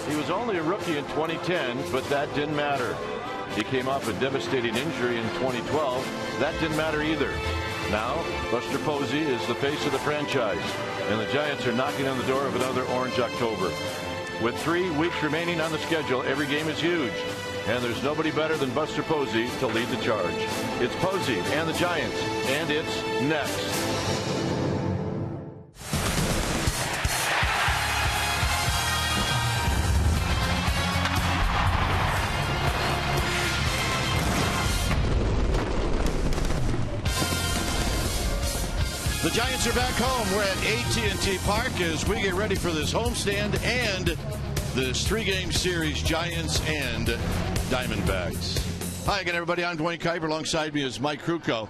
He was only a rookie in 2010, but that didn't matter. He came off a devastating injury in 2012. That didn't matter either. Now, Buster Posey is the face of the franchise, and the Giants are knocking on the door of another Orange October. With 3 weeks remaining on the schedule, every game is huge, and there's nobody better than Buster Posey to lead the charge. It's Posey and the Giants, and it's next. The Giants are back home. We're at AT&T Park as we get ready for this homestand and this 3-game series, Giants and Diamondbacks. Hi again, everybody. I'm Dwayne Kuiper. Alongside me is Mike Krukow.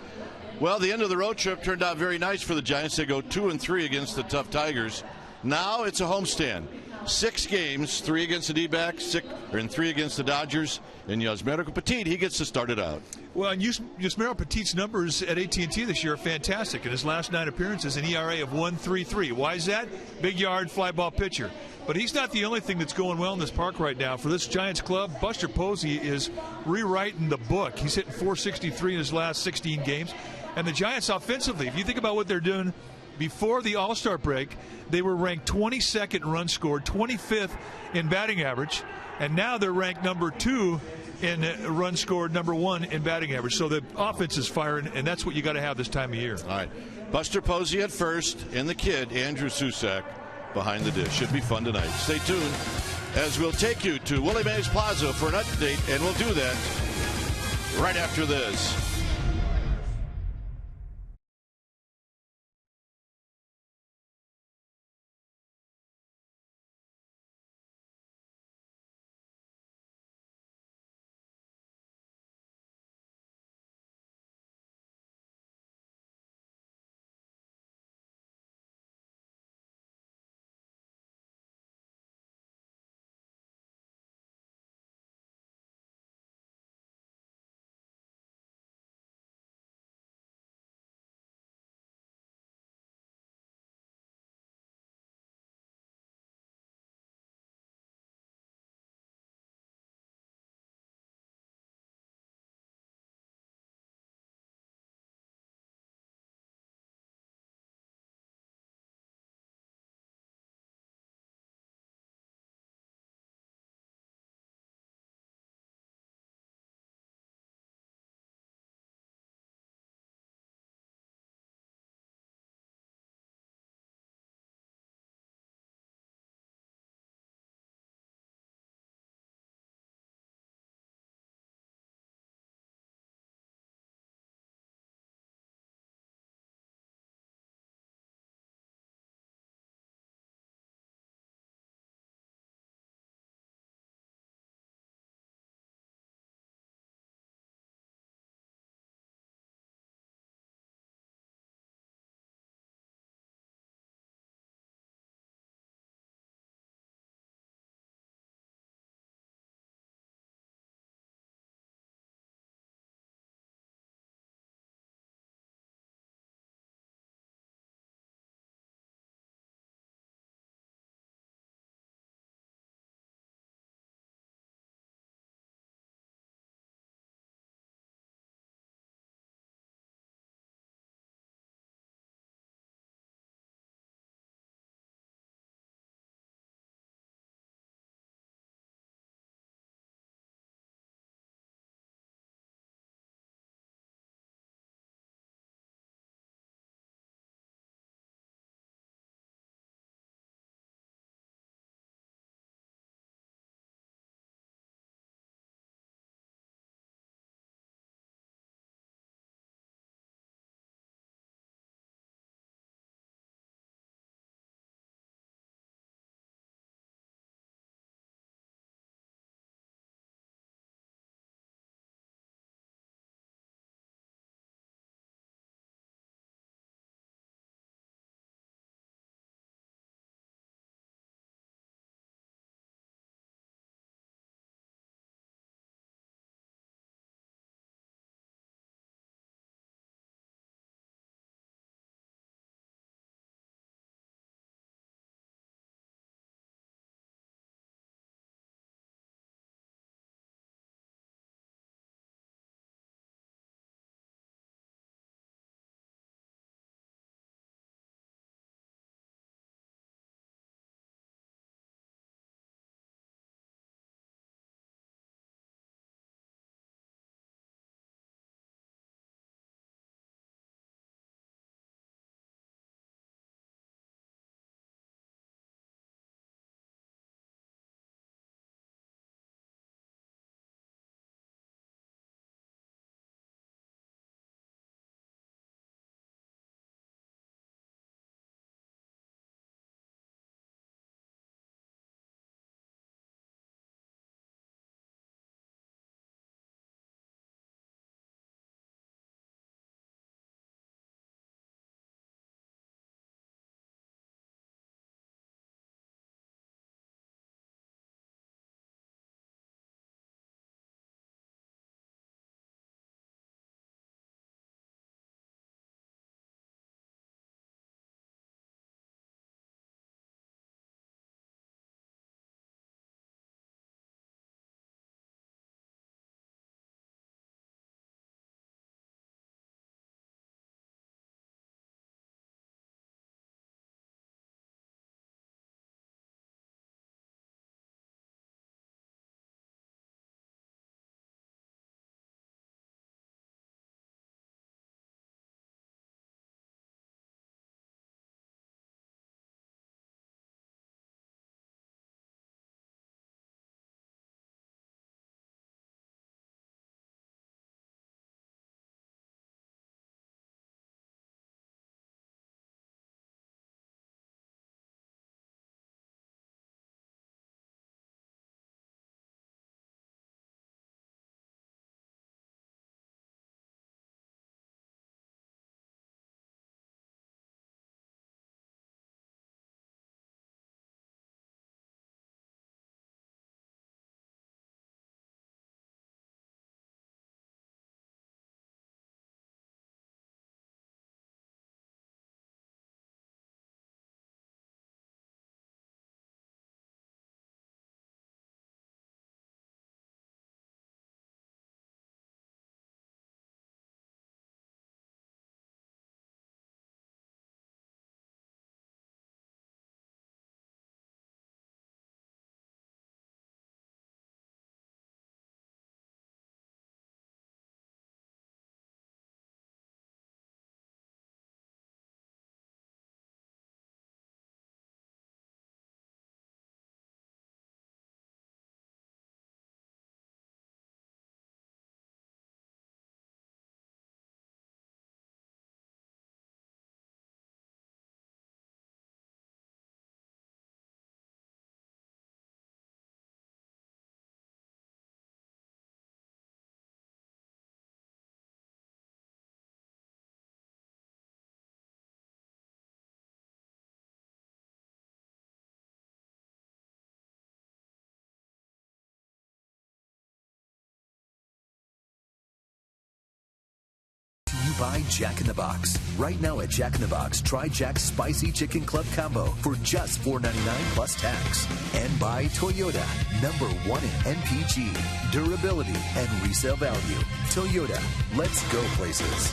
Well, the end of the road trip turned out very nice for the Giants. They go 2-3 against the tough Tigers. Now it's a homestand. 6 games, 3 against the D-backs, and 3 against the Dodgers. And Yusmeiro Petit, he gets to start it out. Well, and Yusmeiro Petit's numbers at AT&T this year are fantastic. In his last 9 appearances, an ERA of 1.33. Why is that? Big yard, fly ball pitcher. But he's not the only thing that's going well in this park right now. For this Giants club, Buster Posey is rewriting the book. He's hitting .463 in his last 16 games. And the Giants offensively, if you think about what they're doing, before the All-Star break, they were ranked 22nd in runs scored, 25th in batting average, and now they're ranked number 2 in runs scored, number 1 in batting average. So the offense is firing, and that's what you got to have this time of year. All right. Buster Posey at first, and the kid, Andrew Susac, behind the dish. Should be fun tonight. Stay tuned as we'll take you to Willie Mays Plaza for an update, and we'll do that right after this. and by Jack in the Box. Right now at Jack in the Box, try Jack's Spicy Chicken Club Combo for just $4.99 plus tax. And by Toyota, #1 in MPG, durability, and resale value. Toyota, let's go places.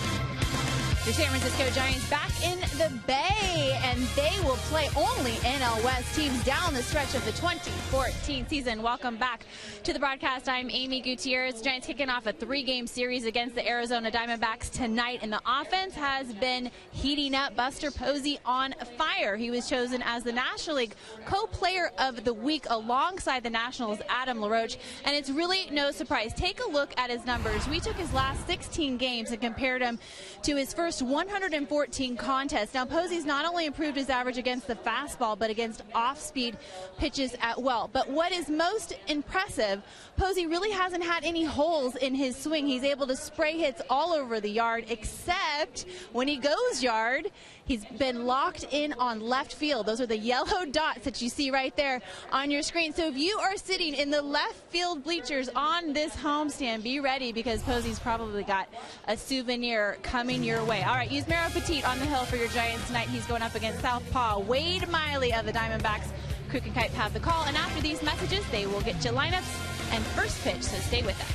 The San Francisco Giants back in the Bay, and they will play only NL West teams down the stretch of the 2014 season. Welcome back to the broadcast. I'm Amy Gutierrez. Giants kicking off a 3-game series against the Arizona Diamondbacks tonight, and the offense has been heating up. Buster Posey on fire. He was chosen as the National League Co-Player of the Week alongside the Nationals' Adam LaRoche, and it's really no surprise. Take a look at his numbers. We took his last 16 games and compared him to his first 114 contests. Now, Posey's not only improved his average against the fastball, but against off-speed pitches as well. But what is most impressive, Posey really hasn't had any holes in his swing. He's able to spray hits all over the yard, except when he goes yard, he's been locked in on left field. Those are the yellow dots that you see right there on your screen. So if you are sitting in the left field bleachers on this homestand, be ready, because Posey's probably got a souvenir coming your way. All right, use Mero Petit on the hill for your Giants tonight. He's going up against Southpaw Wade Miley of the Diamondbacks. Crook and Kite have the call, and after these messages, they will get you lineups and first pitch, so stay with us.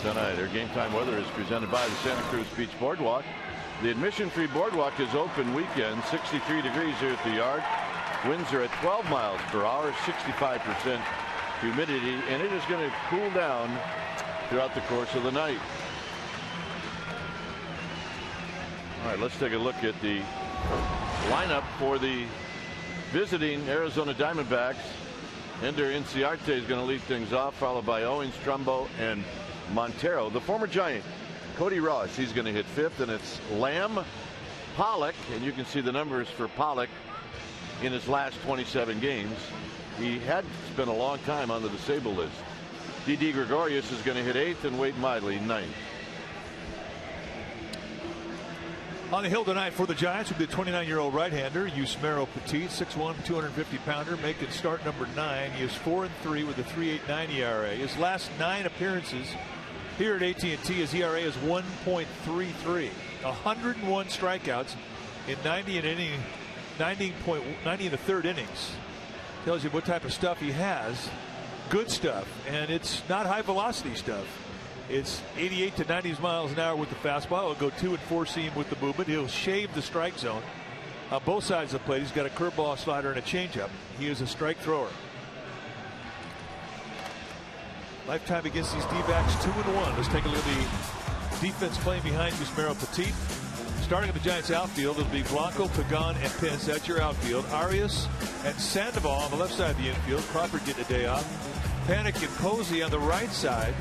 Tonight, our game time weather is presented by the Santa Cruz Beach Boardwalk. The admission-free boardwalk is open weekend. 63 degrees here at the yard. Winds are at 12 miles per hour, 65% humidity, and it is going to cool down throughout the course of the night. All right, let's take a look at the lineup for the visiting Arizona Diamondbacks. Ender Inciarte is going to lead things off, followed by Owens, Trumbo, and Montero. The former Giant, Cody Ross, he's going to hit fifth, and it's Lamb, Pollock, and you can see the numbers for Pollock in his last 27 games. He had spent a long time on the disabled list. Didi Gregorius is going to hit eighth, and Wade Miley ninth. On the hill tonight for the Giants will be the 29-year-old right-hander, Yusmeiro Petit, 6'1", 250-pounder, making start number 9. He is 4-3 with a 3.89 ERA. His last 9 appearances here at AT&T, his ERA is 1.33. 101 strikeouts in 90 and a third innings. Tells you what type of stuff he has. Good stuff, and it's not high-velocity stuff. It's 88 to 90 miles an hour with the fastball. He'll go 2 and 4 seam with the movement. He'll shave the strike zone on both sides of the plate. He's got a curveball, slider, and a changeup. He is a strike thrower. Lifetime against these D-backs 2-1. Let's take a look at the defense playing behind Yusmeiro Petit. Starting at the Giants outfield, it'll be Blanco, Pagan, and Pence. That's your outfield. Arias and Sandoval on the left side of the infield. Crawford getting a day off. Panik and Posey on the right side.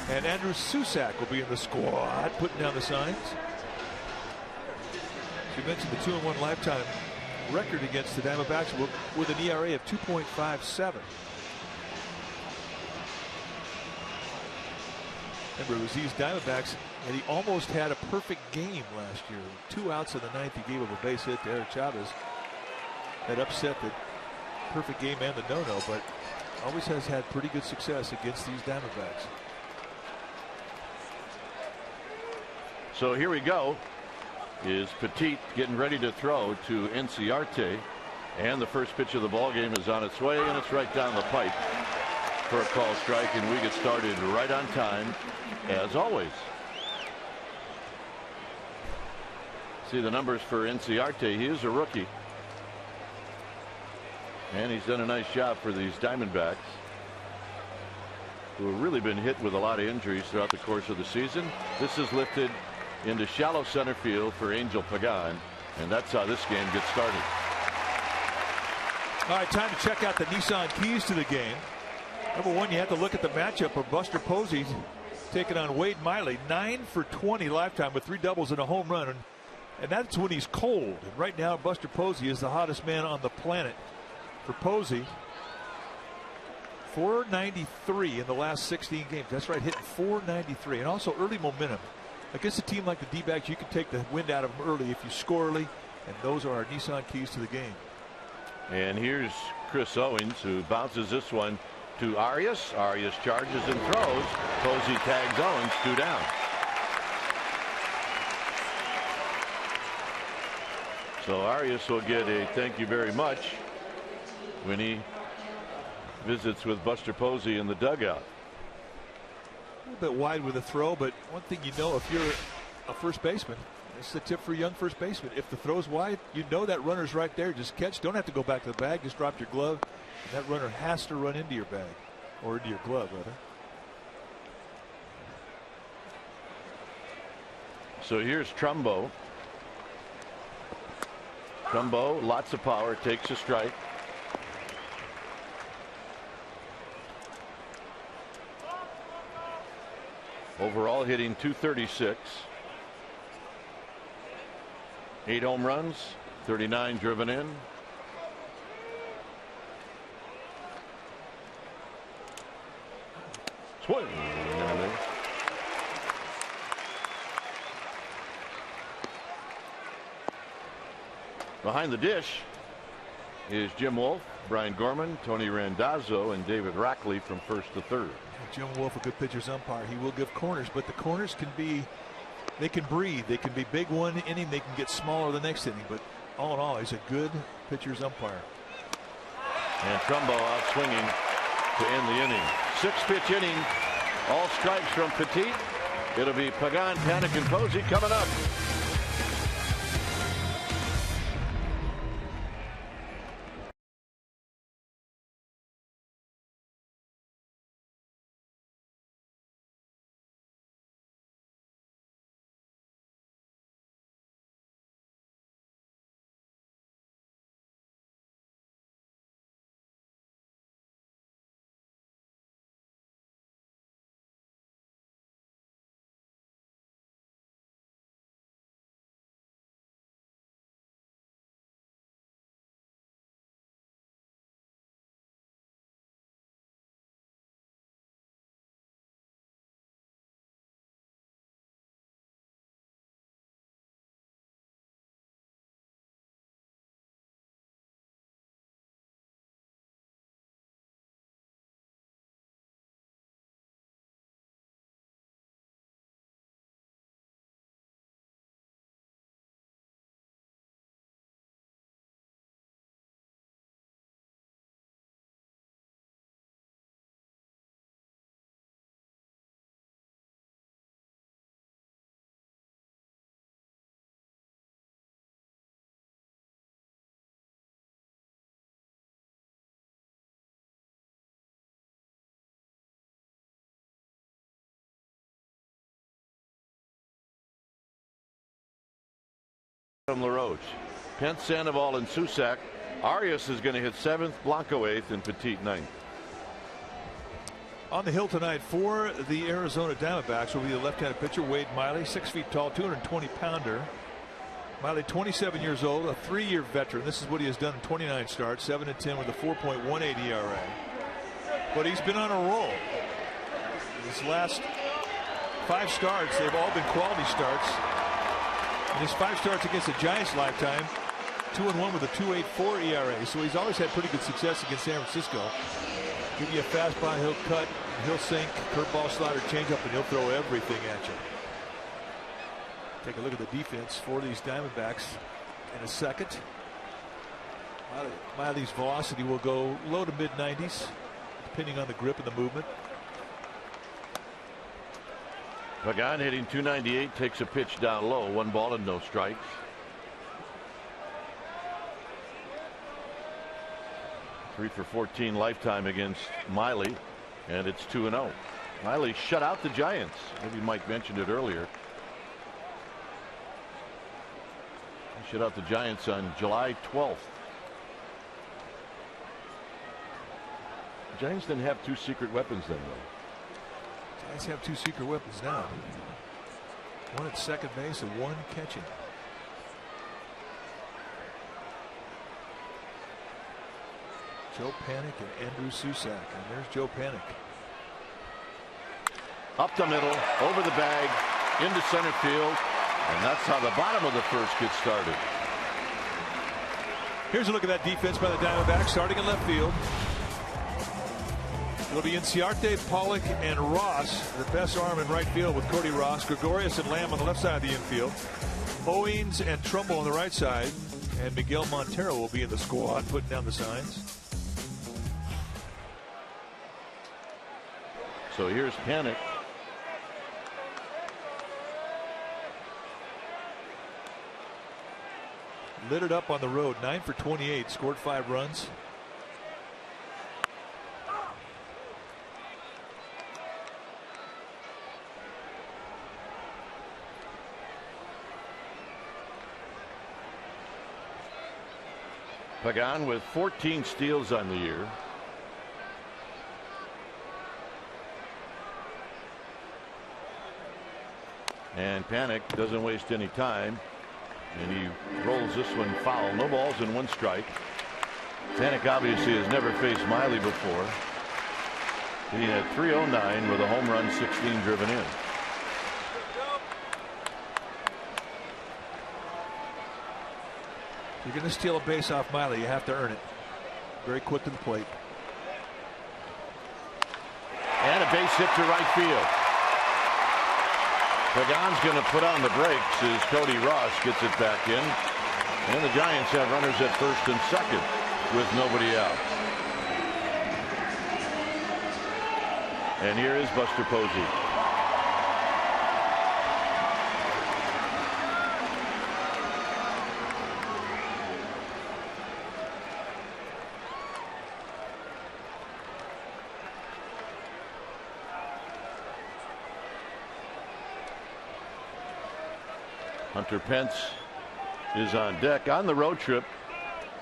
And Andrew Susak will be in the squad, putting down the signs. You mentioned the 2-1 lifetime record against the Diamondbacks with an ERA of 2.57. Remember, it was these Diamondbacks, and he almost had a perfect game last year. 2 outs in the 9th, he gave up a base hit to Eric Chavez. That upset the perfect game and the no-no, but always has had pretty good success against these Diamondbacks. So here we go. Is Petit getting ready to throw to Enciarte, and the first pitch of the ball game is on its way, and it's right down the pipe for a call strike, and we get started right on time as always. See the numbers for Enciarte. He is a rookie, and he's done a nice job for these Diamondbacks, who have really been hit with a lot of injuries throughout the course of the season. This is lifted into shallow center field for Angel Pagan, and that's how this game gets started. All right, time to check out the Nissan keys to the game. Number 1, you have to look at the matchup of Buster Posey taking on Wade Miley. 9 for 20 lifetime with 3 doubles and a home run, and that's when he's cold. And right now, Buster Posey is the hottest man on the planet. For Posey, 493 in the last 16 games. That's right, hitting 493, and also early momentum. Against a team like the D-backs, you can take the wind out of them early if you score early, and those are our Nissan keys to the game. And here's Chris Owens, who bounces this one to Arias. Arias charges and throws. Posey tags Owens, 2 down. So Arias will get a thank you very much when he visits with Buster Posey in the dugout. A little bit wide with a throw, but one thing you know, if you're a first baseman, it's the tip for a young first baseman. If the throw's wide, you know that runner's right there. Just catch. Don't have to go back to the bag. Just drop your glove. And that runner has to run into your bag, or into your glove, rather. So here's Trumbo. Trumbo, lots of power, takes a strike. Overall hitting .236. 8 home runs, 39 driven in. Swing. Behind the dish is Jim Wolf, Brian Gorman, Tony Randazzo, and David Rackley from first to third. Jim Wolf, a good pitcher's umpire. He will give corners, but the corners can be, they can breathe. They can be big one inning. They can get smaller the next inning. But all in all, he's a good pitcher's umpire. And Trumbo out swinging to end the inning. 6-pitch inning. All strikes from Petit. It'll be Pagan, Panik, and Posey coming up. from LaRoche. Pence, Sandoval, and Susac. Arias is going to hit 7th, Blanco 8th, and Petit 9th. On the hill tonight for the Arizona Diamondbacks will be the left-handed pitcher Wade Miley, 6 feet tall, 220-pounder. Miley, 27 years old, a 3-year veteran. This is what he has done in 29 starts, 7-10 with a 4.18 ERA. But he's been on a roll. His last 5 starts, they've all been quality starts. And his 5 starts against the Giants lifetime, 2-1 with a 2.84 ERA. So he's always had pretty good success against San Francisco. Give you a fastball, he'll cut, he'll sink, curveball, slider, changeup, and he'll throw everything at you. Take a look at the defense for these Diamondbacks in a second. Miley's velocity will go low to mid 90s, depending on the grip and the movement. Pagan hitting 298, takes a pitch down low, 1 ball and no strikes. Three for 14 lifetime against Miley, and it's 2-0. Miley shut out the Giants. Maybe Mike mentioned it earlier. He shut out the Giants on July 12th. The Giants didn't have 2 secret weapons then, though. Giants have 2 secret weapons now. 1 at second base and 1 catching. Joe Panik and Andrew Susac. And there's Joe Panik. Up the middle, over the bag, into center field. And that's how the bottom of the first gets started. Here's a look at that defense by the Diamondbacks, starting in left field. It'll be Inciarte, Pollock, and Ross, the best arm in right field with Cody Ross, Gregorius and Lamb on the left side of the infield. Owings and Trumbull on the right side. And Miguel Montero will be in the squad, putting down the signs. So here's Panik. Lit it up on the road, 9 for 28, scored 5 runs. Pagan with 14 steals on the year. And Panik doesn't waste any time. And he rolls this one foul. No balls and 1 strike. Panik obviously has never faced Miley before. He had 309 with a home run, 16 driven in. If you're going to steal a base off Miley, you have to earn it. Very quick to the plate. And a base hit to right field. Pagan's going to put on the brakes as Cody Ross gets it back in. And the Giants have runners at first and second with nobody out. And here is Buster Posey. Hunter Pence is on deck. On the road trip,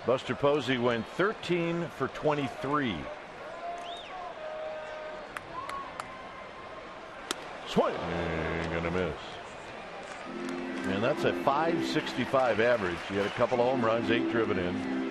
Buster Posey went 13 for 23. Swing, gonna miss. And that's a .565 average. He had a couple of home runs, 8 driven in.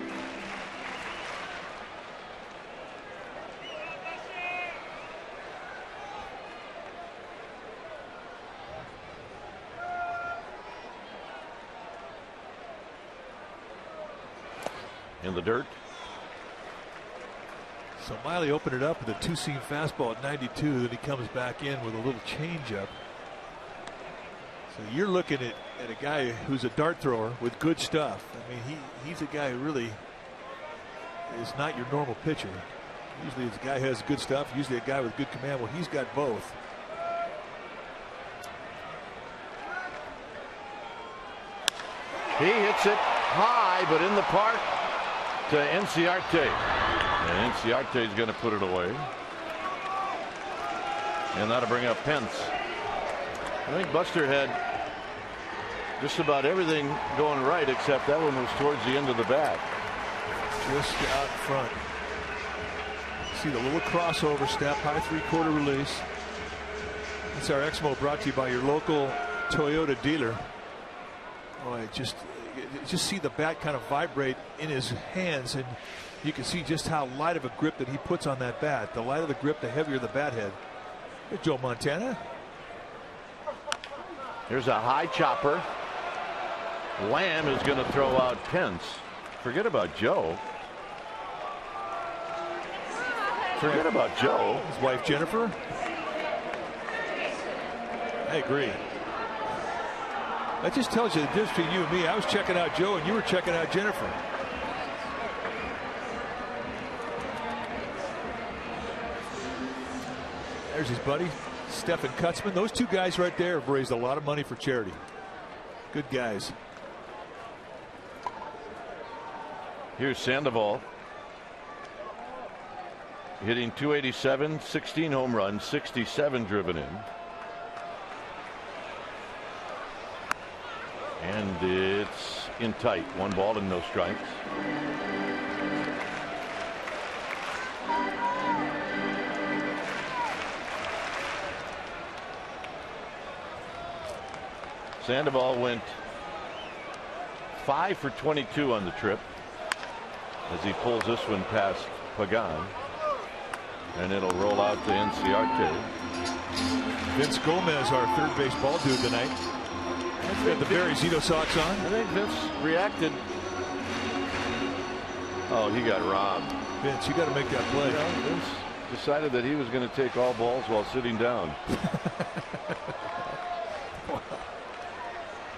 In the dirt. So Miley opened it up with a 2-seam fastball at 92. Then he comes back in with a little changeup. So you're looking at a guy who's a dart thrower with good stuff. I mean, he's a guy who really is not your normal pitcher. Usually it's a guy who has good stuff. Usually a guy with good command. Well, he's got both. He hits it high, but in the park to Inciarte. And Inciarte is going to put it away. And that'll bring up Pence. I think Buster had just about everything going right, except that one was towards the end of the bat. Just out front. See the little crossover step, high 3/4 release. It's our Exmo brought to you by your local Toyota dealer. Oh, I just see the bat kind of vibrate in his hands, and you can see just how light of a grip that he puts on that bat. The lighter the grip, the heavier the bat head. Here's Joe Montana. Here's a high chopper. Lamb is going to throw out Pence. Forget about Joe. Forget about Joe. His wife Jennifer. I agree. That just tells you the difference between you and me. I was checking out Joe and you were checking out Jennifer. There's his buddy Stephen Kutzman. Those two guys right there have raised a lot of money for charity. Good guys. Here's Sandoval. Hitting .287, 16 home runs, 67 driven in. And it's in tight. 1 ball and no strikes. Sandoval went 5 for 22 on the trip as he pulls this one past Pagan. And it'll roll out to Enciarte. Vince Gomez, our third base ball dude tonight. Got the Barry Zito socks on. I think Vince reacted. Oh, he got robbed. Vince, you got to make that play. Yeah, Vince decided that he was going to take all balls while sitting down.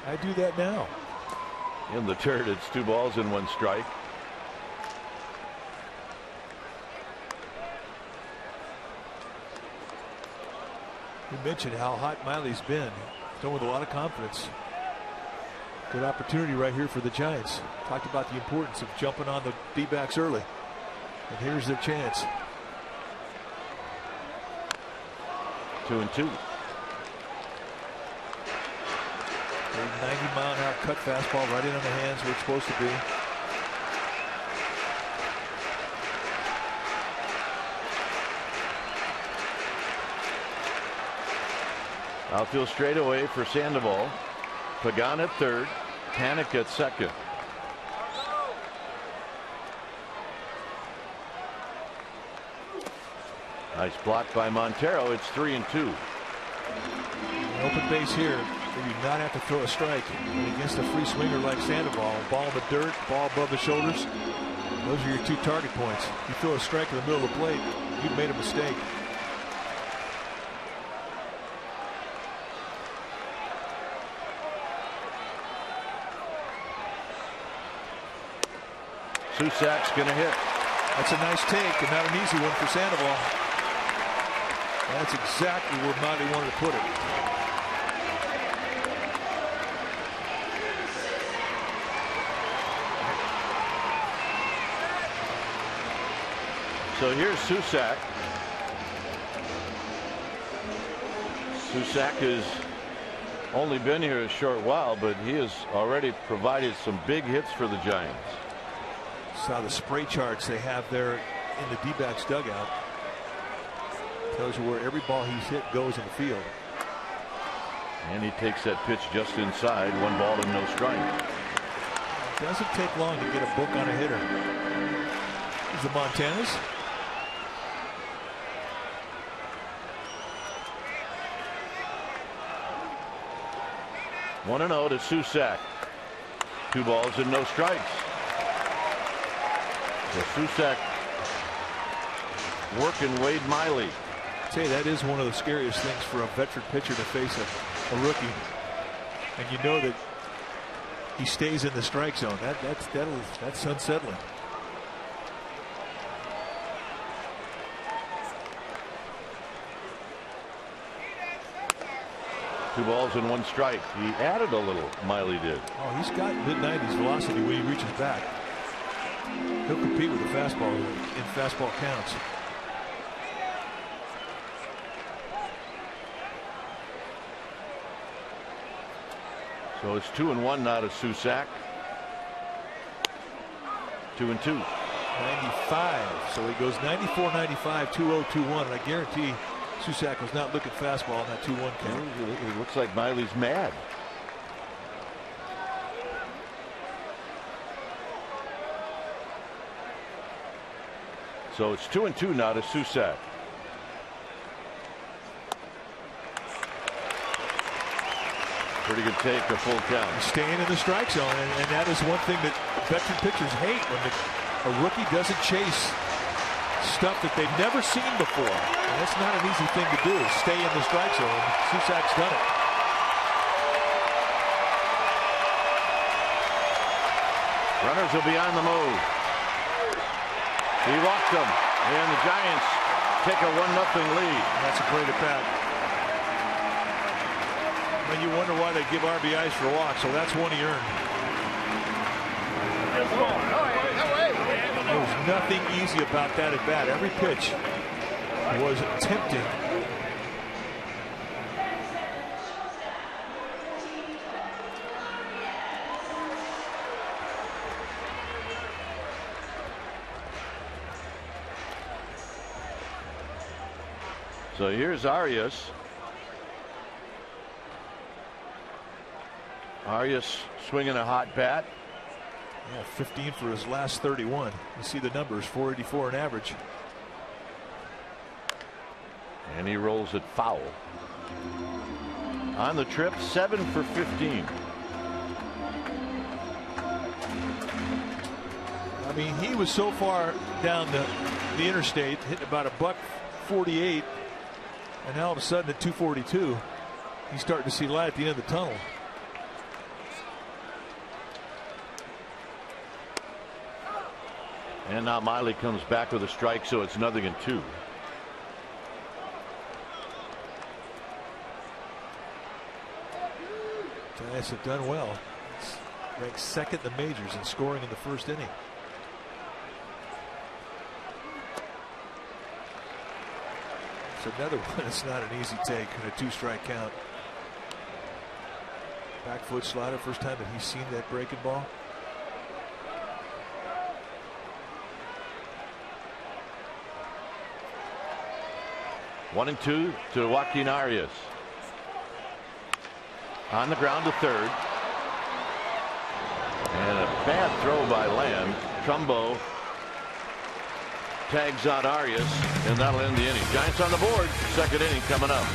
I do that now. In the third, it's 2 balls and 1 strike. We mentioned how hot Miley's been. Done with a lot of confidence. Good opportunity right here for the Giants. Talked about the importance of jumping on the D-backs early. And here's their chance. 2-2. 90-mile-an-hour cut fastball right in on the hands where it's supposed to be. Outfield straightaway for Sandoval. Pagan at third. Panik at second. Nice block by Montero. It's 3-2. An open base here. You not have to throw a strike. And against a free swinger like Sandoval, ball in the dirt, ball above the shoulders. Those are your 2 target points. You throw a strike in the middle of the plate, you've made a mistake. Susak's going to hit. That's a nice take and not an easy one for Sandoval. That's exactly where Monty wanted to put it. So here's Susak. Susak has only been here a short while, but he has already provided some big hits for the Giants. Saw the spray charts they have there in the D-backs dugout. Tells you where every ball he's hit goes in the field. And he takes that pitch just inside. 1 ball and no strike. It doesn't take long to get a book on a hitter. Here's the Montanas. One 1-0 to Susak. 2 balls and no strikes. So Susak working Wade Miley. I'd say that is one of the scariest things for a veteran pitcher to face a rookie. And you know that he stays in the strike zone. That's unsettling. Two balls and 1 strike. He added a little, Miley did. Oh, he's got mid-90s velocity when he reaches back. He'll compete with the fastball in fastball counts. So it's 2-1 now to Susac. 2-2. 95. So he goes 94-95, 2-0, 2-1. And I guarantee Susac was not looking fastball on that 2-1 count. It looks like Miley's mad. So it's 2-2 now to Susac. Pretty good take, a full count. Staying in the strike zone, and that is one thing that veteran pitchers hate, when a rookie doesn't chase stuff that they've never seen before. And that's not an easy thing to do, is stay in the strike zone. Susac's done it. Runners will be on the move. He walked them, and the Giants take a 1-0 lead. That's a great at bat. And you wonder why they give RBIs for walks, so that's one he earned. There was nothing easy about that at bat. Every pitch was tempting. So here's Arias. Arias swinging a hot bat. Yeah, 15 for his last 31. You see the numbers, 484 on average. And he rolls it foul. On the trip, 7 for 15. I mean, he was so far down the interstate, hitting about $148, and now all of a sudden at 242, he's starting to see light at the end of the tunnel. And now Miley comes back with a strike, so it's 0-2. Giants have done well. It's ranked second in the majors in scoring in the first inning. It's another one. It's not an easy take in a 2-strike count. Back foot slider, first time that he's seen that breaking ball. One and two to Joaquin Arias. On the ground to third. And a bad throw by Lamb. Trumbo tags out Arias, and that'll end the inning. Giants on the board. Second inning coming up.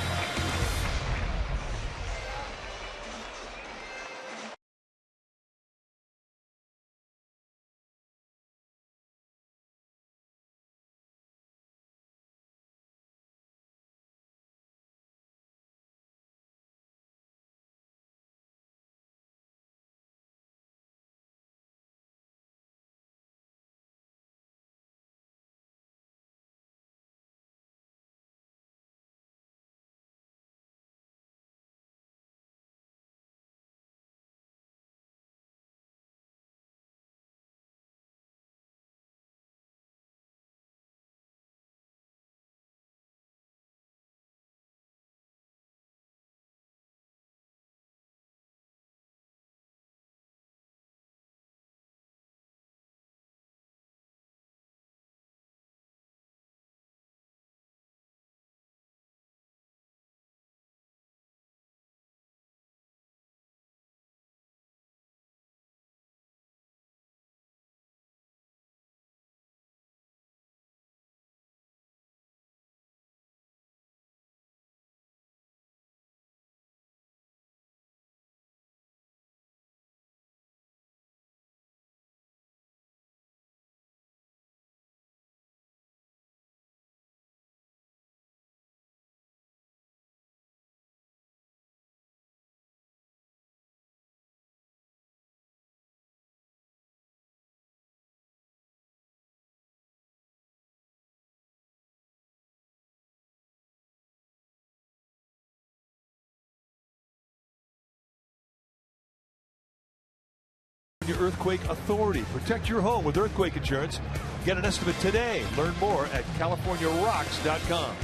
Your Earthquake Authority. Protect your home with earthquake insurance. Get an estimate today. Learn more at CaliforniaRocks.com.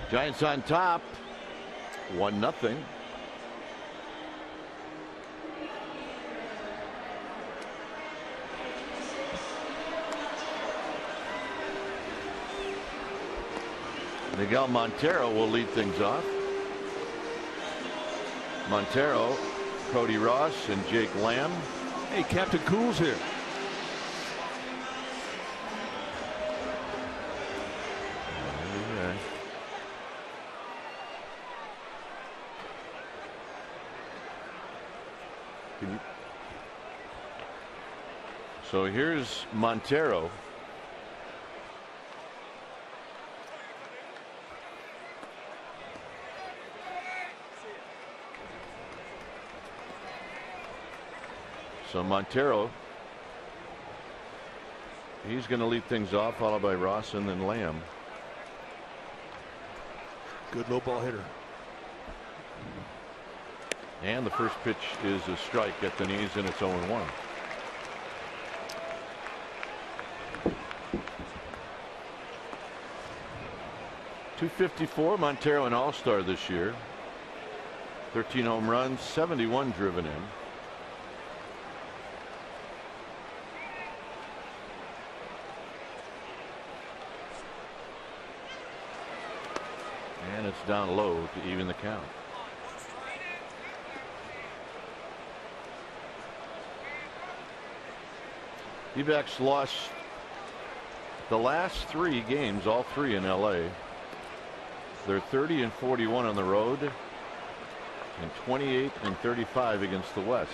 Giants on top. 1-0. Miguel Montero will lead things off. Montero, Cody Ross, and Jake Lamb. Hey, Captain Cool's here. So here's Montero. So Montero, he's going to lead things off, followed by Ross and then Lamb. Good low ball hitter. And the first pitch is a strike at the knees, and it's 0-1. .254, Montero an all-star this year. 13 home runs, 71 driven in. And it's down low to even the count. D-backs lost the last 3 games, all 3 in LA. They're 30-41 on the road and 28-35 against the West.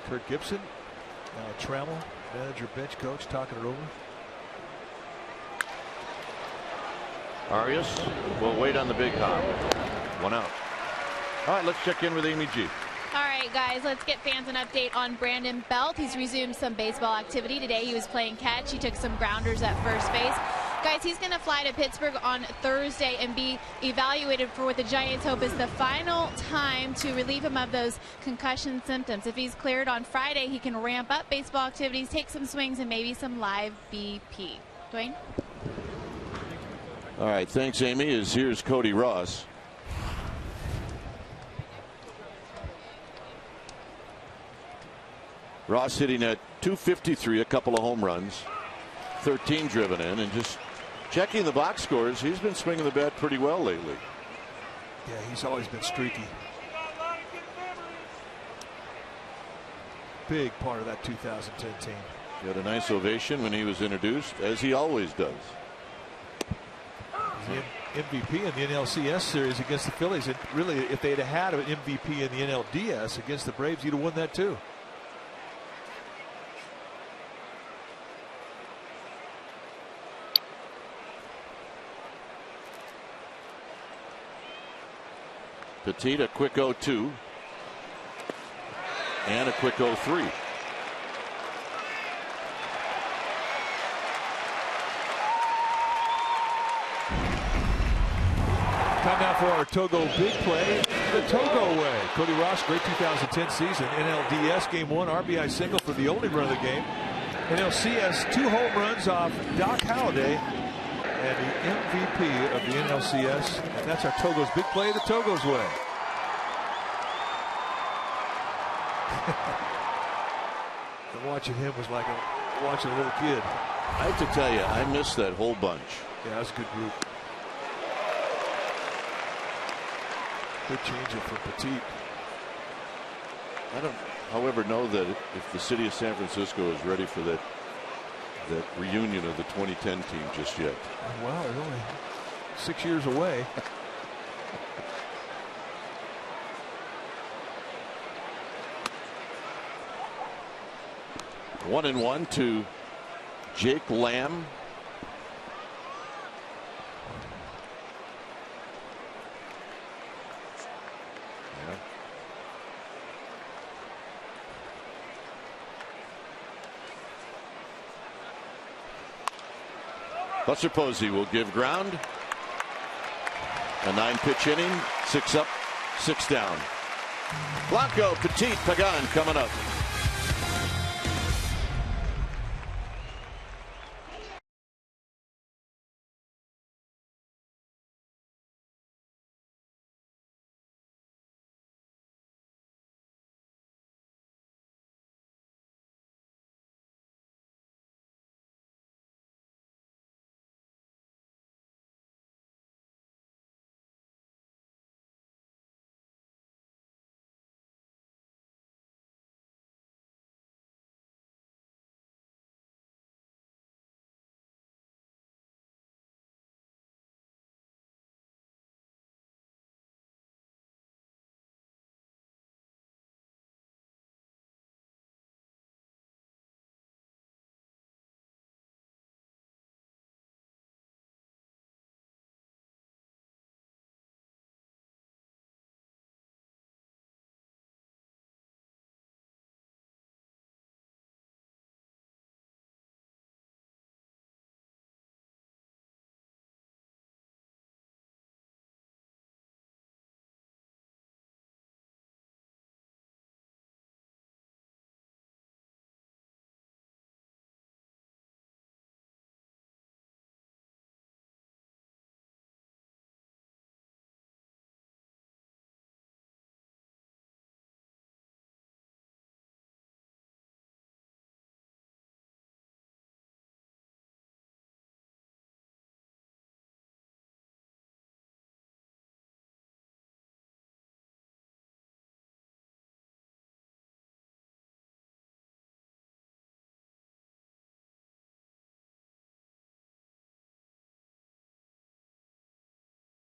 Kurt Gibson, Trammell, manager, bench coach, talking it over. Arias will wait on the big hop. 1 out. All right, let's check in with Amy G. All right, guys, let's get fans an update on Brandon Belt. He's resumed some baseball activity today. He was playing catch. He took some grounders at first base. Guys, he's going to fly to Pittsburgh on Thursday and be evaluated for what the Giants hope is the final time to relieve him of those concussion symptoms. If he's cleared on Friday, he can ramp up baseball activities, take some swings, and maybe some live BP. Dwayne? All right, thanks, Amy. Here's Cody Ross. Ross hitting at .253, a couple of home runs, 13 driven in, and just checking the box scores, he's been swinging the bat pretty well lately. Yeah, he's always been streaky. Big part of that 2010 team. He had a nice ovation when he was introduced, as he always does. The MVP in the NLCS series against the Phillies. And really, if they'd had an MVP in the NLDS against the Braves, he'd have won that too. Petit, a quick 0-2 and a quick 0-3. Time now for our Togo big play, the Togo way. Cody Ross, great 2010 season. NLDS game 1, RBI single for the only run of the game. NLCS 2 home runs off Doc Halladay, and the MVP of the NLCS. And that's our Togo's big play, the Togo's way. And watching him was like watching a little kid. I have to tell you, I missed that whole bunch. Yeah, that's a good group. Good changeup for Petit. I don't, however, know that if the city of San Francisco is ready for that reunion of the 2010 team just yet. Wow, they're only 6 years away. One and one to Jake Lamb. Buster Posey will give ground. A 9-pitch inning, 6 up, 6 down. Blanco, Petit, Pagan coming up.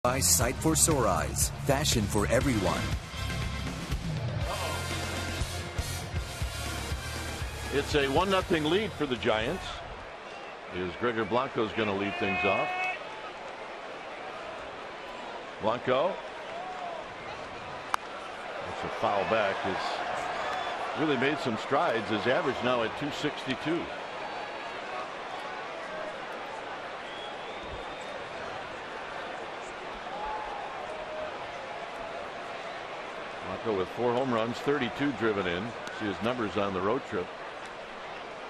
By Sight for Sore Eyes, fashion for everyone. It's a 1-0 lead for the Giants. Is Gregor Blanco's going to lead things off? Blanco. That's a foul back. Has really made some strides. His average now at 262. Blanco with 4 home runs, 32 driven in. See his numbers on the road trip.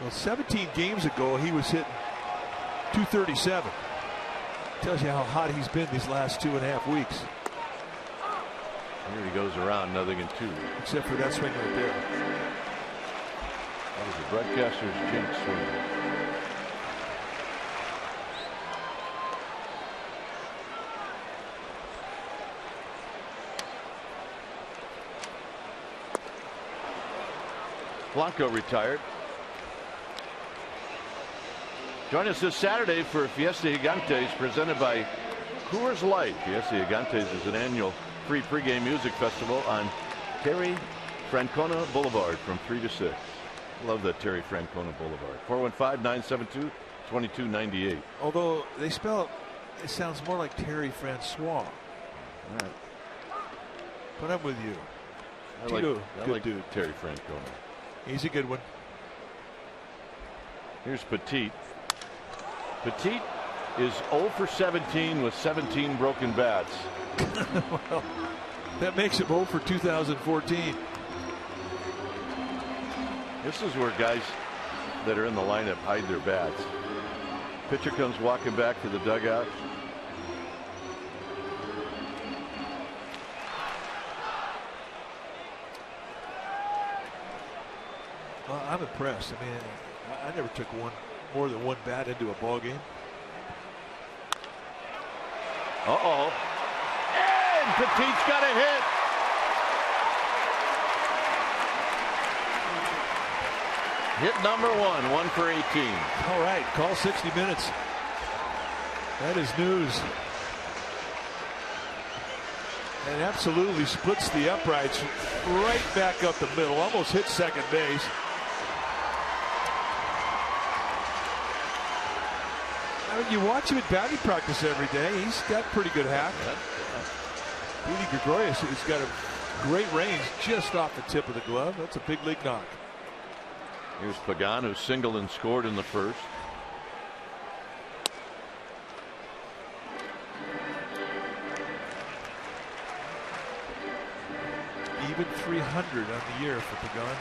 Well, 17 games ago, he was hitting 237. Tells you how hot he's been these last 2.5 weeks. Here he goes around, 0-2. Except for that swing right there. That was a broadcaster's jinx swing. Blanco retired. Join us this Saturday for Fiesta Gigantes presented by Coors Light. Fiesta Gigantes is an annual free pregame music festival on Terry Francona Boulevard from 3 to 6. Love that Terry Francona Boulevard. 415-972-2298. Although they spell it sounds more like Terry Francois. All right. But I'm with you. I like dude. Terry Francona. He's a good one. Here's Petit. Petit is 0 for 17 with 17 broken bats. Well, that makes him 0 for 2014. This is where guys that are in the lineup hide their bats. Pitcher comes walking back to the dugout. Well, I'm impressed. I mean, I never took more than one bat into a ball game. Uh-oh. And Petit's got a hit. Hit number 1 for 18. All right, call 60 minutes. That is news. And absolutely splits the uprights right back up the middle. Almost hit second base. I mean, you watch him at batting practice every day. He's got pretty good hack. Didi Gregorius has got a great range just off the tip of the glove. That's a big league knock. Here's Pagan, who singled and scored in the first. Even 300 on the year for Pagan.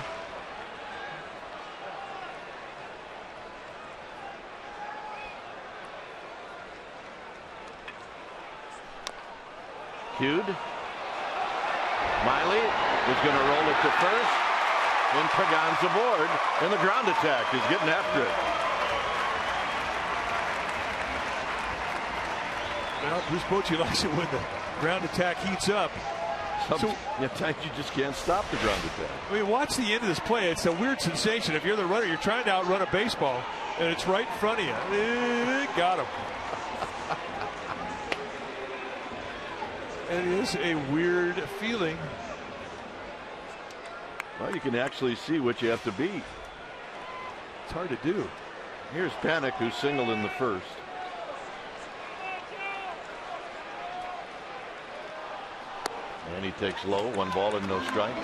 Cued. Miley is going to roll it to first. And Pagan's aboard. And the ground attack is getting after it. Well, Bruce Bochy likes it when the ground attack heats up. Sometimes you just can't stop the ground attack. I mean, watch the end of this play. It's a weird sensation. If you're the runner, you're trying to outrun a baseball, and it's right in front of you. Got him. It is a weird feeling. Well, you can actually see what you have to beat. It's hard to do. Here's Panik, who singled in the first. And he takes low, 1 ball and no strike.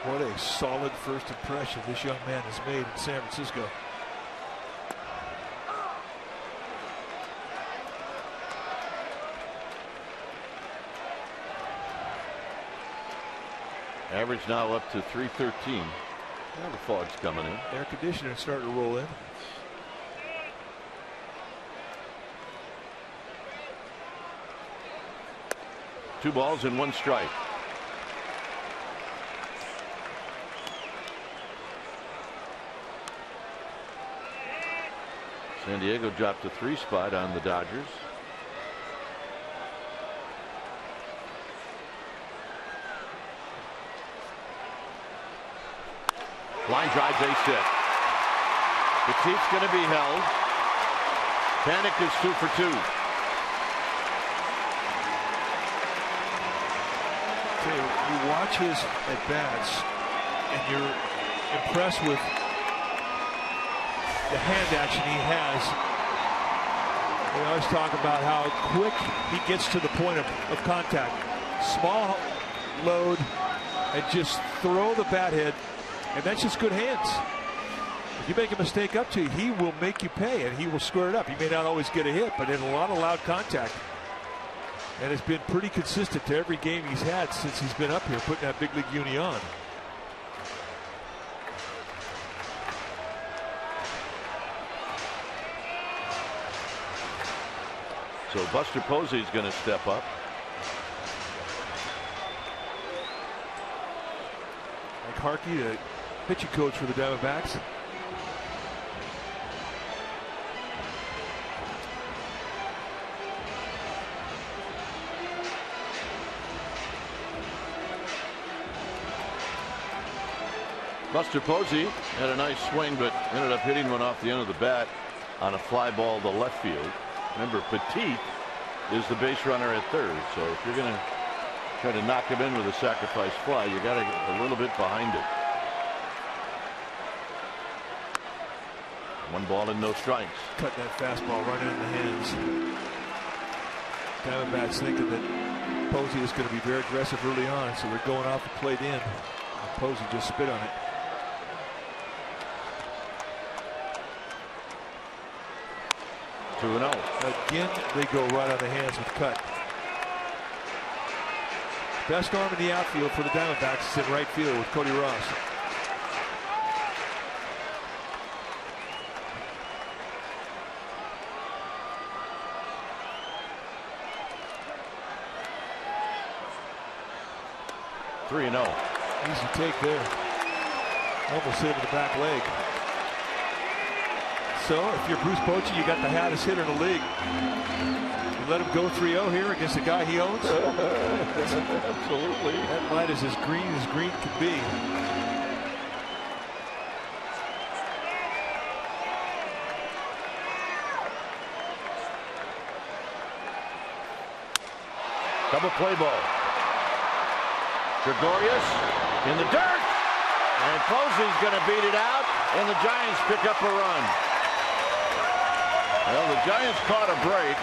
What a solid first impression this young man has made in San Francisco. Average now up to 313. Now the fog's coming in. Air conditioner starting to roll in. Two balls and 1 strike. San Diego dropped a 3 spot on the Dodgers. Line drive, base hit. Petit's going to be held. Panic is 2 for 2. Okay, you watch his at-bats, and you're impressed with the hand action he has. We always talk about how quick he gets to the point of contact. Small load and just throw the bat head, and that's just good hands. If you make a mistake up to, he will make you pay, and he will square it up. He may not always get a hit, but in a lot of loud contact. And it's been pretty consistent to every game he's had since he's been up here, putting that big league uni on. So Buster Posey is going to step up. Mike Harkey, the pitching coach for the Diamondbacks. Buster Posey had a nice swing, but ended up hitting one off the end of the bat on a fly ball to left field. Remember, Petit is the base runner at third, so if you're going to try to knock him in with a sacrifice fly, you got to get a little bit behind it. 1 ball and no strikes. Cut that fastball right in the hands. Diamondbacks thinking that Posey is going to be very aggressive early on, so they're going off the plate in. And Posey just spit on it. Again, they go right on the hands with Cut. Best arm in the outfield for the Diamondbacks is in right field with Cody Ross. Three and 0. Easy take there. Almost hit with the back leg. So if you're Bruce Bochy, you got the hottest hitter in the league. You let him go 3-0 here against the guy he owns. Absolutely. That light is as green can be. Double play ball. Gregorius in the dirt, and Posey's going to beat it out, and the Giants pick up a run. Well, the Giants caught a break,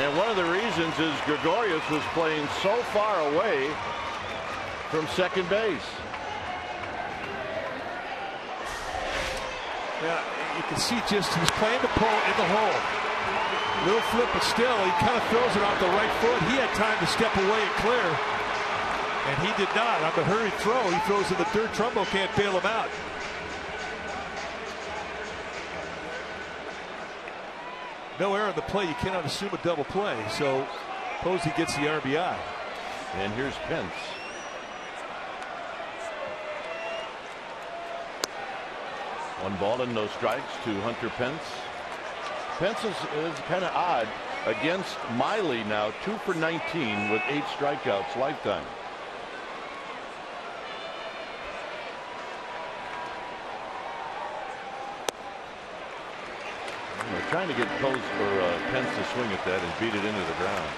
and one of the reasons is Gregorius was playing so far away from second base. Yeah, you can see just he's playing the pull in the hole. Little flip, but still he kind of throws it off the right foot. He had time to step away and clear, and he did not. On the hurried throw, he throws in the dirt. Trumbo can't bail him out. No error on the play. You cannot assume a double play. So Posey gets the RBI. And here's Pence. One ball and no strikes to Hunter Pence. Pence is kind of odd against Miley now, 2 for 19 with 8 strikeouts lifetime. They're trying to get Pence to swing at that and beat it into the ground.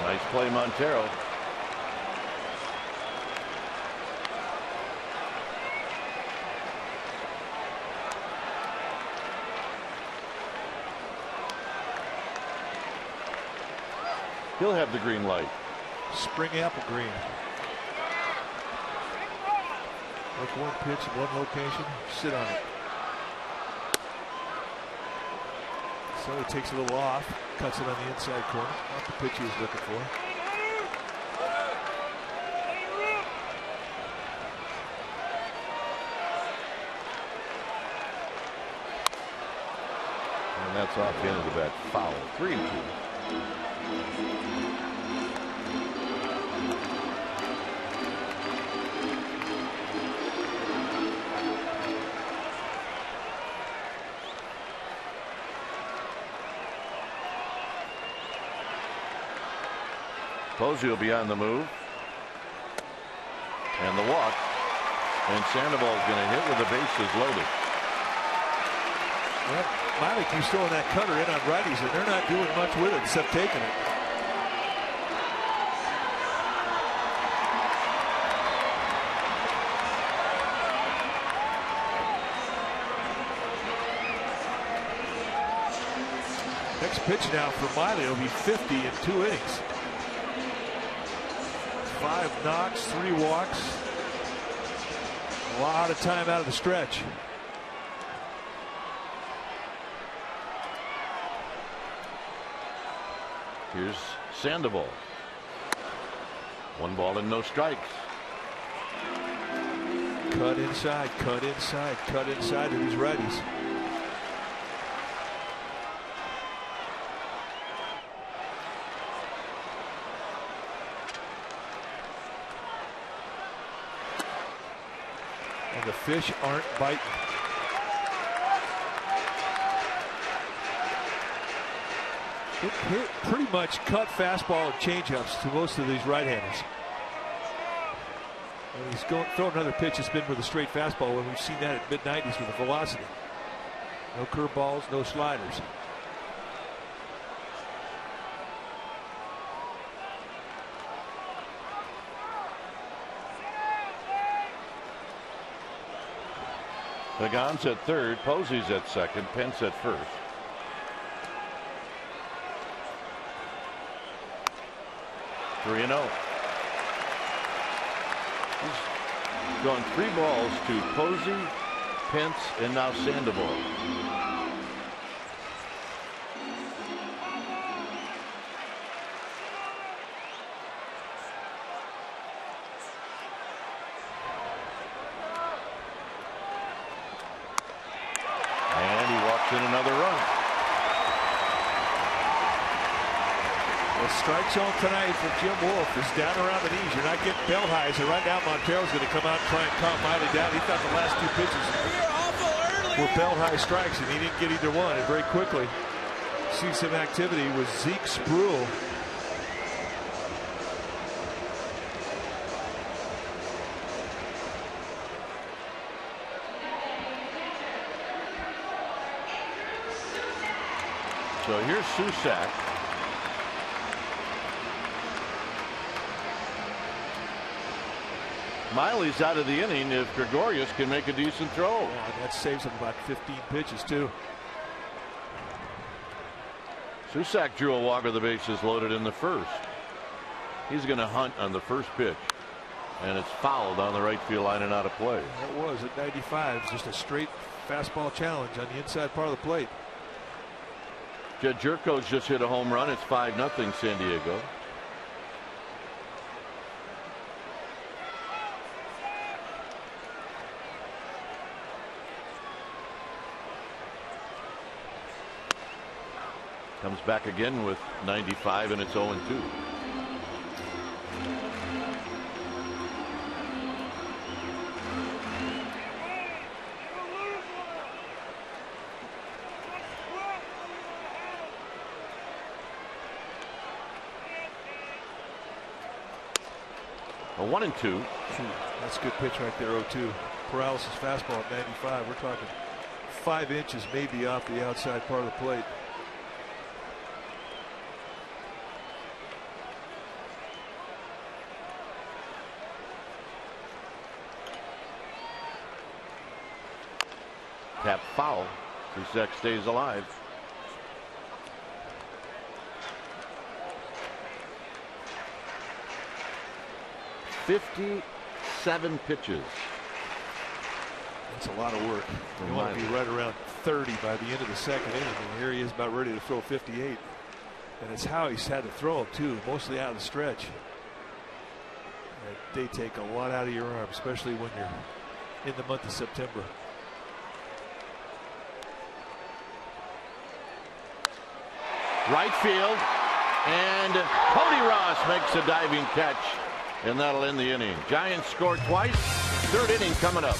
Nice play, Montero. He'll have the green light. Spring apple green. Look, one pitch in one location. Sit on it. So he takes a little off, cuts it on the inside corner. Not the pitch he was looking for. And that's off the end of the bat. Foul. 3-2. Posey will be on the move. And the walk. And Sandoval's going to hit with the bases loaded. Well, Miley keeps throwing that cutter in on righties, and they're not doing much with it except taking it. Next pitch now for Miley will be 50 in 2 innings. 5 knocks, 3 walks. A lot of time out of the stretch. Here's Sandoval. 1 ball and no strikes. Cut inside, cut inside, cut inside to these righties. And the fish aren't biting. It hit pretty much cut fastball and changeups to most of these right-handers. And he's throwing another pitch that's been with a straight fastball when we've seen that at mid-90s with a velocity. No curveballs, no sliders. Pagan's at third, Posey's at second, Pence at first. Three and 0. He's gone 3 balls to Posey, Pence, and now Sandoval. And he walks in another run. The strike zone tonight for Jim Wolf is down around the knees. You're not getting belt highs, and right now Montero's going to come out and try and calm Miley down. He thought the last 2 pitches were belt high strikes, and he didn't get either one. And very quickly, see some activity with Zeke Spruill. So here's Susak. Miley's out of the inning if Gregorius can make a decent throw. Yeah, that saves him about 15 pitches too. Susak drew a walk with the bases loaded in the first. He's going to hunt on the first pitch, and it's fouled on the right field line and out of play. That was at 95. It's just a straight fastball challenge on the inside part of the plate. Jed Jerko's just hit a home run. It's 5-0 San Diego. Comes back again with 95, and it's 0-2. A 1-2. That's a good pitch right there, 0-2. Paralysis fastball at 95. We're talking 5 inches maybe off the outside part of the plate. Tap foul. Susak stays alive. "57 pitches. That's a lot of work. You want to be right around 30 by the end of the second inning. And here he is about ready to throw 58. And it's how he's had to throw them too, mostly out of the stretch. And they take a lot out of your arm, especially when you're in the month of September. Right field, and Cody Ross makes a diving catch, and that'll end the inning. Giants score twice. 3rd inning coming up.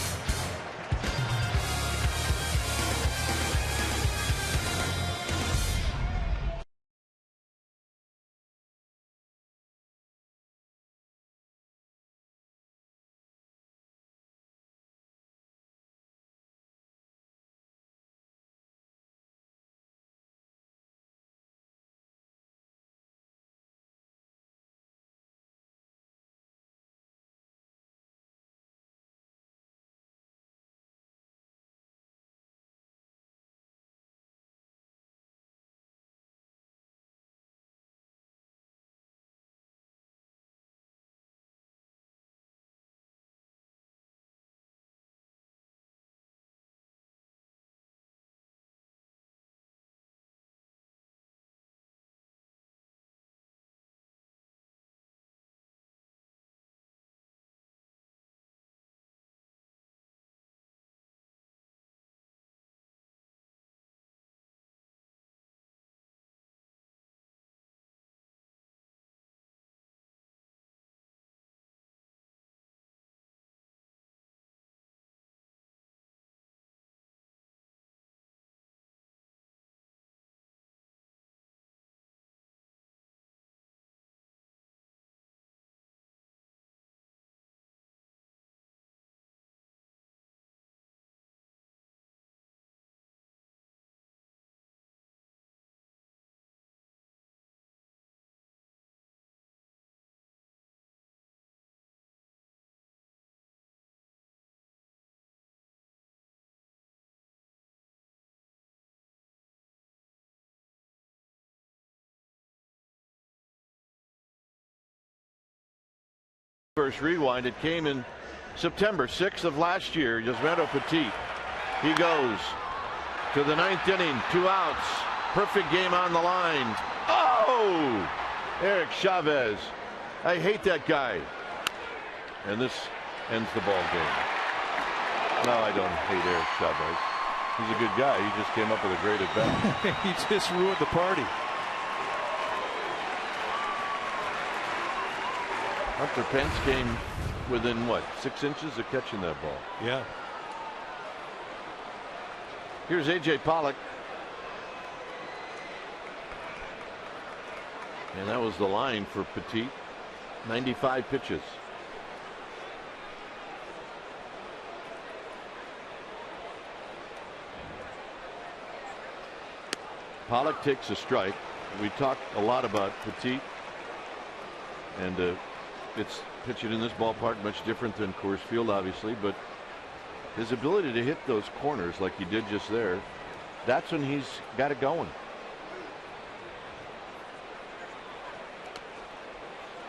First rewind, it came in September 6th of last year. Yasmero Petit. He goes to the 9th inning, 2 outs. Perfect game on the line. Oh! Eric Chavez. I hate that guy. And this ends the ball game. No, I don't hate Eric Chavez. He's a good guy. He just came up with a great at-bat. He just ruined the party. Hunter Pence came within, what, 6 inches of catching that ball. Yeah. Here's A.J. Pollock. And that was the line for Petit. 95 pitches. Pollock takes a strike. We talked a lot about Petit. And it's pitching in this ballpark much different than Coors Field, obviously, but his ability to hit those corners like he did just there, that's when he's got it going.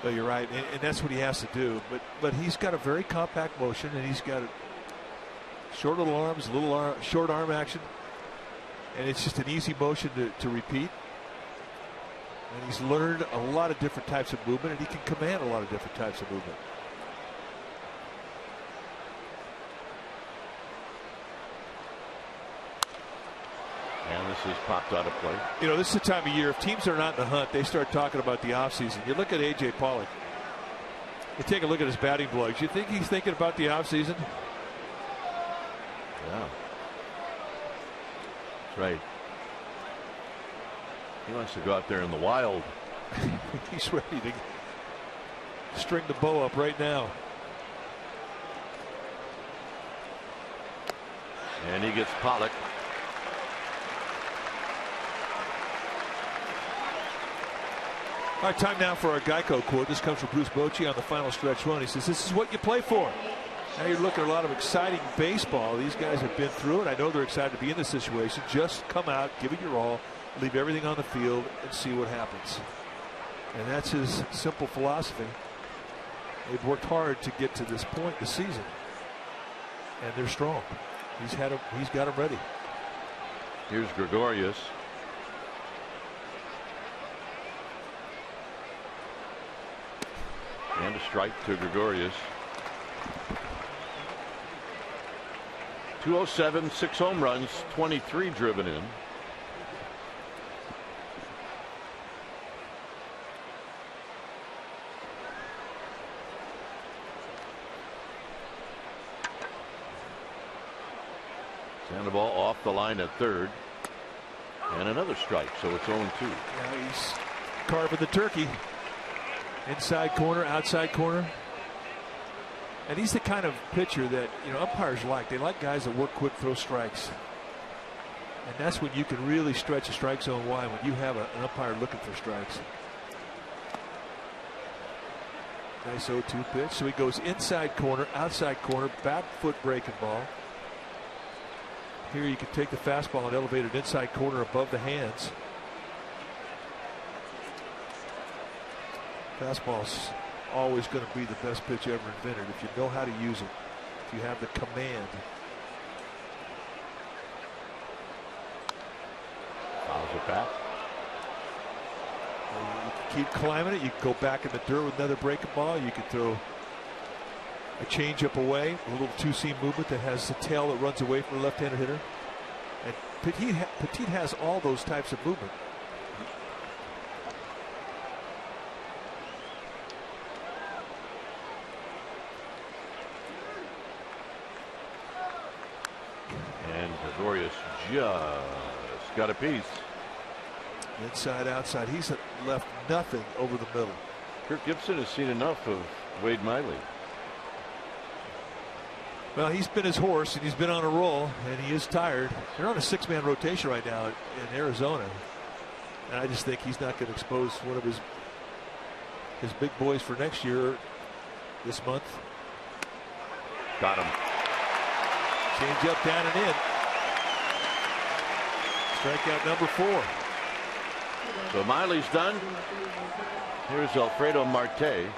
Well, you're right, and that's what he has to do. But he's got a very compact motion, and he's got short little arms, short arm action, and it's just an easy motion to repeat. And he's learned a lot of different types of movement, and he can command a lot of different types of movement. And this is popped out of play. You know, this is the time of year, if teams are not in the hunt, they start talking about the offseason. You look at A.J. Pollock. You take a look at his batting plugs. You think he's thinking about the offseason? Yeah. That's right. He wants to go out there in the wild. He's ready to string the bow up right now. And he gets Pollock. All right, time now for our Geico quote. This comes from Bruce Bochy on the final stretch run. He says, "This is what you play for." Now you're looking at a lot of exciting baseball. These guys have been through it. I know they're excited to be in this situation. Just come out, give it your all, leave everything on the field, and see what happens. And that's his simple philosophy. They've worked hard to get to this point this season, and they're strong. He's got them ready. Here's Gregorius. And a strike to Gregorius. 207, 6 home runs, 23 driven in. Sandoval off the line at third. And another strike, so it's 0-2. Now he's carving the turkey. Inside corner, outside corner. And he's the kind of pitcher that, you know, umpires like. They like guys that work quick, throw strikes. And that's when you can really stretch a strike zone wide, when you have an umpire looking for strikes. Nice 0-2 pitch. So he goes inside corner, outside corner, back foot breaking ball. Here you can take the fastball and elevate it inside corner above the hands. Fastball's always going to be the best pitch ever invented if you know how to use it, if you have the command. Fouls it back. You can keep climbing it. You can go back in the dirt with another breaking ball. You can throw a changeup away, a little two-seam movement that has the tail that runs away from the left-handed hitter. And Petit has all those types of movement. And Gregorius just got a piece. Inside, outside. He's left nothing over the middle. Kirk Gibson has seen enough of Wade Miley. Well, he's been his horse, and he's been on a roll, and he is tired. They're on a 6-man rotation right now in Arizona. And I just think he's not going to expose one of his big boys for next year this month. Got him. Change up, down and in. Strikeout number 4. So Miley's done. Here's Alfredo Marte.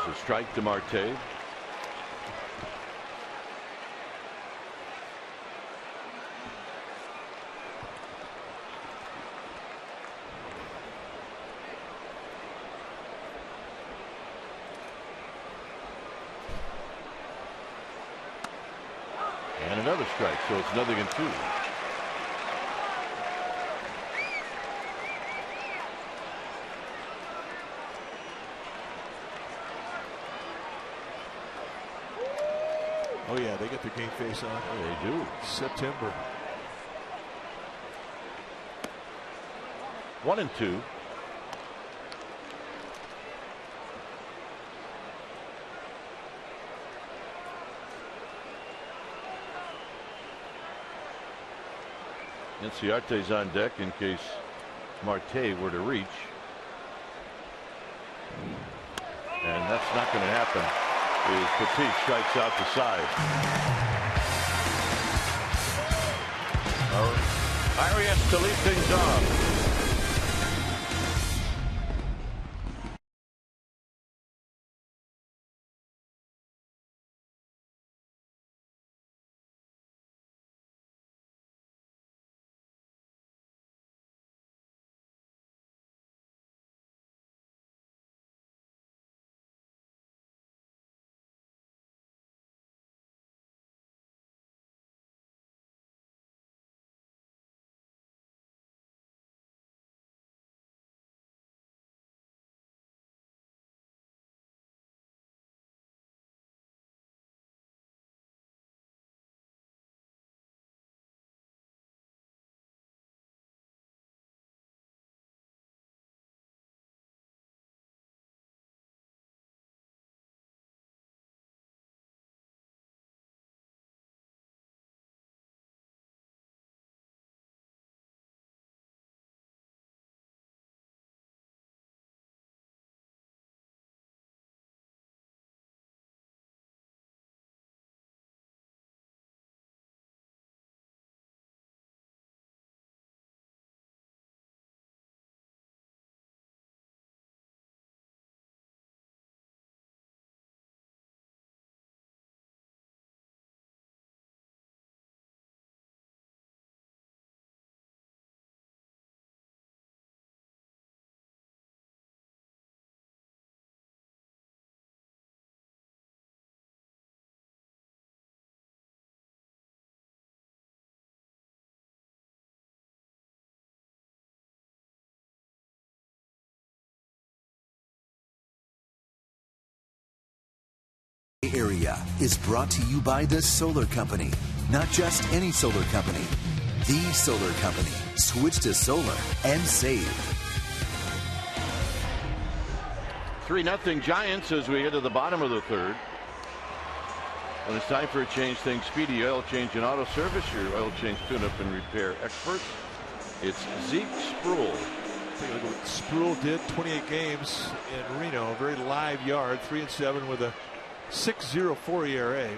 There's a strike to Marte. And another strike, so it's 0-2. Oh yeah, they get their game face on. Oh, they do. September. 1-2. Inciarte's on deck in case Marte were to reach. And that's not going to happen. Petit strikes out the side. ARI to lead things off. Area is brought to you by the Solar Company. Not just any solar company. The Solar Company. Switch to solar and save. 3-0 Giants as we get to the bottom of the third. And it's time for a change. Things Speedy Oil Change and Auto Service. Your oil change tune-up and repair experts. It's Zeke Sproul. Take a look at what Sproul did. 28 games in Reno. A very live yard. 3-7 with a 6.04 ERA.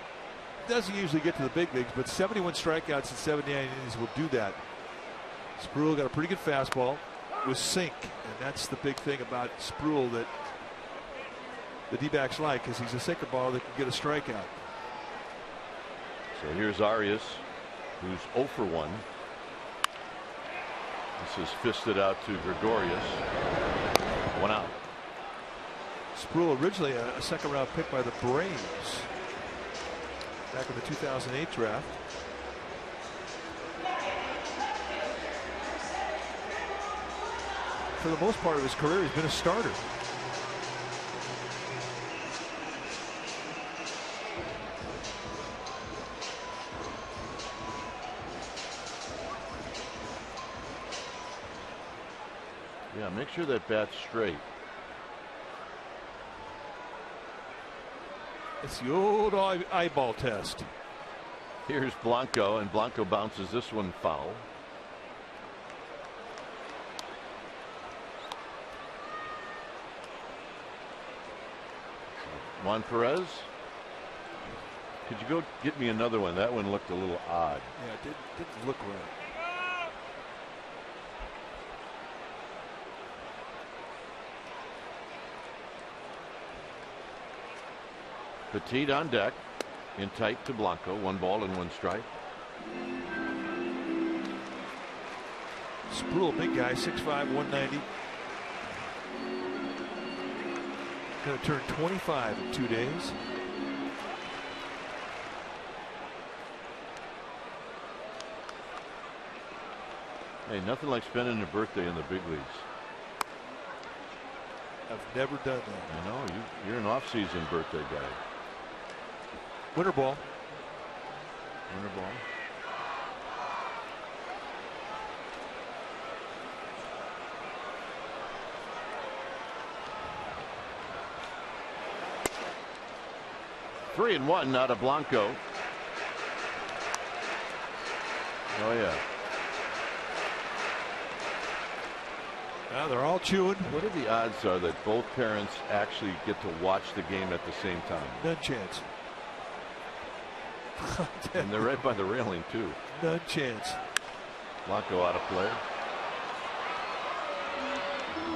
Doesn't usually get to the big leagues, but 71 strikeouts in 79 innings will do that. Sproul got a pretty good fastball with sink, and that's the big thing about Sproul that the D-backs like, is he's a sinker ball that can get a strikeout. So here's Arias, who's 0 for 1. This is fisted out to Gregorius. 1 out. Sproul originally a second-round pick by the Braves back in the 2008 draft. For the most part of his career, he's been a starter. Yeah, make sure that bat's straight. It's the old eyeball test. Here's Blanco, and Blanco bounces this one foul. Juan Perez. Could you go get me another one? That one looked a little odd. Yeah, it didn't look right. Petit on deck, in tight to Blanco. 1 ball and 1 strike. Spruill, big guy, 6'5", 190. Going to turn 25 in 2 days. Hey, nothing like spending your birthday in the big leagues. I've never done that. I know, you're an off-season birthday guy. Winter ball. Winter ball. Three and 1 out of Blanco. Oh yeah. They're all chewing. What are the odds are that both parents actually get to watch the game at the same time? None chance. And they're right by the railing too. None chance. Blanco out of play.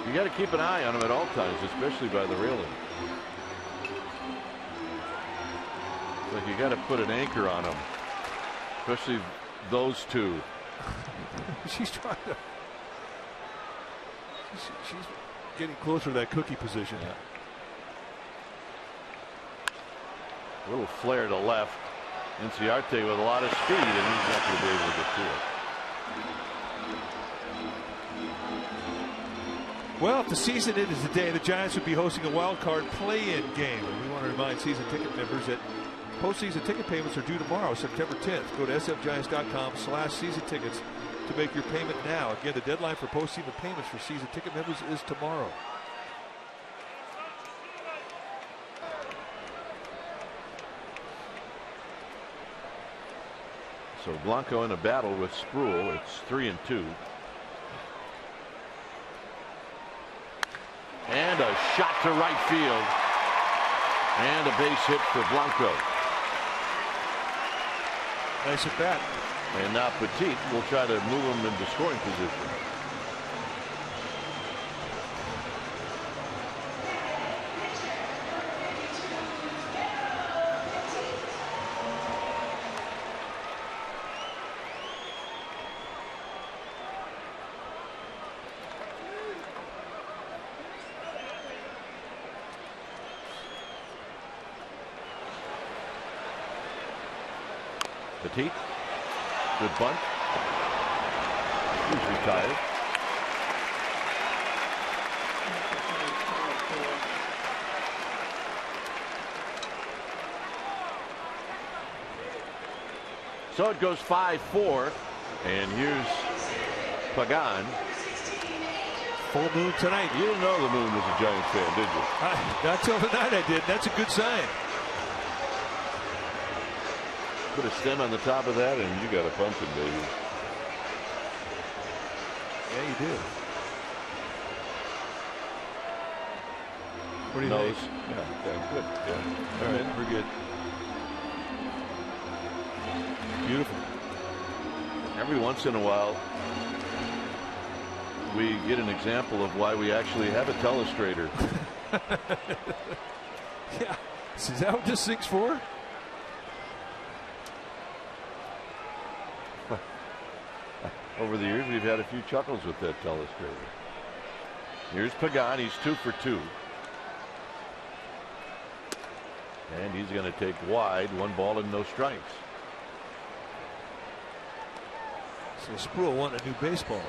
You got to keep an eye on him at all times, especially by the railing. Like you got to put an anchor on him, especially those two. She's trying to. She's getting closer to that cookie position. Yeah. A little flare to left. Inciarte with a lot of speed, and he's not going to be able to get to it. Well, if the season ended today, the Giants would be hosting a wild card play-in game. And we want to remind season ticket members that postseason ticket payments are due tomorrow, September 10th. Go to sfgiants.com/season tickets to make your payment now. Again, the deadline for postseason payments for season ticket members is tomorrow. So Blanco in a battle with Spruill. It's 3 and 2. And a shot to right field. And a base hit for Blanco. Nice at bat. And now Petit will try to move him into scoring position. Petit. Good bunt. He's retired. So it goes 5-4, and here's Pagan. Full moon tonight. You didn't know the moon was a Giants fan, did you? Not till tonight I did. That's a good sign. Put a stem on the top of that and you got a pumpkin, baby. Yeah, you do. What do you Nose. think? Yeah, good. Yeah. All right, we're good. Beautiful. Every once in a while, we get an example of why we actually have a telestrator. Yeah. Is that what this thing's for? Over the years, we've had a few chuckles with that telestrator. Here's Pagan. He's 2 for 2. And he's going to take wide. 1 ball and no strikes. So Spruill wanted a new baseball.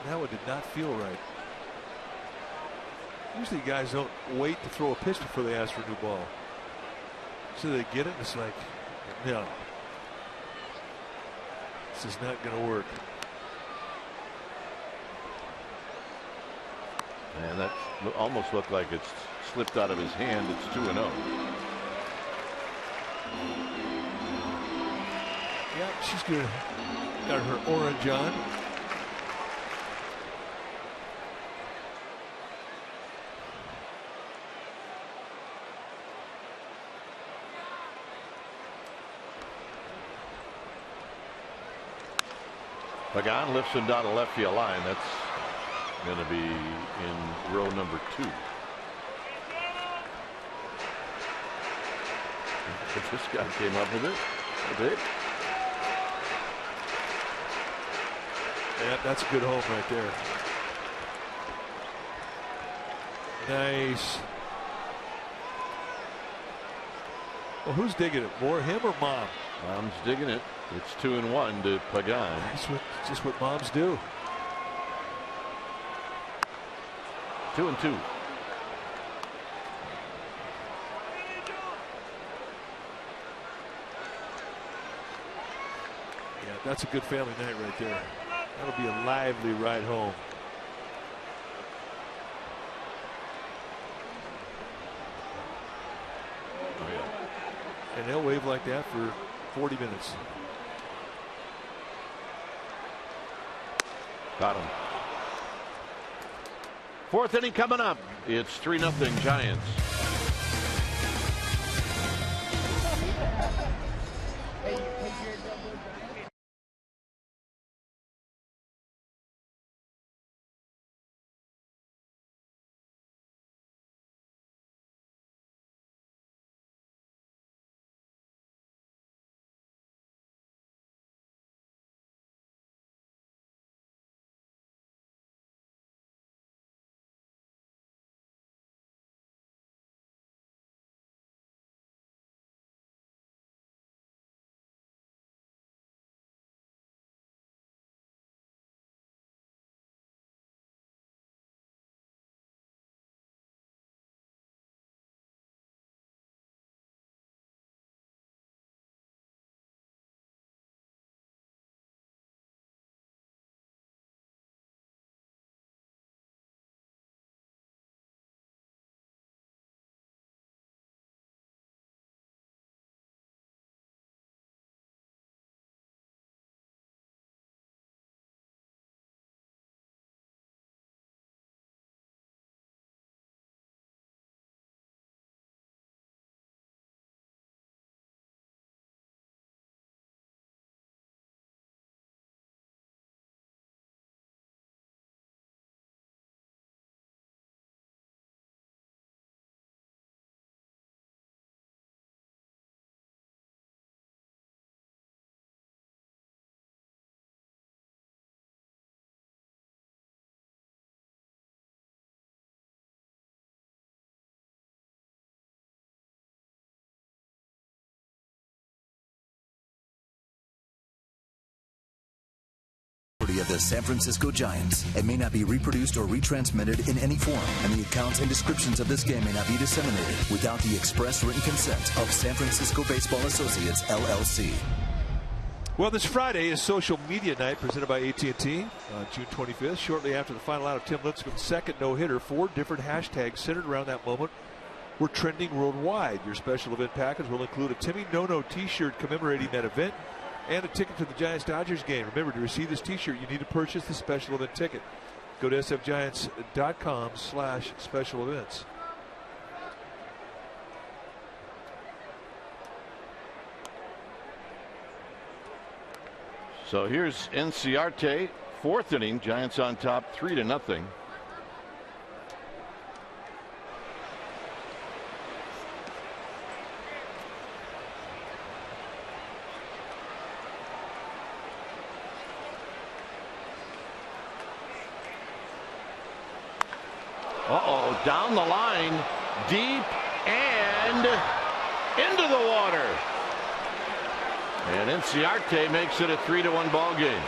That one did not feel right. Usually guys don't wait to throw a pitch before they ask for a new ball. So they get it and it's like, no. This is not going to work. And that almost looked like it's slipped out of his hand. It's 2-0. Yeah, she's good. Got her orange on. Pagan lifts him down the left field line. That's going to be in row number 2. But this guy came up with it. Big. Yeah, that's a good home right there. Nice. Well, who's digging it? More him or Mom? Mom's digging it. It's 2-1 to Pagan. That's just what moms do. 2-2. Yeah, that's a good family night right there. That'll be a lively ride home. Oh, yeah. And they'll wave like that for 40 minutes. Got him. Fourth inning coming up. It's 3-0 Giants. Of the San Francisco Giants and may not be reproduced or retransmitted in any form, and the accounts and descriptions of this game may not be disseminated without the express written consent of San Francisco Baseball Associates, LLC. Well, this Friday is Social Media Night presented by AT&T on June 25th. Shortly after the final out of Tim Lincecum's second no-hitter, 4 different hashtags centered around that moment were trending worldwide. Your special event package will include a Timmy No-No t-shirt commemorating that event and a ticket to the Giants-Dodgers game. Remember, to receive this t-shirt, you need to purchase the special event ticket. Go to sfgiants.com/special events. So here's Enciarte, 4th inning. Giants on top, 3-0. Uh-oh, down the line, deep and into the water. And Enciarte makes it a 3-1 ball game.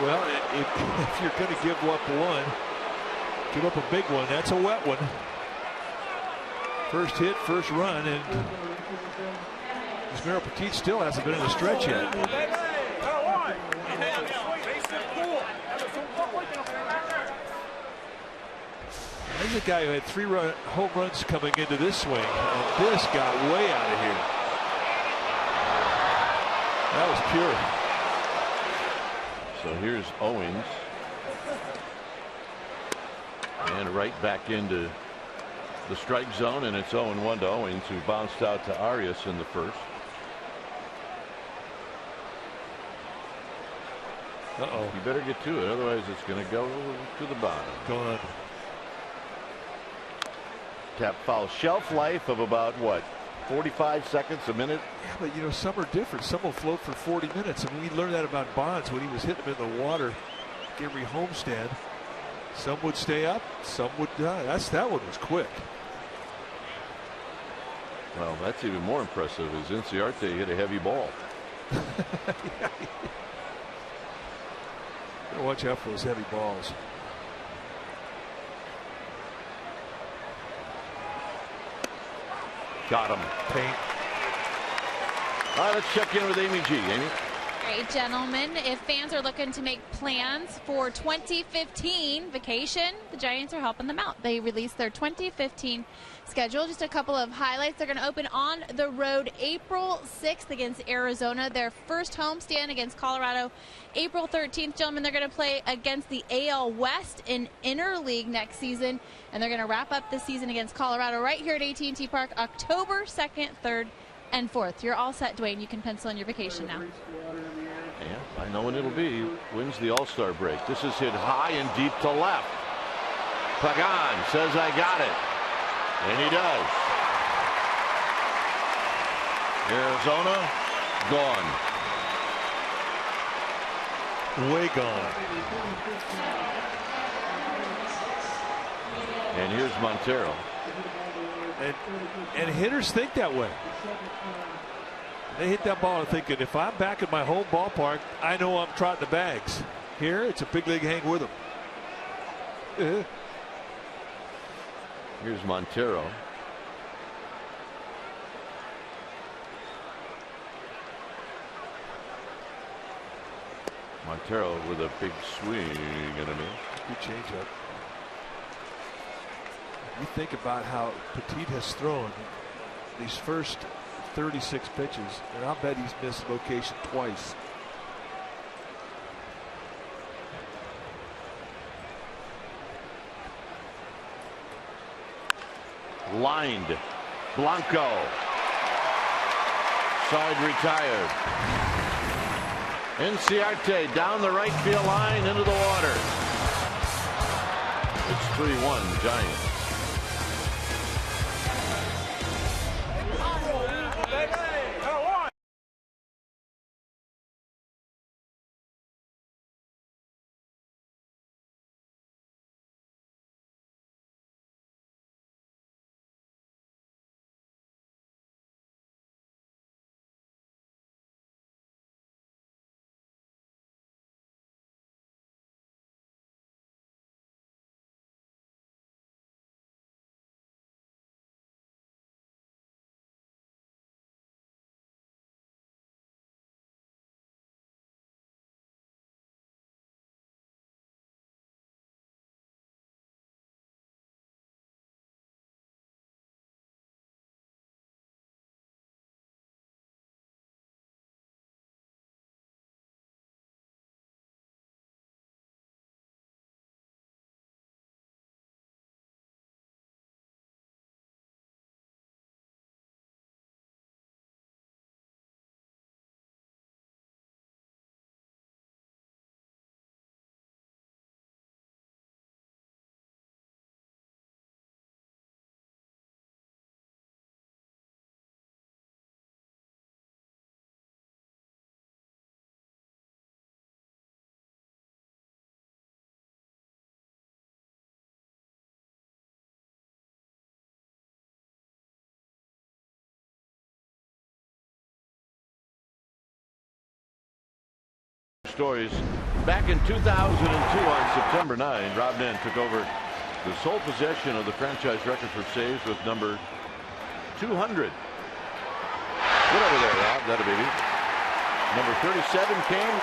Well, if you're going to give up one, give up a big one. That's a wet one. First hit, first run, and Yusmeiro Petit still hasn't been in the stretch yet. There's a guy who had 3 home runs coming into this swing, and this got way out of here. That was pure. So here's Owens. And right back into the strike zone, and it's 0-1 to Owens, who bounced out to Arias in the first. Uh-oh. You better get to it, otherwise it's going to go to the bottom. Gone. tap foul. Shelf life of about, what, 45 seconds, a minute? Yeah, but you know, some are different. Some will float for 40 minutes. I mean, we learned that about Bonds when he was hitting them in the water, every homestand. Some would stay up, some would die. That one was quick. Well, that's even more impressive, as Inciarte hit a heavy ball. Yeah. Watch out for those heavy balls. Got him. Paint. All right, let's check in with Amy G. Amy? All right, gentlemen, if fans are looking to make plans for 2015 vacation, the Giants are helping them out. They released their 2015 schedule. Just a couple of highlights. They're going to open on the road April 6th against Arizona. Their first homestand against Colorado April 13th. Gentlemen, they're going to play against the AL West in Interleague next season. And they're going to wrap up the season against Colorado right here at AT&T Park October 2nd, 3rd, and 4th. You're all set, Dwayne. You can pencil in your vacation now. Yeah, I know when it'll be. Wins the All-Star break. This is hit high and deep to left. Pagan says, I got it. And he does. Arizona, gone. Way gone. And here's Montero. And hitters think that way. They hit that ball and thinking, if I'm back at my home ballpark, I know I'm trotting the bags. Here, it's a big league hang with them. Here's Montero. Montero with a big swing and a miss. Good changeup. You think about how Petit has thrown these first 36 pitches, and I'll bet he's missed location twice. Lined. Blanco. Side retired. Inciarte down the right field line into the water. It's 3-1 Giants. Stories. Back in 2002 on September 9, Rob Nen took over the sole possession of the franchise record for saves with number 200. Get over there, Rob. That'll be it. Number 37 came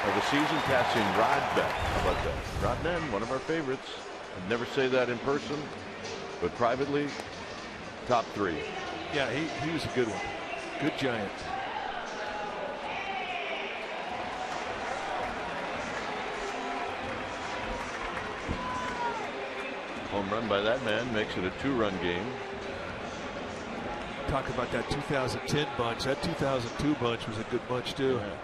of the season, passing Rod Beck. How about that? Rob Nen, one of our favorites. I'd never say that in person, but privately, top 3. Yeah, he was a good one. Good Giant. Home run by that man makes it a 2-run game. Talk about that 2010 bunch. That 2002 bunch was a good bunch too. Yeah.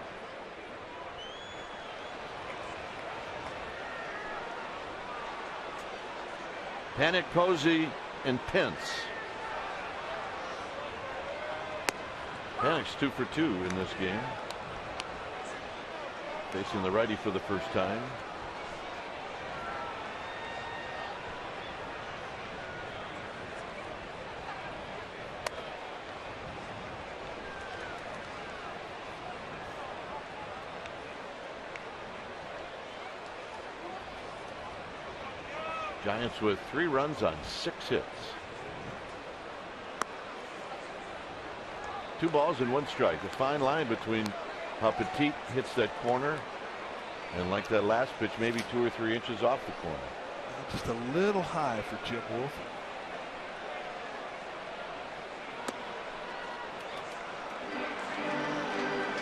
Panic, Posey, and Pence. Panic's 2 for 2 in this game. Facing the righty for the first time. Giants with 3 runs on 6 hits. 2 balls and 1 strike. A fine line between how Petit hits that corner and, like that last pitch, maybe 2 or 3 inches off the corner. Just a little high for Jim Wolf.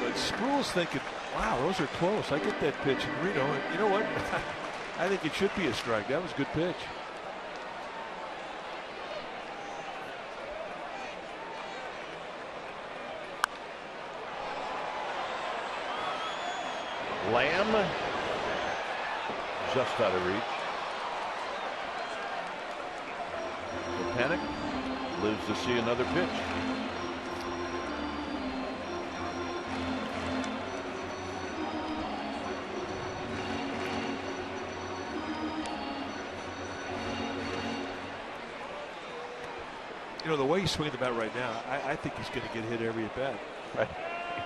But Spruill's thinking, wow, those are close. I get that pitch in Reno. And you know what? I think it should be a strike. That was a good pitch. Lamb just out of reach. So Panic lives to see another pitch. You know, the way he's swinging the bat right now, I think he's going to get hit every at bat. Right.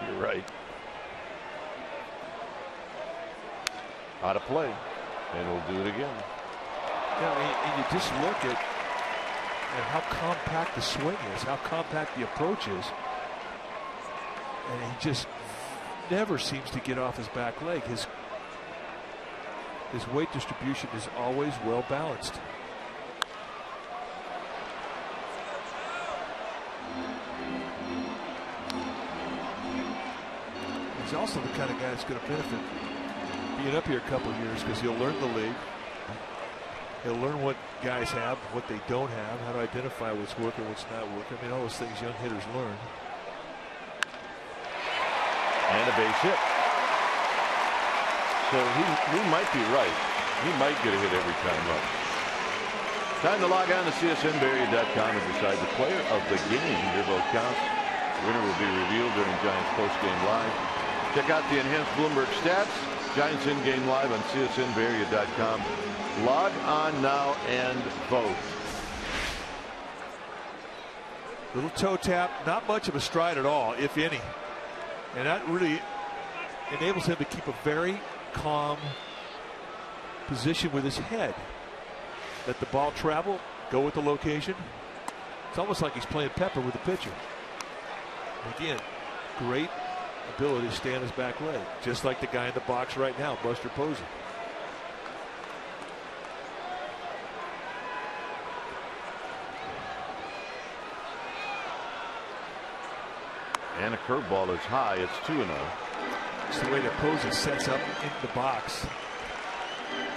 You're right. Out of play, and we'll do it again. Yeah, and you just look at how compact the swing is, how compact the approach is, and he just never seems to get off his back leg. His weight distribution is always well balanced. He's also the kind of guy that's going to benefit being up here a couple of years, because he'll learn the league. He'll learn what guys have, what they don't have, how to identify what's working, what's not working. I mean, all those things young hitters learn. And a base hit. So he might be right. He might get a hit every time up. Time to log on to csnbarrier.com and decide the player of the game. Your vote counts. The winner will be revealed during Giants postgame live. Check out the enhanced Bloomberg stats. Giants in-game live on csnbarrier.com. Log on now and vote. Little toe tap, not much of a stride at all, if any. And that really enables him to keep a very calm position with his head. Let the ball travel, go with the location. It's almost like he's playing Pepper with the pitcher. Again, great ability to stay on his back leg, just like the guy in the box right now, Buster Posey. And a curveball is high. It's 2-0. It's the way that Posey sets up in the box.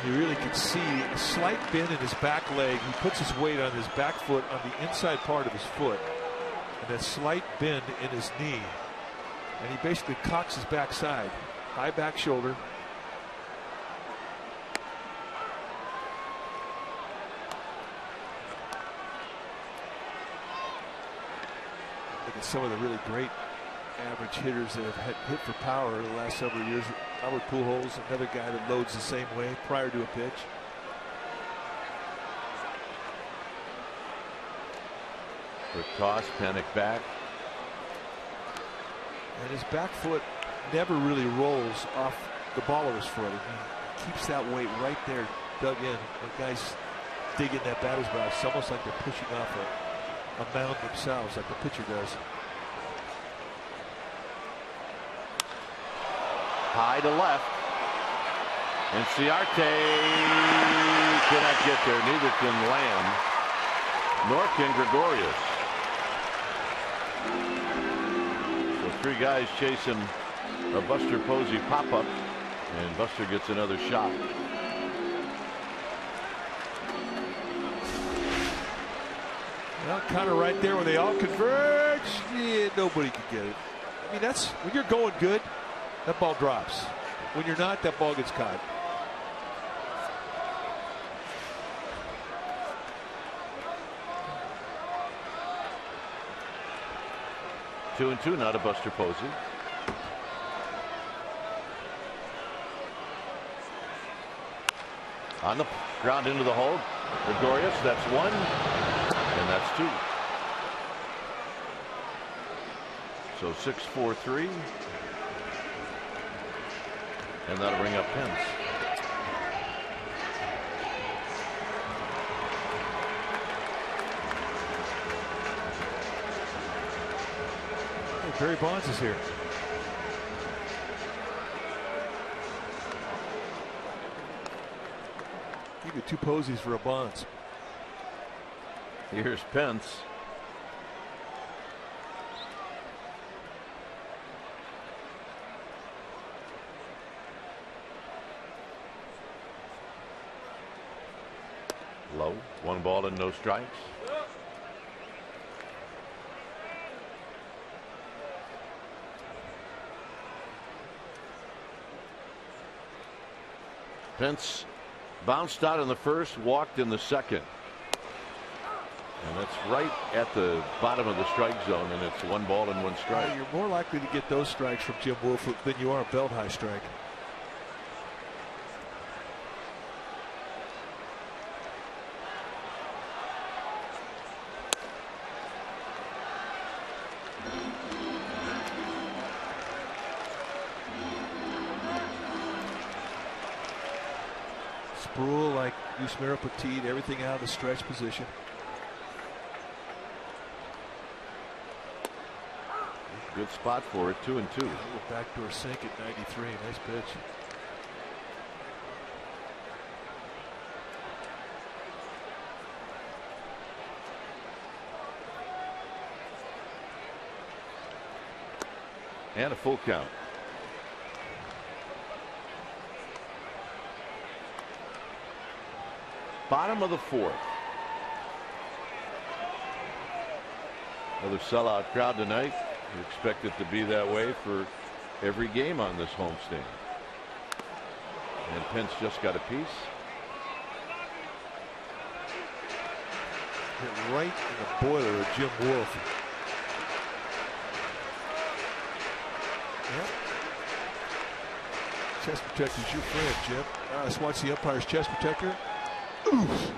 You really can see a slight bend in his back leg. He puts his weight on his back foot on the inside part of his foot, and that slight bend in his knee. And he basically cocks his backside, high back shoulder. Look at some of the really great average hitters that have hit for power the last several years. Albert Pujols, another guy that loads the same way prior to a pitch. For toss, Panic back. And his back foot never really rolls off the ball of his foot. He keeps that weight right there dug in. The guys digging that batter's box. It's almost like they're pushing off a mound themselves, like the pitcher does. High to left. And Ciarte cannot get there. Neither can Lamb, nor can Gregorius. So 3 guys chasing a Buster Posey pop-up, and Buster gets another shot. Well, kind of right there where they all converge. Yeah, nobody can get it. I mean, that's when you're going good, that ball drops. When you're not, that ball gets caught. 2-2, now to Buster Posey. On the ground into the hole, Gregorius, that's one, and that's two. So 6-4-3, and that'll bring up Pence. Barry Bonds is here. You get 2 Posies for a Bonds. Here's Pence. Low, 1 ball and no strikes. Pence bounced out in the first, walked in the second. And that's right at the bottom of the strike zone, and it's 1 ball and 1 strike. You're more likely to get those strikes from Jim Wolf than you are a belt high strike. Sproul, like Yusmeiro Petit, everything out of the stretch position. Good spot for it, 2-2. A little backdoor sink at 93. Nice pitch. And a full count. Bottom of the 4th. Another sellout crowd tonight. You expect it to be that way for every game on this homestand. And Pence just got a piece. Hit right in the boiler of Jim Wolf. Yep. Chest protector's your friend, Jim. Let's watch the umpire's chest protector. Oof.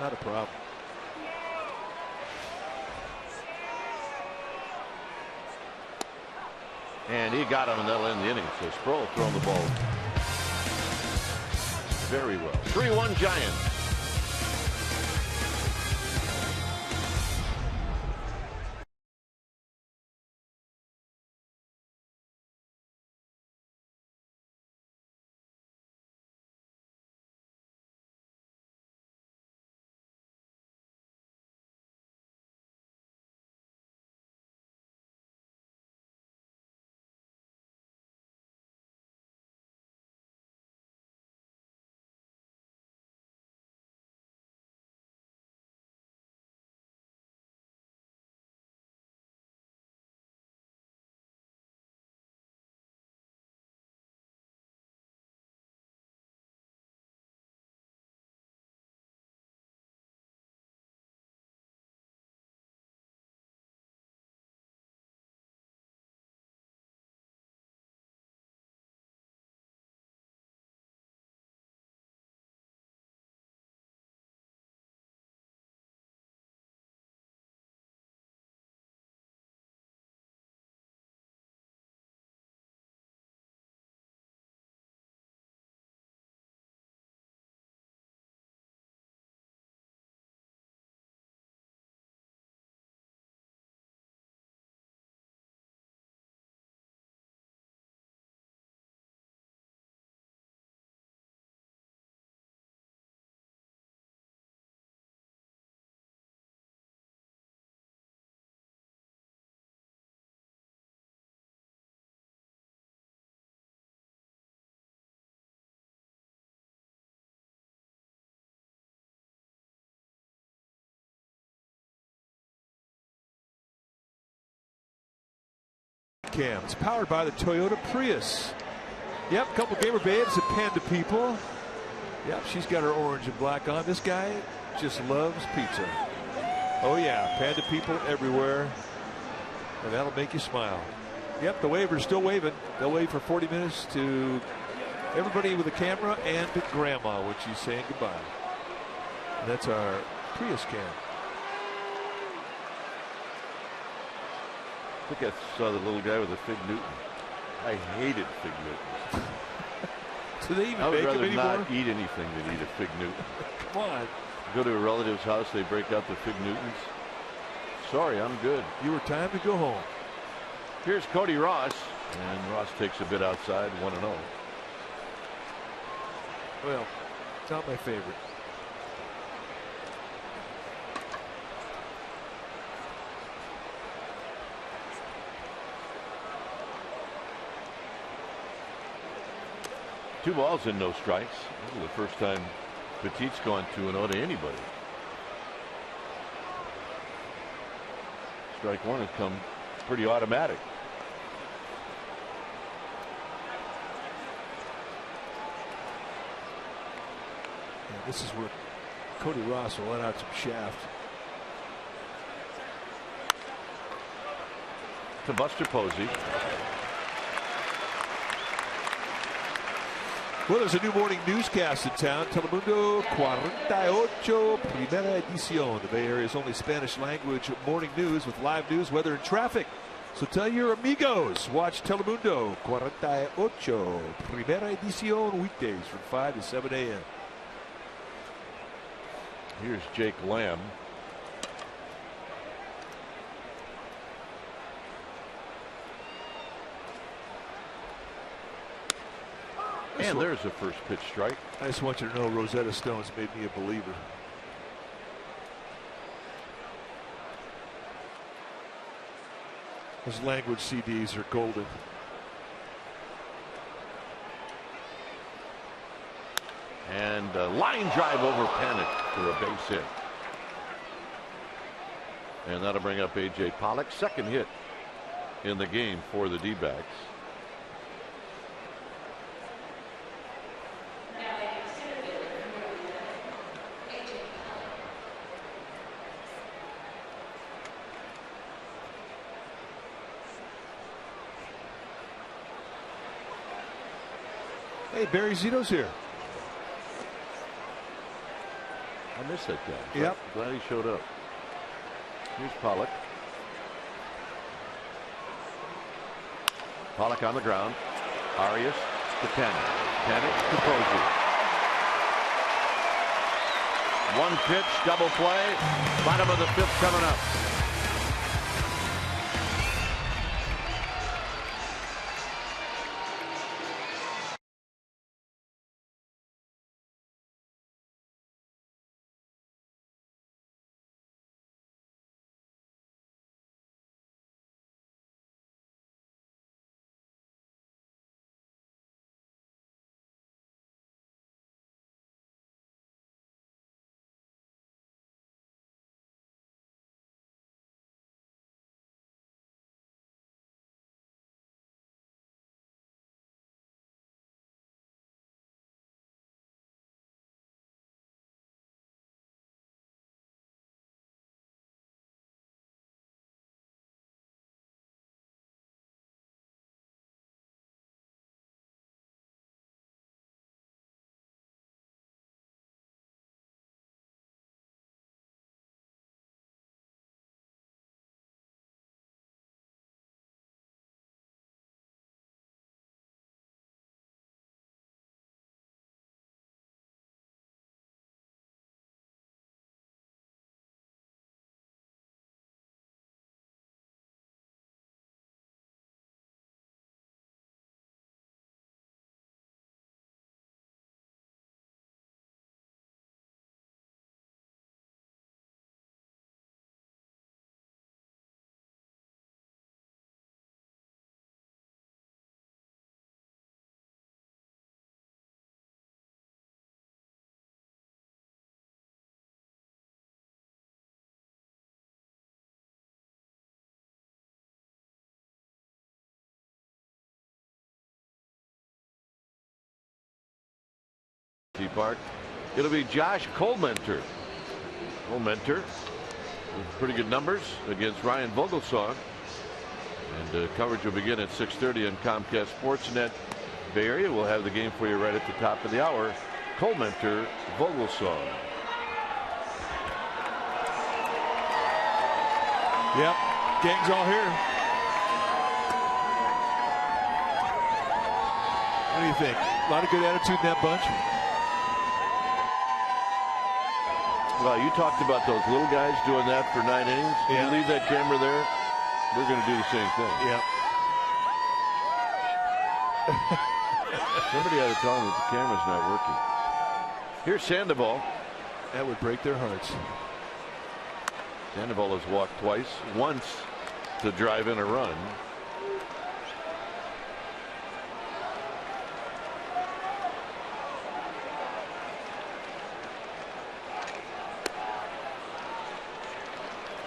Not a problem. And he got him, and that'll end the inning. So Sproul throwing the ball very well. 3-1 Giants. Cam. It's powered by the Toyota Prius. Yep, a couple gamer babes at Panda People. Yep, she's got her orange and black on. This guy just loves pizza. Oh yeah, Panda People everywhere. And that'll make you smile. Yep, the waiver's still waving. They'll wave for 40 minutes to everybody with a camera and to Grandma when she's saying goodbye. And that's our Prius cam. I think I saw the little guy with the Fig Newton. I hated Fig Newtons. Do they even I would make them rather anymore? not eat anything than eat a Fig Newton. Come on. Go to a relative's house, they break out the Fig Newtons. Sorry, I'm good. You were time to go home. Here's Cody Ross, and Ross takes a bit outside, 1-0. Well, it's not my favorite. Two balls and no strikes. This is the first time Petit's gone 2-0 to anybody. Strike one has come pretty automatic. Yeah, this is where Cody Ross will let out some shaft. To Buster Posey. Well, there's a new morning newscast in town. Telemundo 48 Primera Edición. The Bay Area's only Spanish language morning news with live news, weather, and traffic. So tell your amigos. Watch Telemundo 48 Primera Edición weekdays from 5 to 7 a.m. Here's Jake Lamb. And there's a first pitch strike. I just want you to know Rosetta Stone's made me a believer. Those language CDs are golden. And a line drive over Panic for a base hit. And that'll bring up A.J. Pollock, second hit in the game for the D-backs. Hey, Barry Zito's here. I missed that guy. Yep. Glad he showed up. Here's Pollock. Pollock on the ground. Arias to Panic. Panic to Posey. One pitch, double play. Bottom of the fifth coming up. Park. It'll be Josh Colmenter. Colmenter with pretty good numbers against Ryan Vogelsong. And coverage will begin at 6:30 on Comcast Sportsnet Bay Area. We'll have the game for you right at the top of the hour. Cole Mentor, Vogelsong. Yep, gang's all here. What do you think? A lot of good attitude in that bunch. Well, you talked about those little guys doing that for 9 innings. Yeah. You leave that camera there, they're going to do the same thing. Yeah. Somebody ought to tell them that the camera's not working. Here's Sandoval. That would break their hearts. Sandoval has walked twice, once to drive in a run.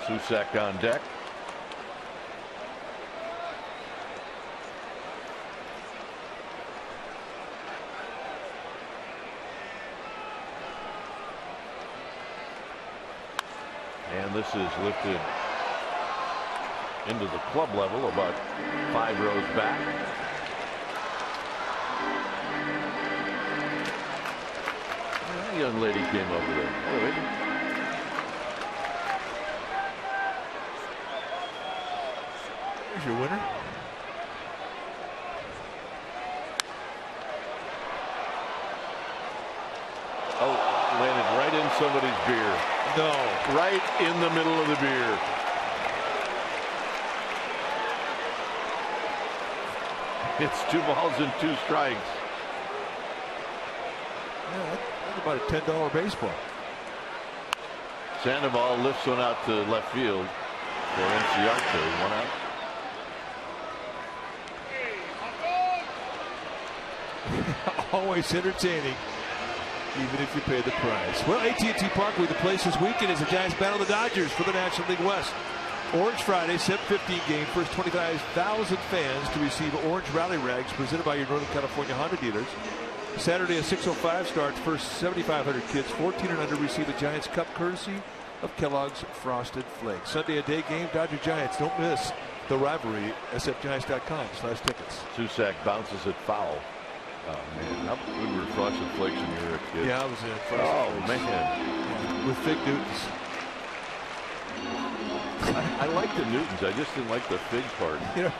Susac on deck. And this is lifted into the club level about 5 rows back. That young lady came over there. Hello, lady. Here's your winner. Oh, landed right in somebody's beer. No. Right in the middle of the beer. It's 2 balls and 2 strikes. Yeah, that's about a $10 baseball. Sandoval lifts one out to left field for Enciarte. 1 out. Always entertaining, even if you pay the price. Well, AT&T Parkway, the place this weekend is the Giants battle the Dodgers for the National League West. Orange Friday, 7:15 game. First 25,000 fans to receive Orange Rally Rags presented by your Northern California Honda dealers. Saturday, a 6:05 start. First 7,500 kids 14 and under receive a Giants Cup courtesy of Kellogg's Frosted Flakes. Sunday, a day game. Dodger Giants. Don't miss the rivalry. sfgiants.com/tickets. Susac bounces it foul. Oh man, how good were Frosted Flakes when you were a kid? Yeah, I was in Frosted Oh Flakes. man, Yeah, with Fig Newtons. I like the Newtons. I just didn't like the fig part. You know,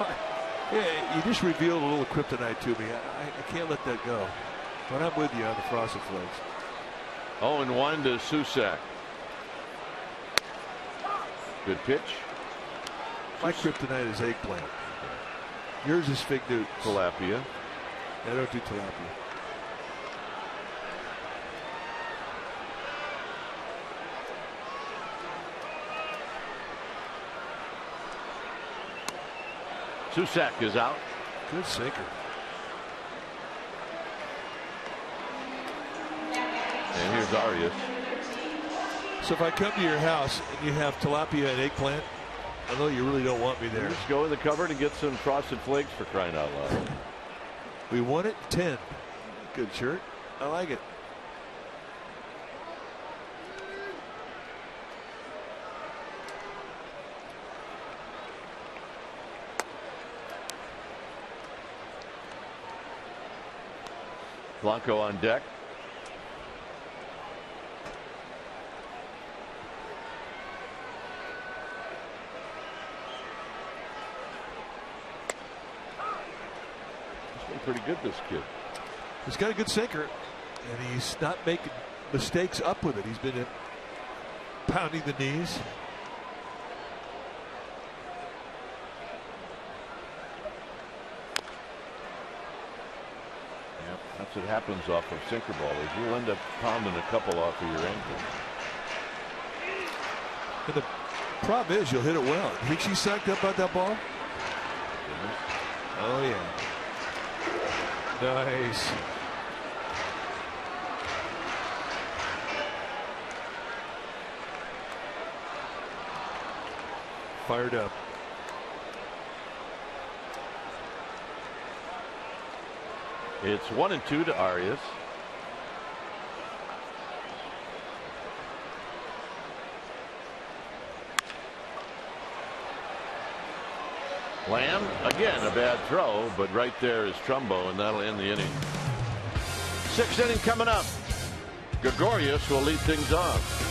yeah, you just revealed a little kryptonite to me. I can't let that go. But I'm with you on the Frosted Flakes. 0-1 to Susac. Good pitch. My kryptonite is eggplant. Yours is Fig Newtons. Tilapia. I don't do tilapia. Susac is out. Good sinker. And here's Arias. So if I come to your house and you have tilapia and eggplant, I know you really don't want me there. Let's go in the cupboard and get some Frosted Flakes for crying out loud. We won it 10. Good shirt. I like it. Blanco on deck. He's been pretty good, this kid. He's got a good sinker, and he's not making mistakes up with it. He's been pounding the knees. Yep, that's what happens off of sinker ballers. You'll end up pounding a couple off of your ankle. And the problem is, you'll hit it well. You think she's psyched up about that ball? Oh, yeah. Nice. Fired up. It's 1-2 to Arias. Lamb, again, a bad throw, but right there is Trumbo, and that'll end the inning. Sixth inning coming up. Gregorius will lead things off.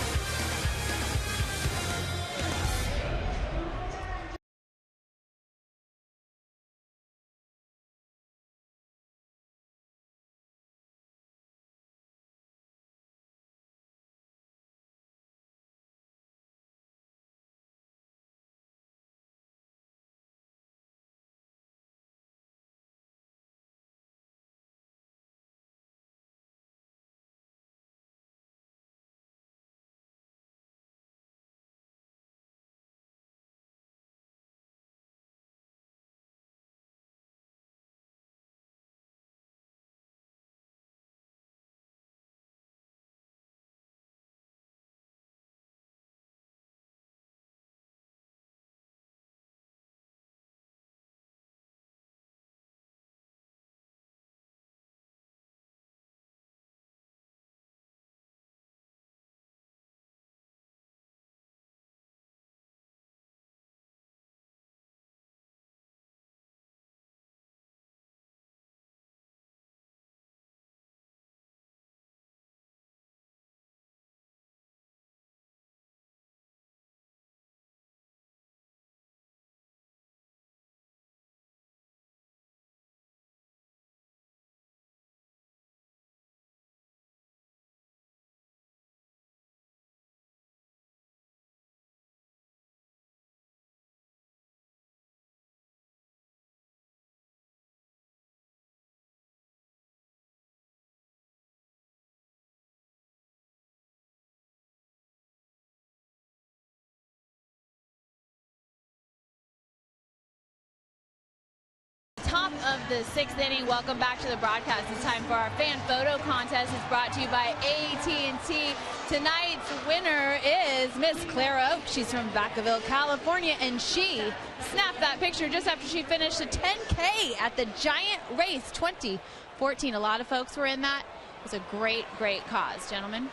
Top of the sixth inning. Welcome back to the broadcast. It's time for our fan photo contest. It's brought to you by AT&T. Tonight's winner is Miss Clara Oak. She's from Vacaville, California, and she snapped that picture just after she finished a 10K at the Giant Race 2014. A lot of folks were in that. It was a great, great cause, gentlemen.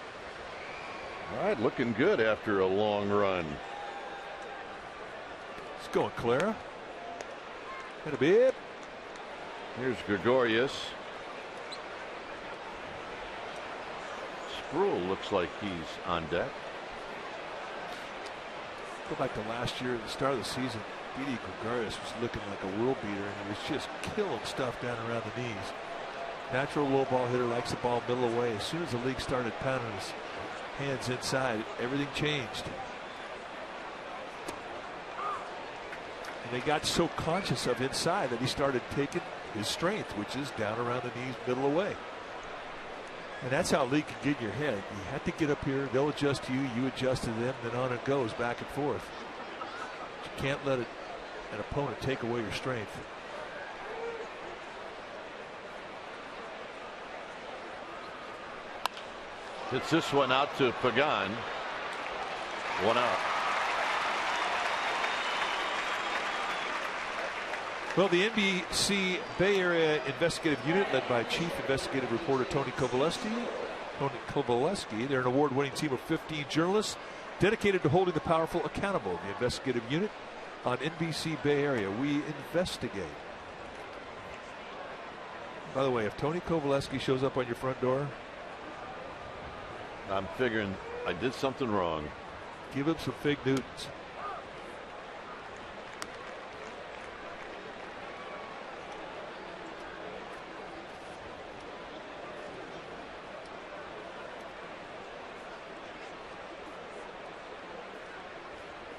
All right, looking good after a long run. Let's go, Clara. And a bit. Here's Gregorius. Sproul looks like he's on deck. Go back to last year, at the start of the season, B.D. Gregorius was looking like a world beater, and he was just killing stuff down around the knees. Natural low ball hitter, likes the ball middle away. As soon as the league started pounding his hands inside, everything changed. And they got so conscious of inside that he started taking his strength, which is down around the knees, middle away. And that's how league can get in your head. You have to get up here, they'll adjust to you, you adjust to them, then on it goes back and forth. But you can't let an opponent take away your strength. Hits this one out to Pagan. One out. Well, the NBC Bay Area Investigative Unit, led by Chief Investigative Reporter Tony Kovaleski, they're an award-winning team of 15 journalists dedicated to holding the powerful accountable. The investigative unit on NBC Bay Area. We investigate. By the way, if Tony Kovaleski shows up on your front door, I'm figuring I did something wrong. Give him some fig Newtons.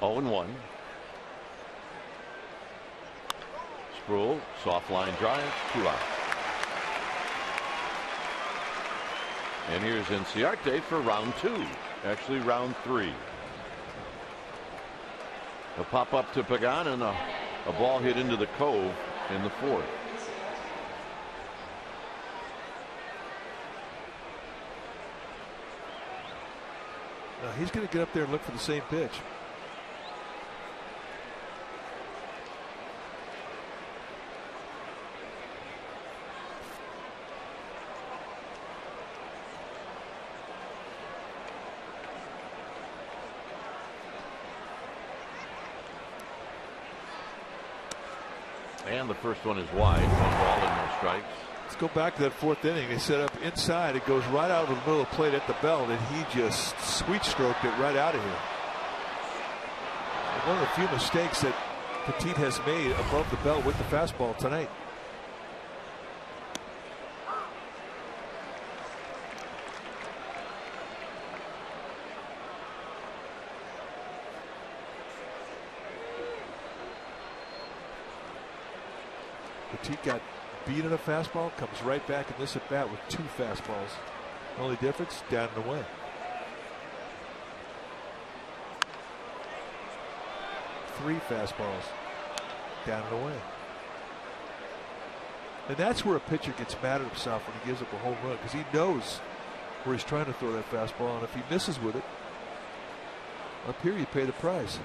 Oh, and 1. Sproul, soft line drive, 2 out. And here's Inciarte for round 2. Actually, round 3. A pop up to Pagan and a ball hit into the cove in the 4th. Now he's going to get up there and look for the same pitch. And the first one is wide. 1 ball and no strikes. Let's go back to that 4th inning. They set up inside. It goes right out of the middle of the plate at the belt, and he just sweet stroked it right out of here. And one of the few mistakes that Petit has made above the belt with the fastball tonight. Petit got beat in a fastball, comes right back in this at bat with 2 fastballs. Only difference, down and away. Three fastballs, down and away. And that's where a pitcher gets mad at himself when he gives up a home run, because he knows where he's trying to throw that fastball, and if he misses with it, up here you pay the price.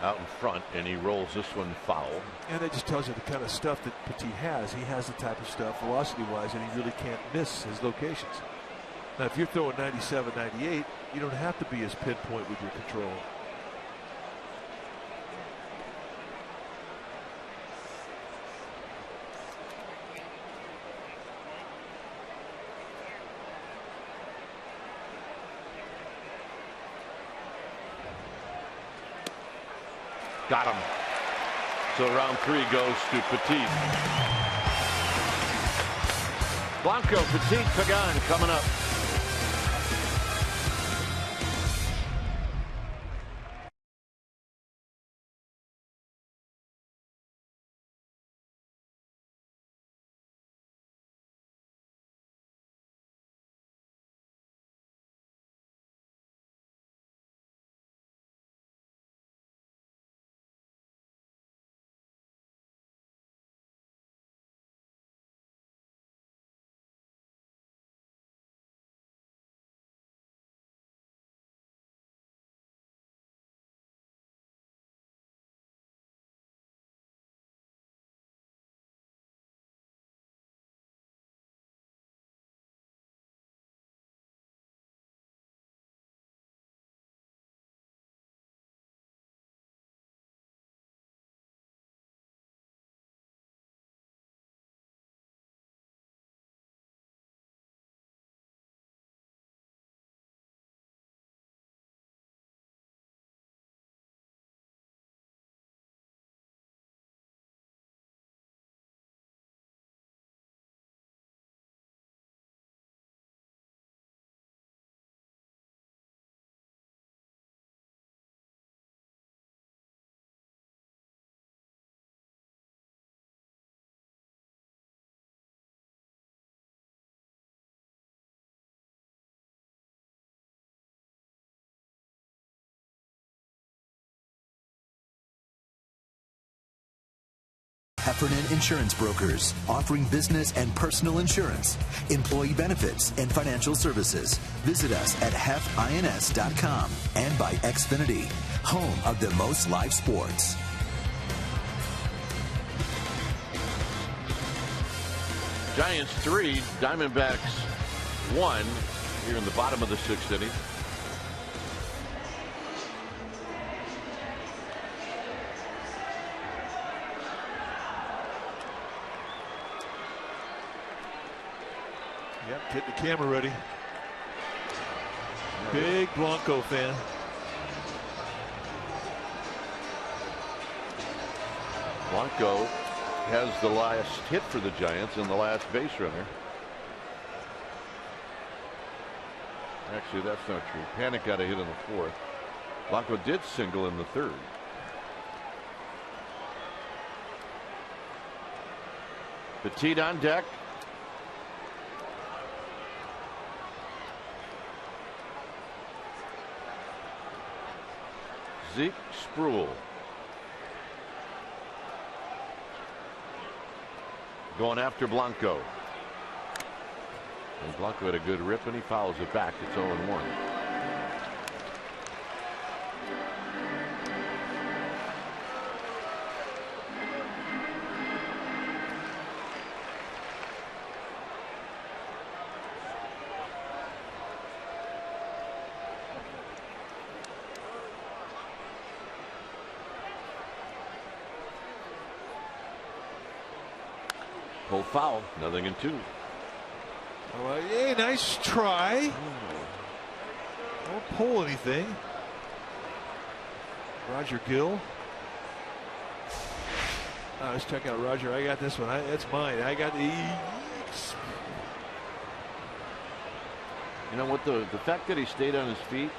Out in front, and he rolls this one foul. And that just tells you the kind of stuff that Petit has. He has the type of stuff velocity-wise, and he really can't miss his locations. Now, if you're throwing 97, 98, you don't have to be as pinpoint with your control. Got him. So round 3 goes to Petit. Blanco, Petit, Pagan coming up. Heffernan Insurance Brokers, offering business and personal insurance, employee benefits, and financial services. Visit us at hefins.com and by Xfinity, home of the most live sports. Giants 3, Diamondbacks 1 here in the bottom of the 6th inning. Yep, get the camera ready. Big Blanco fan. Blanco has the last hit for the Giants and the last base runner. Actually, that's not true. Panic got a hit in the 4th. Blanco did single in the 3rd. Petit on deck. Zeke Sproul going after Blanco. And Blanco had a good rip and he fouls it back. It's 0-1. Pull foul. 0-2. Well, yeah, nice try. Don't pull anything. Roger Gill. Let's check out Roger. I got this one. That's mine. I got the. You know what? The fact that he stayed on his feet,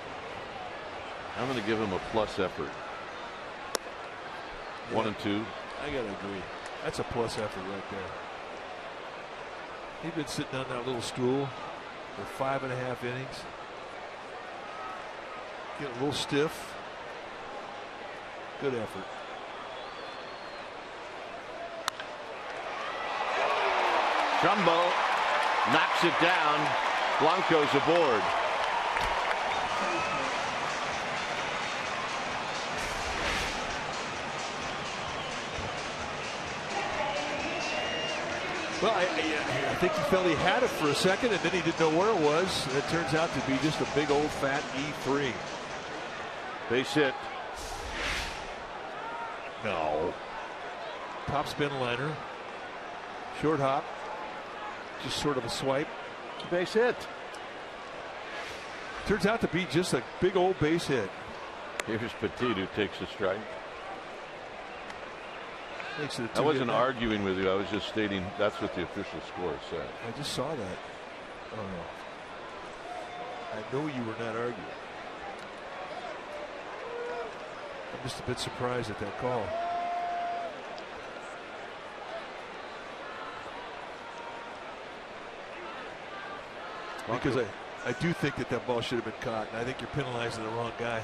I'm going to give him a plus effort. Yeah. 1-2. I got to agree. That's a plus effort right there. He's been sitting on that little stool for 5.5 innings. Getting a little stiff. Good effort. Trumbo knocks it down. Blanco's aboard. Well, I think he felt he had it for a second, and then he didn't know where it was. And it turns out to be just a big old fat E3. Base hit. No. Top spin liner. Short hop. Just sort of a swipe. Base hit. Turns out to be just a big old base hit. Here's Petit who takes a strike. Makes it I wasn't arguing with you. I was just stating that's what the official score said. I just saw that. Oh no. I know you were not arguing. I'm just a bit surprised at that call. Because I do think that ball should have been caught, and I think you're penalizing the wrong guy.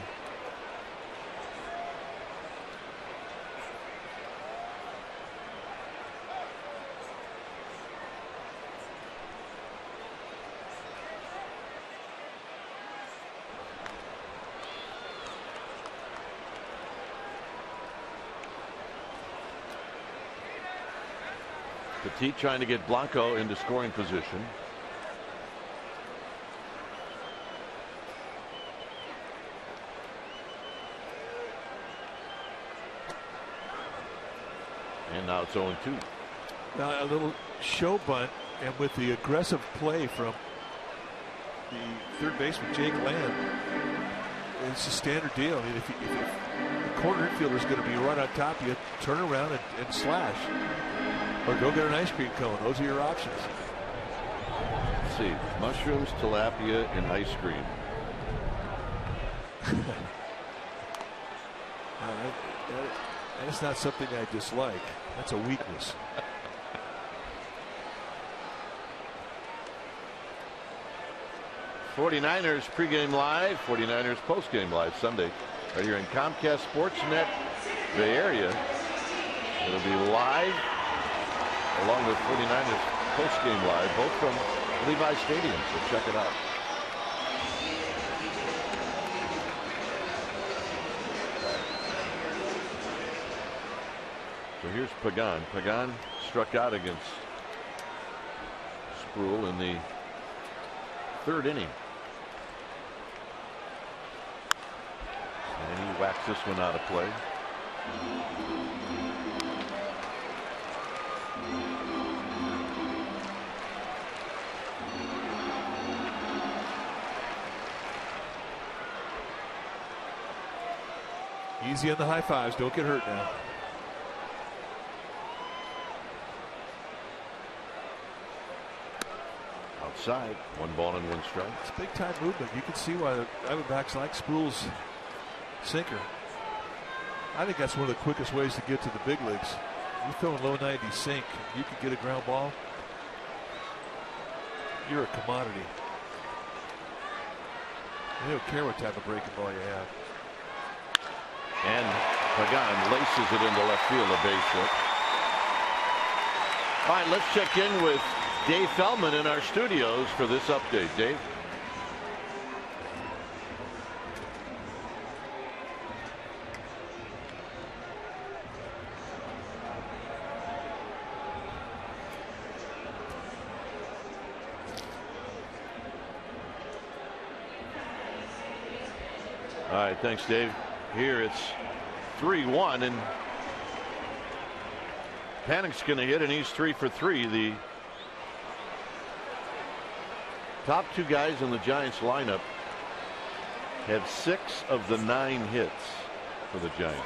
Petit trying to get Blanco into scoring position. And now it's 0-2. Now a little show bunt, and with the aggressive play from the third baseman Jake Lamb, it's a standard deal. I mean, if the corner infielder is going to be right on top, you turn around and slash, or go get an ice cream cone. Those are your options. Let's see, mushrooms, tilapia, and ice cream. That's not something I dislike. That's a weakness. '49ers pregame live, '49ers postgame live Sunday, right here in Comcast Sportsnet Bay Area. It'll be live along with '49ers postgame live, both from Levi Stadium. So check it out. So here's Pagan. Pagan struck out against Sproul in the third inning. And he whacks this one out of play. Easy on the high fives. Don't get hurt now. Outside, 1 ball and 1 strike. It's big time movement. You can see why the Diamondbacks like Sproul's sinker. I think that's one of the quickest ways to get to the big leagues. You throw in low 90 sink, you can get a ground ball. You're a commodity. They don't care what type of breaking ball you have. And Pagan laces it into left field, a base hit. All right, let's check in with Dave Feldman in our studios for this update. Dave. All right, thanks, Dave. Here it's 3-1, and Panic's going to hit, and he's 3 for 3. The top two guys in the Giants lineup have 6 of the 9 hits for the Giants.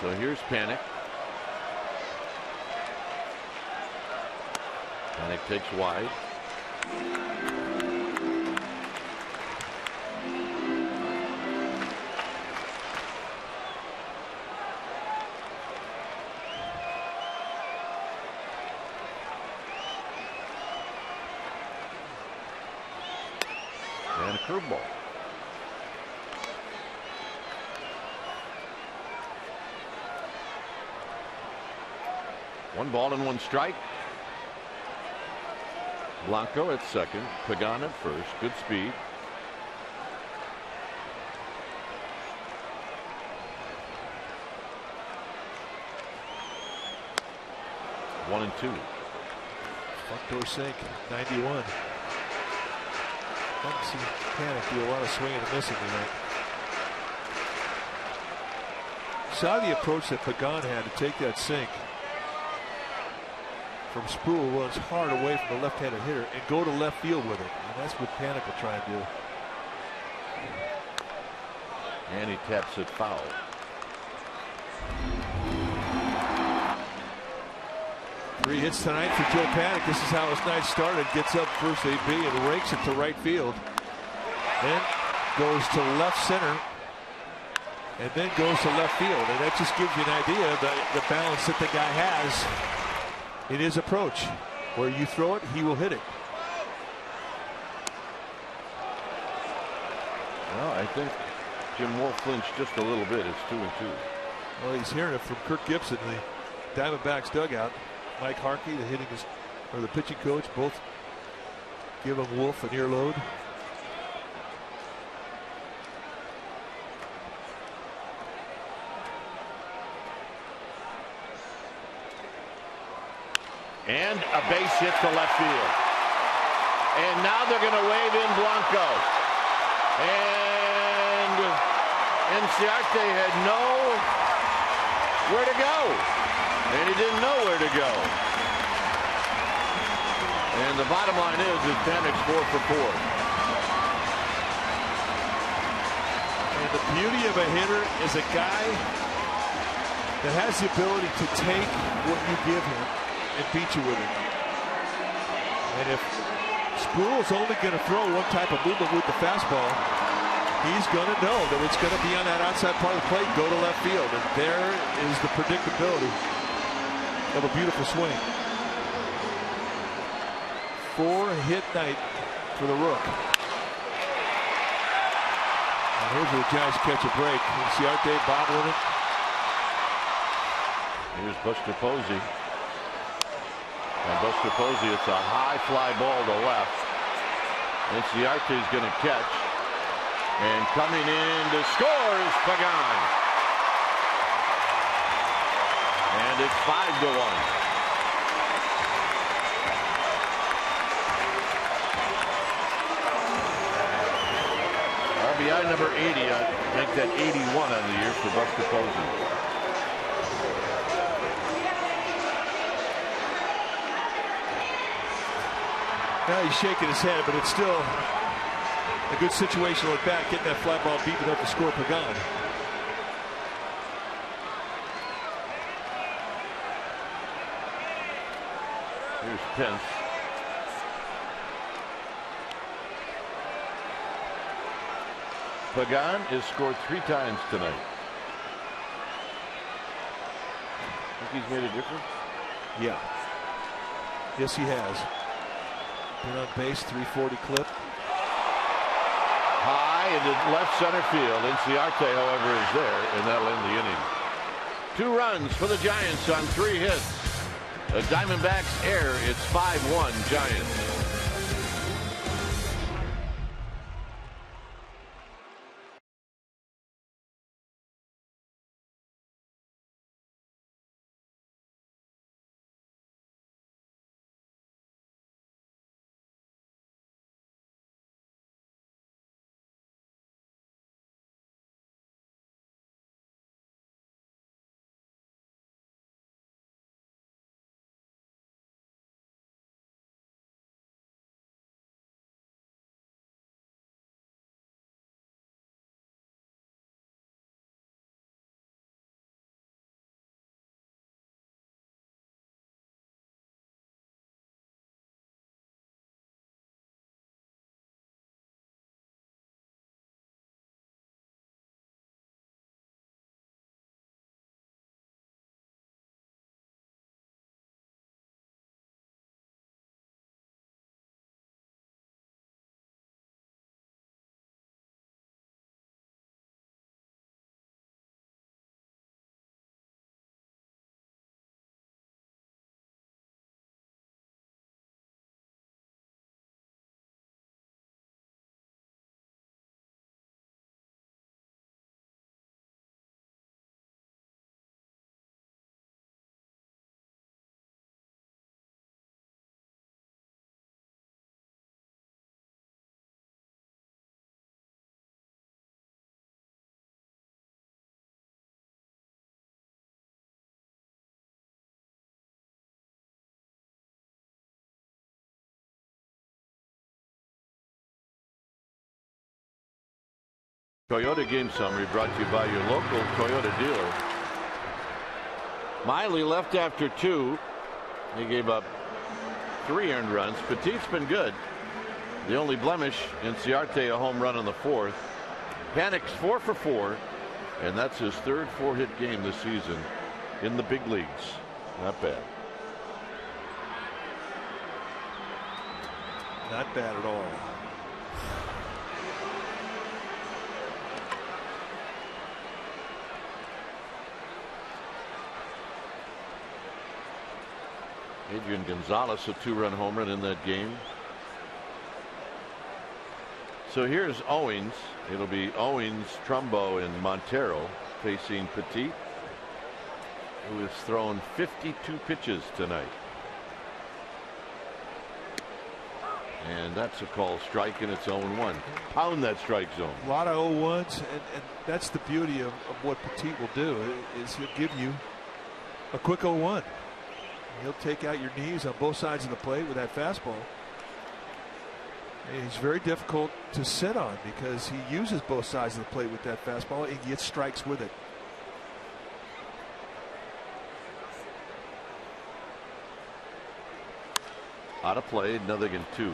So here's Panic. Panic takes wide. And a curveball. One ball and one strike. Blanco at second. Pagan at first. Good speed. One and two. Front door sink. 91. I can see Panic do a lot of swinging and missing tonight. Saw the approach that Pagan had to take that sink from Sproul was hard away from the left-handed hitter and go to left field with it. And that's what Panic will try and do. And he taps it foul. Three hits tonight for Joe Panic. This is how his night started. Gets up first AB and rakes it to right field. Then goes to left center. And then goes to left field. And that just gives you an idea of the balance that the guy has in his approach. Where you throw it, he will hit it. Well, I think Jim Wolf flinched just a little bit. It's 2-2. Well, he's hearing it from Kirk Gibson, the Diamondbacks dugout. Mike Harkey, the pitching coach, both giving Wolf an earload. And a base hit to left field. And now they're going to wave in Blanco. And Enciarte had nowhere to go. And he didn't know where to go. And the bottom line is Panic's 4 for 4. And the beauty of a hitter is a guy that has the ability to take what you give him and beat you with it. And if Sproul's only going to throw one type of movement with the fastball, he's going to know that it's going to be on that outside part of the plate, go to left field. And there is the predictability of a beautiful swing. 4-hit night for the Rook. And here's where the Giants catch a break. Enciarte bobbling it. Here's Buster Posey. And Buster Posey, it's a high fly ball to left. Enciarte is going to catch. And coming in to score is Pagan. And it's 5-1. RBI number 80. I think that 81 on the year for Buster Posey. Now he's shaking his head, but it's still a good situation at bat, getting that fly ball beat enough to score Pagan. Here's Pence. Pagan has scored 3 times tonight. Think he's made a difference? Yeah. Yes, he has. Been on base, 340 clip. High into left center field. Enciarte, however, is there, and that'll end the inning. 2 runs for the Giants on 3 hits. The Diamondbacks air. It's 5-1 Giants. Toyota game summary brought to you by your local Toyota dealer. Miley left after 2. He gave up 3 earned runs. Petit's been good. The only blemish, Inciarte, a home run on the 4th. Panic's 4 for 4, and that's his 3rd 4-hit game this season in the big leagues. Not bad. Not bad at all. Adrian Gonzalez, a 2-run home run in that game. So here's Owings. It'll be Owings, Trumbo, and Montero facing Petit, who has thrown 52 pitches tonight. And that's a call strike, and it's 0-1. Pound that strike zone. A lot of 0-1s, and that's the beauty of what Petit will do, is he'll give you a quick 0-1. He'll take out your knees on both sides of the plate with that fastball. And he's very difficult to sit on because he uses both sides of the plate with that fastball and gets strikes with it. Out of play, nothing in 2.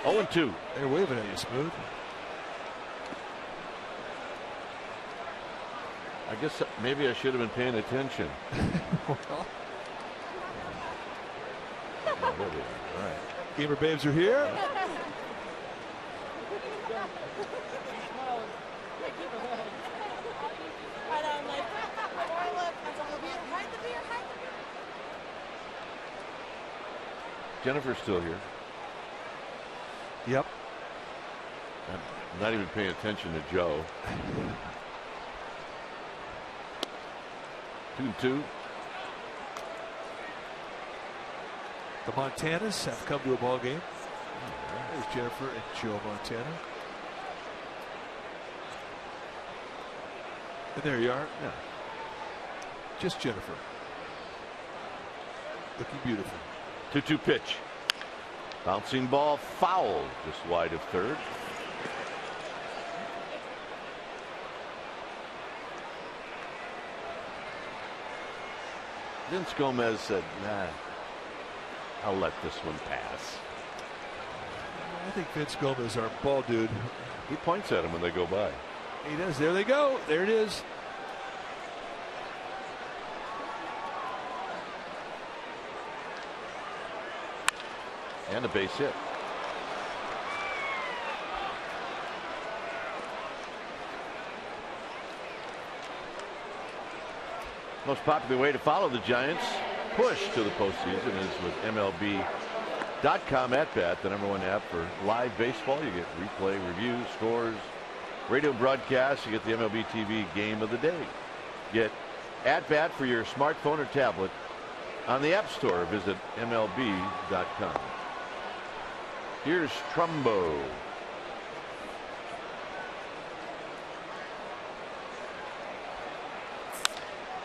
Oh, 2. They're waving at you, Smooth. I guess maybe I should have been paying attention. Well. All right. Gamer babes are here. Jennifer's still here. Yep. I'm not even paying attention to Joe. 2-2. The Montanas have come to a ball game. There's Jennifer and Joe Montana. And there you are. Yeah. Just Jennifer. Looking beautiful. 2-2 pitch. Bouncing ball foul just wide of third. Vince Gomez said, nah, I'll let this one pass. I think Vince Gomez, our ball dude. He points at him when they go by. He does. There they go. There it is. And a base hit. Most popular way to follow the Giants push to the postseason is with MLB.com at bat, the #1 app for live baseball. You get replay, reviews, scores, radio broadcasts. You get the MLB TV game of the day. Get at bat for your smartphone or tablet on the App Store. Visit MLB.com. Here's Trumbo.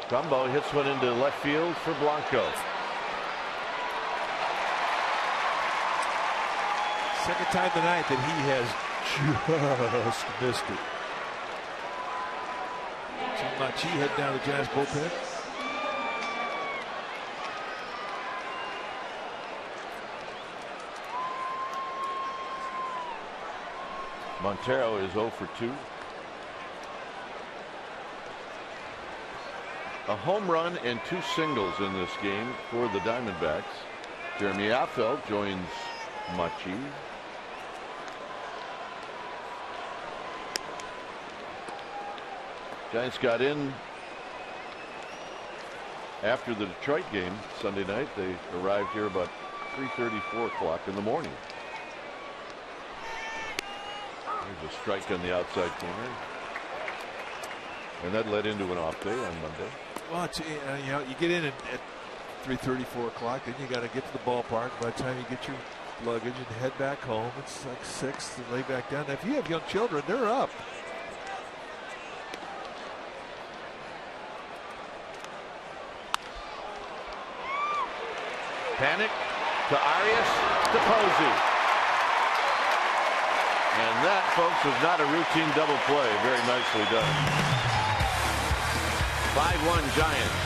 Trumbo hits one into left field for Blanco. Second time tonight that he has just missed it. See Machi head down the Giants bullpen. Montero is 0 for 2. A home run and 2 singles in this game for the Diamondbacks. Jeremy Affeldt joins Machi. Giants got in after the Detroit game Sunday night. They arrived here about 3:30, 4 o'clock in the morning. There's a strike on the outside corner. And that led into an off day on Monday. Well, it's, you know, you get in at 3:30, 4 o'clock. Then you got to get to the ballpark. By the time you get your luggage and head back home, it's like 6 to lay back down. Now, if you have young children, they're up. Panic to Arias to Posey. And that, folks, was not a routine double play. Very nicely done. 5-1 Giants.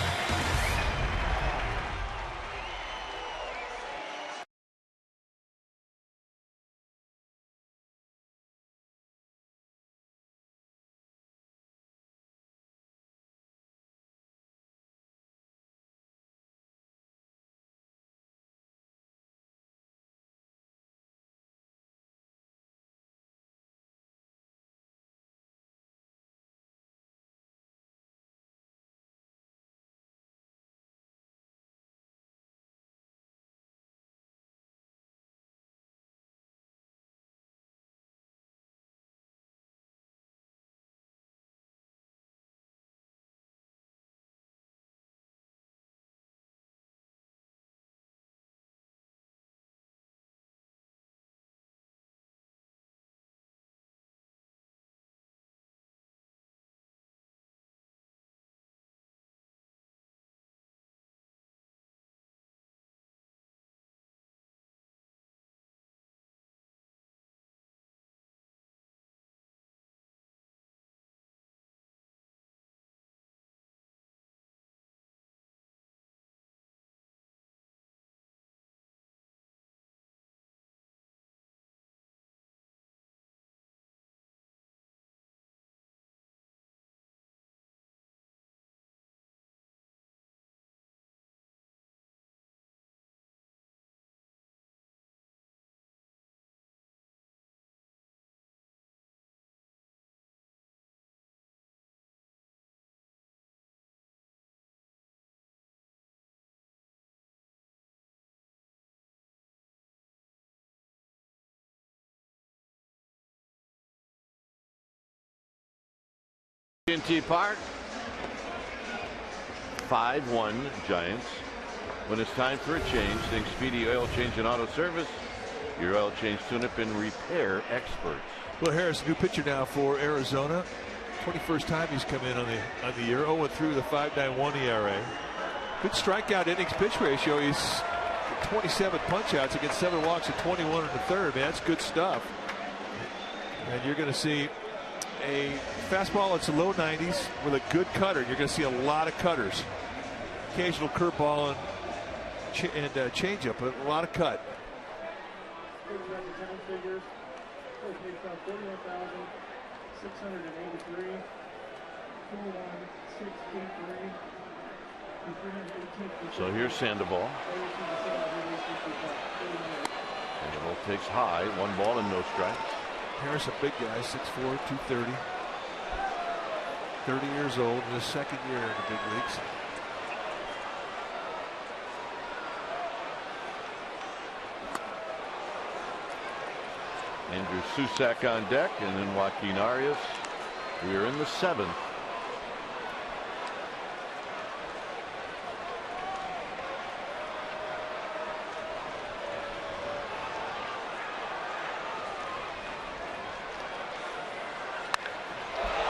AT&T Park. 5-1 Giants. When it's time for a change, think Speedy Oil Change and Auto Service. Your oil change, tune-up, and repair experts. Will Harris, new pitcher now for Arizona. 21st time he's come in on the year. 0-3 with a 5.91 ERA. Good strikeout innings pitch ratio. He's 27 punch-outs against 7 walks and 21 in the third. Man, that's good stuff. And you're going to see a fastball that's in low 90s with a good cutter. You're going to see a lot of cutters. Occasional curveball and changeup, but a lot of cut. So here's Sandoval. Sandoval takes high, 1 ball and no strikes. Harris, a big guy, 6'4", 230. 30 years old, in his second year in the big leagues. Andrew Susac on deck, and then Joaquin Arias. We are in the 7th.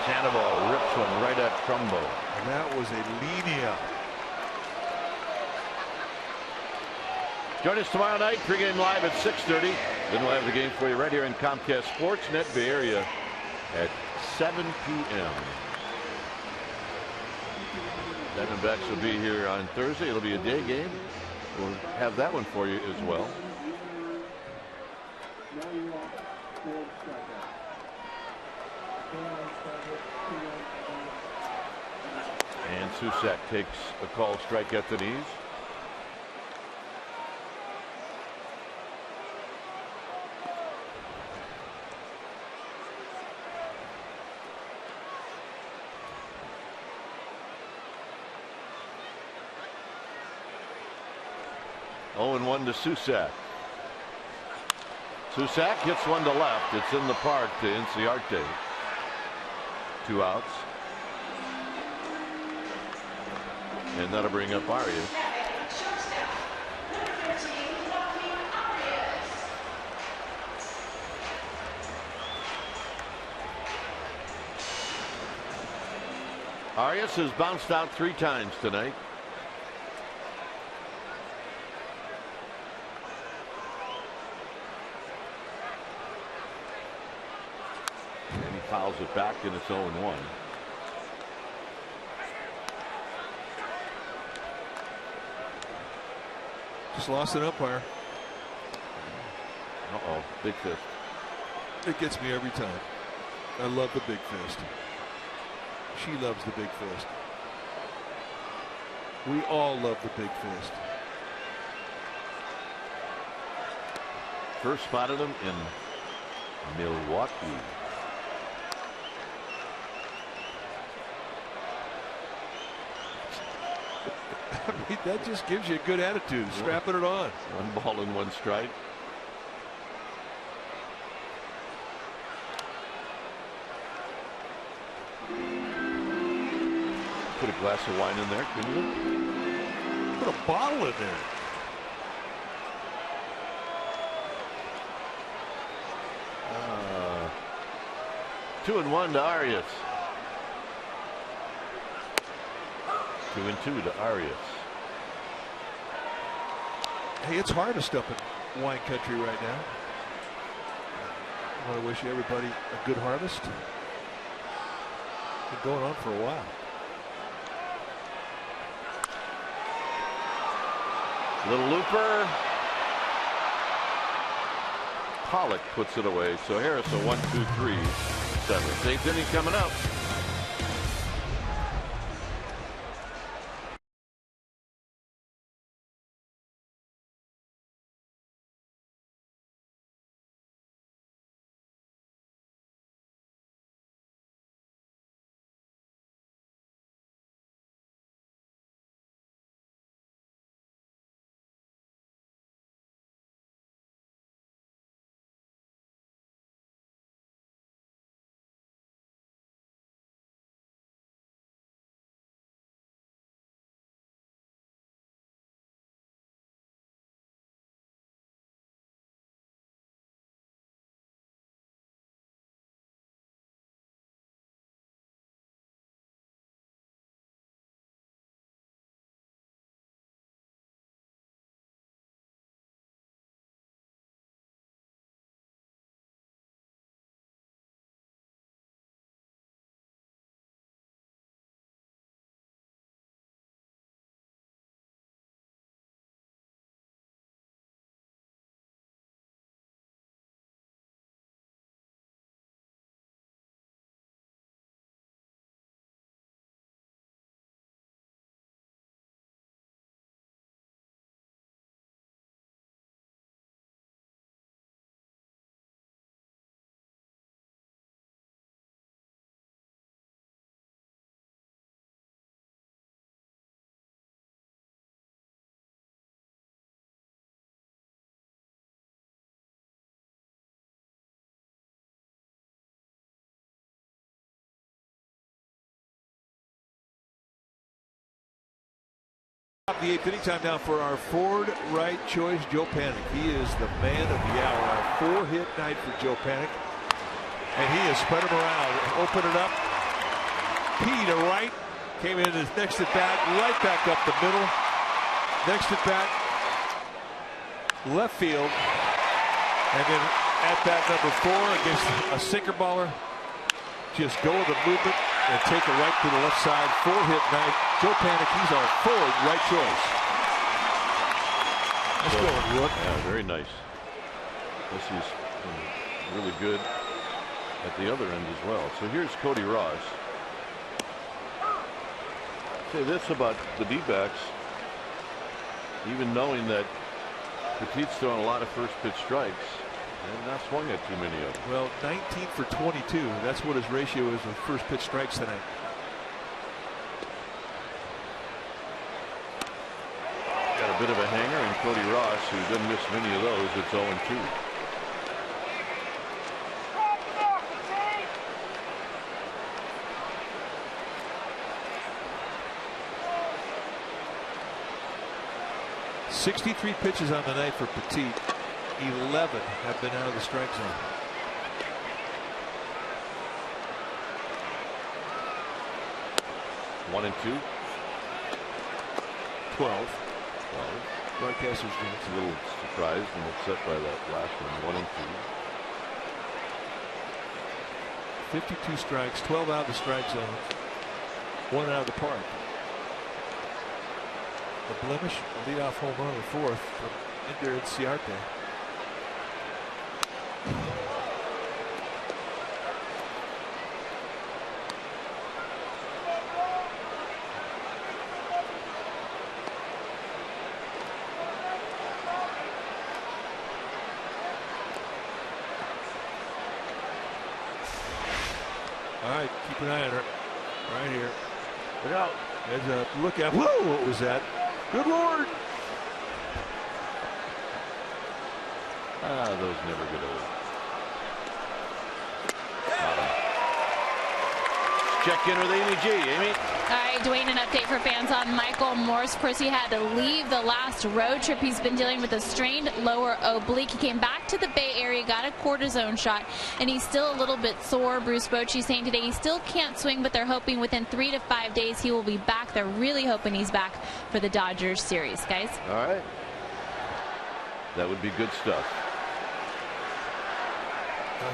Sandoval rips one right at Trumbo. And that was a linea. Join us tomorrow night, pregame live at 6:30. Then we'll have the game for you right here in Comcast Sportsnet Bay Area at 7 p.m. Diamondbacks will be here on Thursday. It'll be a day game. We'll have that one for you as well. And Susac takes a call strike at the knees. Oh, and 1 to Susac. Susac hits one to left. It's in the park to Inciarte. 2 outs. And that'll bring up Arias. Arias has bounced out 3 times tonight. And he fouls it back, and it's 0-1. Just lost an umpire. Uh-oh, big fist. It gets me every time. I love the big fist. She loves the big fist. We all love the big fist. First spotted him in Milwaukee. I mean, that just gives you a good attitude, strapping it on. 1 ball and 1 strike. Put a glass of wine in there, couldn't you? Put a bottle in there. Two and 1 to Arias. 2-2 to Arias. Hey, it's harvest up in wine country right now. I want to wish everybody a good harvest. Been going on for a while. Little looper. Pollock puts it away. So Harris a 1-2-3 7th. 8th inning coming up. The 8th inning time now for our Ford right choice, Joe Panik. He is the man of the hour. A 4-hit night for Joe Panik. And he has spread him around. Open it up. P to right. Came in his next at bat. Right back up the middle. Next at bat. Left field. And then at bat number 4 against a sinker baller. Just go with the movement and take it right to the left side. 4-hit night. Joe Panik, he's our Ford right choice. Let's go, Wood. Yeah, very nice. This is really good at the other end as well. So here's Cody Ross. Say this about the D-backs. Even knowing that Petit's throwing a lot of first pitch strikes, and not swung at too many of them. Well, 19 for 22. That's what his ratio is with first pitch strikes tonight. Got a bit of a hanger, and Cody Ross, who doesn't miss many of those, it's 0-2. .63 pitches on the night for Petit. 11 have been out of the strike zone. 1-2. 12. Broadcasters jinx. A little surprised and upset by that last one. 1-2. 52 strikes, 12 out of the strike zone, 1 out of the park. A blemish, a leadoff home run in the 4th from Ender Inciarte. All right, keep an eye on her. Right here. Look out. Heads up. Look out. Whoa, what was that? Good Lord. Those never get old. Check in with Amy G. Amy. All right, Dwayne, an update for fans on Michael Morse. Of course, he had to leave the last road trip. He's been dealing with a strained lower oblique. He came back to the Bay Area, got a cortisone shot, and he's still a little bit sore. Bruce Bochy saying today he still can't swing, but they're hoping within 3 to 5 days he will be back. They're really hoping he's back for the Dodgers series, guys. All right. That would be good stuff.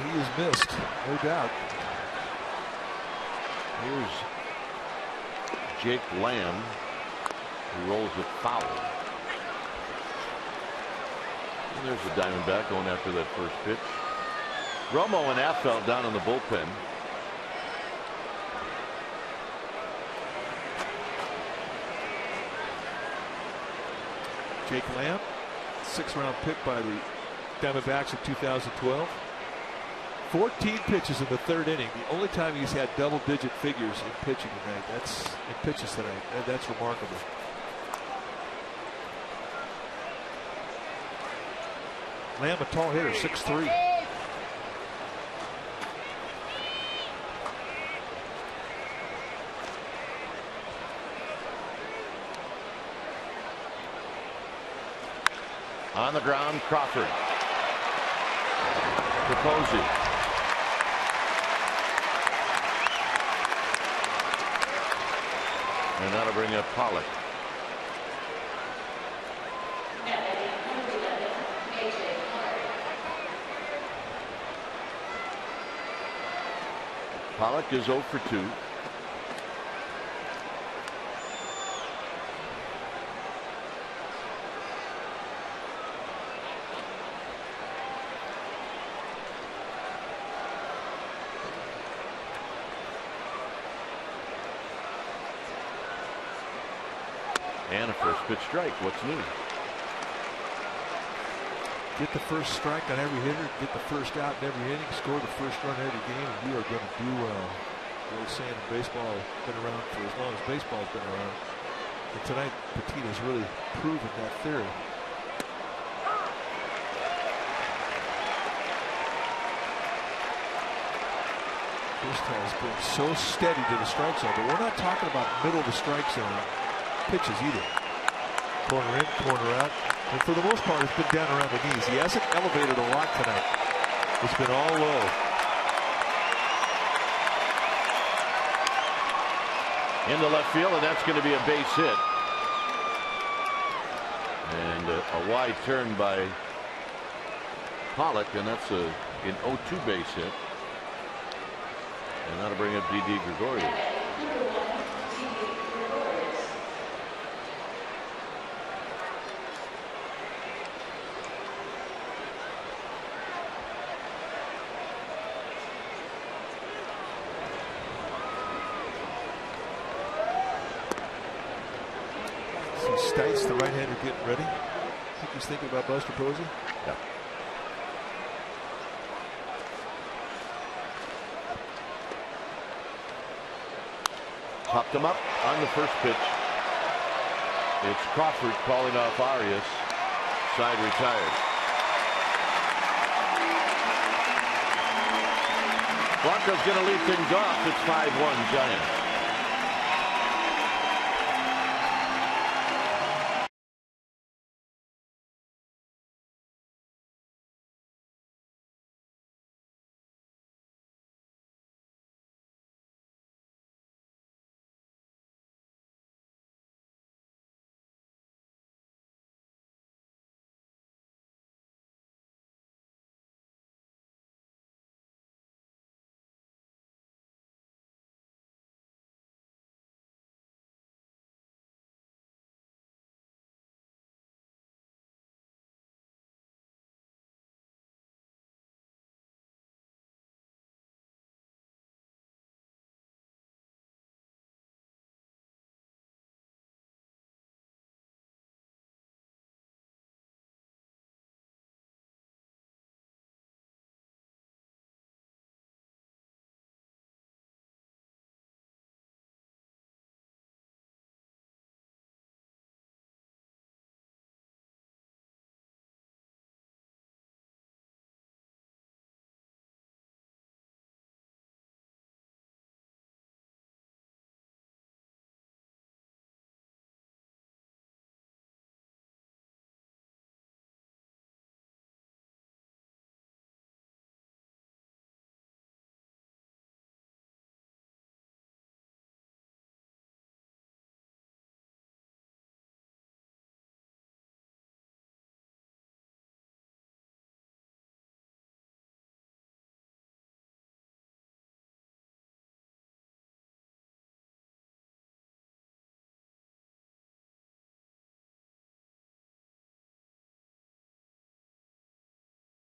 He is missed, no doubt. Here's Jake Lamb, who rolls it foul. And there's the Diamondback going after that first pitch. Romo and Affelt down in the bullpen. Jake Lamb, 6th-round pick by the Diamondbacks in 2012. 14 pitches in the 3rd inning. The only time he's had double-digit figures in pitching tonight. That's in pitches tonight. And that's remarkable. Lamb, a tall hitter, 6'3". On the ground, Crawford. Proposing. And that'll bring up Pollock. Pollock is 0 for 2. And a first pitch strike. What's new? Get the first strike on every hitter, get the first out in every inning, score the first run every game, and you are going to do well. The old saying in baseball has been around for as long as baseball's been around. And tonight, Petit has really proven that theory. This has been so steady to the strike zone, but we're not talking about middle of the strike zone pitches either. Corner in, corner out. And for the most part, it's been down around the knees. He hasn't elevated a lot tonight. It's been all low. Into left field, and that's going to be a base hit. And a wide turn by Pollock, and that's an 0-2 base hit. And that'll bring up Didi Gregorius. Stites, the right-hander, getting ready. I think he's thinking about Buster Posey. Yeah. Popped him up on the first pitch. It's Crawford calling off Arias. Side retired. Blanco's going to lead things off. It's 5-1 Giants.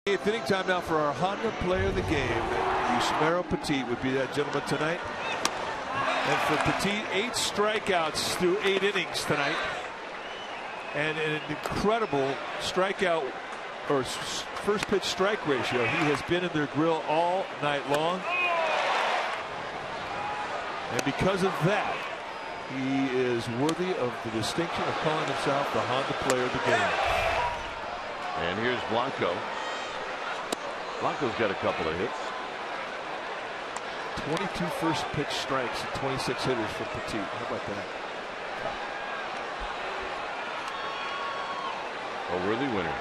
8th inning time now for our Honda player of the game. Yusmeiro Petit would be that gentleman tonight. And for Petit, 8 strikeouts through 8 innings tonight. And an incredible strikeout or first pitch strike ratio. He has been in their grill all night long. And because of that, he is worthy of the distinction of calling himself the Honda player of the game. And here's Blanco. Blanco's got a couple of hits. 22 first pitch strikes and 26 hitters for Petit. How about that? A worthy winner.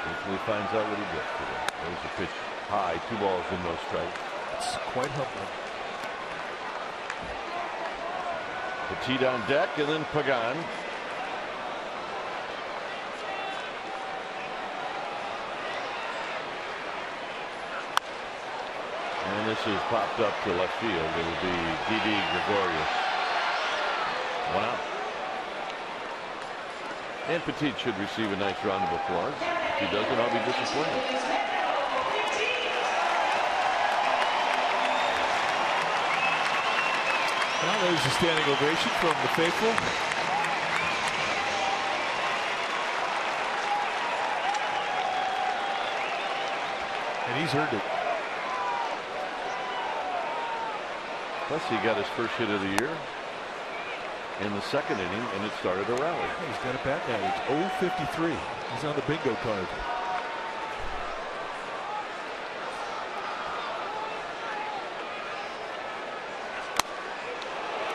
Hopefully finds out what he gets today. There's a pitch high, 2 balls and no strikes. It's quite humbling. Petit on deck, and then Pagan. And this is popped up to left field. It'll be Didi Gregorius. 1 out. And Petit should receive a nice round of applause. If he doesn't, I'll be disappointed. Well, there's a standing ovation from the faithful. And he's earned it. Plus, he got his first hit of the year in the 2nd inning, and it started a rally. He's got a batting average, 0.53. He's on the bingo card.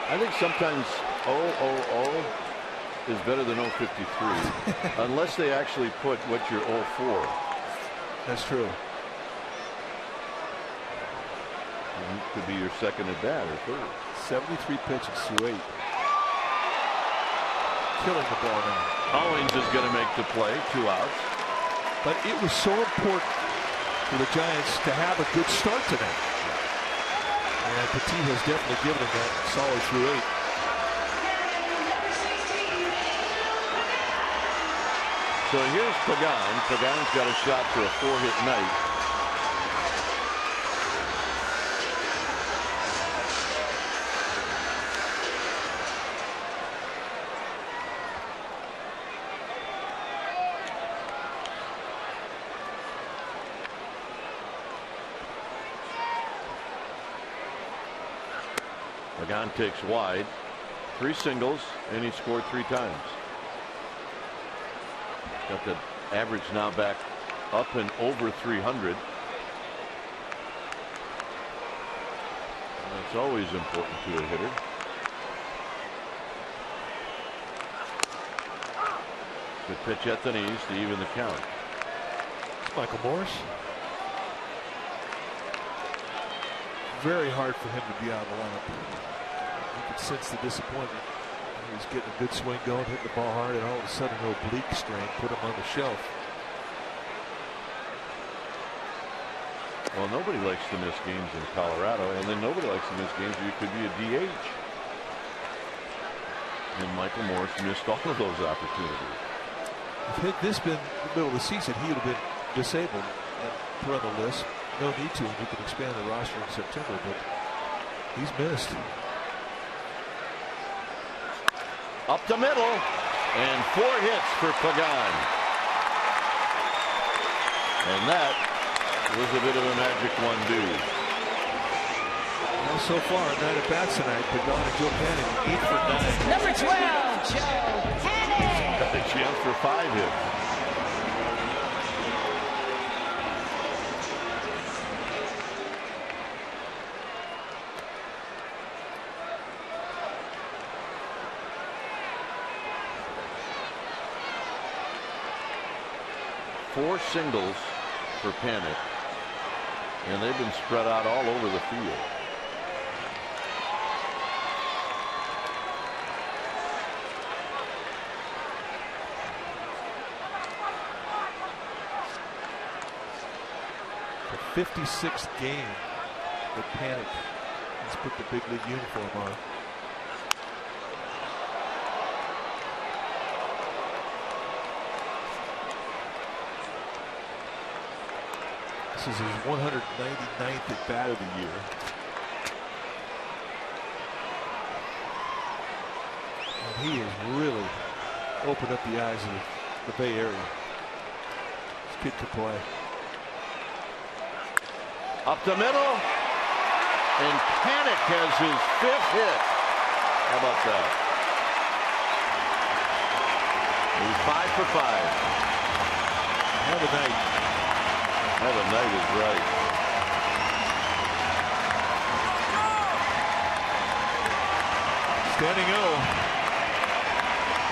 I think sometimes 0.00 is better than 0.53, unless they actually put what you're 0.4. That's true. Could be your second at bat or third. 73 pitches through 8. Killing the ball now. Owings is going to make the play, 2 outs. But it was so important for the Giants to have a good start tonight. And Petit has definitely given them that solid through 8. So here's Pagan. Pagan's got a shot for a 4-hit night. Pagan takes wide, 3 singles, and he scored 3 times. Got the average now back up and over 300. And that's always important to a hitter. Good pitch at the knees to even the count. It's Michael Morris. Very hard for him to be out of the lineup. You can sense the disappointment. He's getting a good swing going, hitting the ball hard, and all of a sudden an oblique strain put him on the shelf. Well, nobody likes to miss games in Colorado, and then nobody likes to miss games where you could be a DH. And Michael Morris missed all of those opportunities. If this been the middle of the season, he would have been disabled and put on the list. No need to, and you can expand the roster in September, but he's missed. Up the middle, and 4 hits for Pagan. And that was a bit of a magic one, dude. Well, so far, 9 at bats tonight, Pagan and Joe Panic 8 for 9. Number 12, Joe Panic. Got a chance for 5 hits. Four singles for Panic, and they've been spread out all over the field. The 56th game that Panic has put the big league uniform on. This is his 199th at bat of the year. And he has really opened up the eyes of the Bay Area. This kid can play. Up the middle. And Panic has his 5th hit. How about that? He's 5 for 5. Have a night. Have a night is right. Standing O.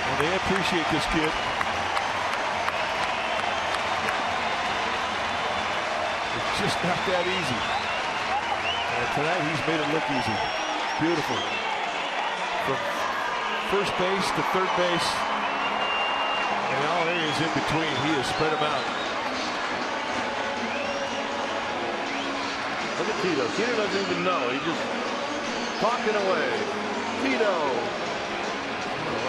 And they appreciate this kid. It's just not that easy. And tonight he's made it look easy. Beautiful. From first base to third base and all areas in between, he has spread them out. Look at Tito. Tito doesn't even know. He's just talking away. Tito.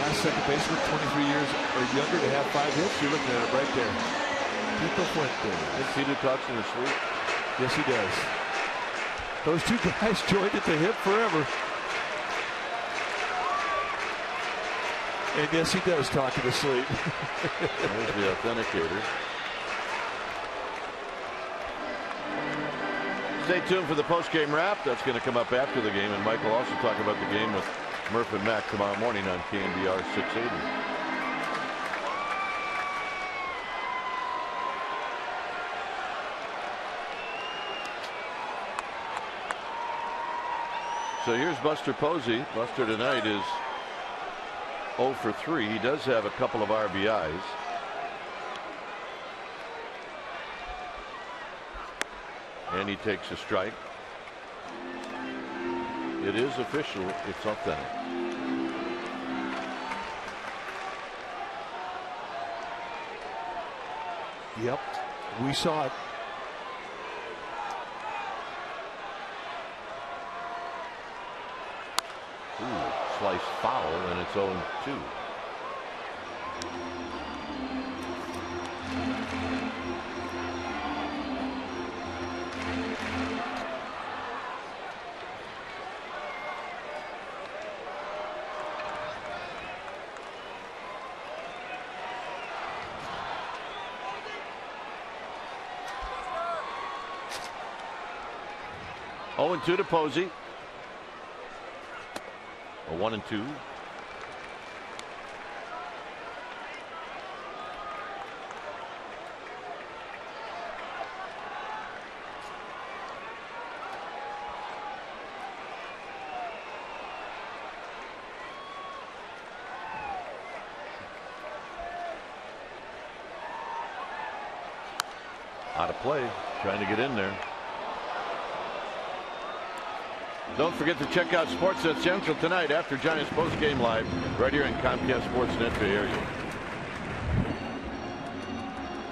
Last second baseman, 23 years or younger, to have 5 hits. You're looking at it right there. Tito Fuente. And Tito talks in his sleep. Yes, he does. Those two guys joined at the hip forever. And yes, he does talk in his sleep. There's the authenticator. Stay tuned for the post-game wrap. That's going to come up after the game, and Mike will also talk about the game with Murph and Mac tomorrow morning on KNBR 680. So here's Buster Posey. Buster tonight is 0 for 3. He does have a couple of RBIs. And he takes a strike. It is official. It's authentic. Yep, we saw it. Ooh, slice foul, and it's 0-2. Oh, and 2 to Posey. A 1-2. Out of play, trying to get in there. Don't forget to check out Sportsnet Central tonight after Giants post-game live right here in Comcast Sportsnet Bay Area.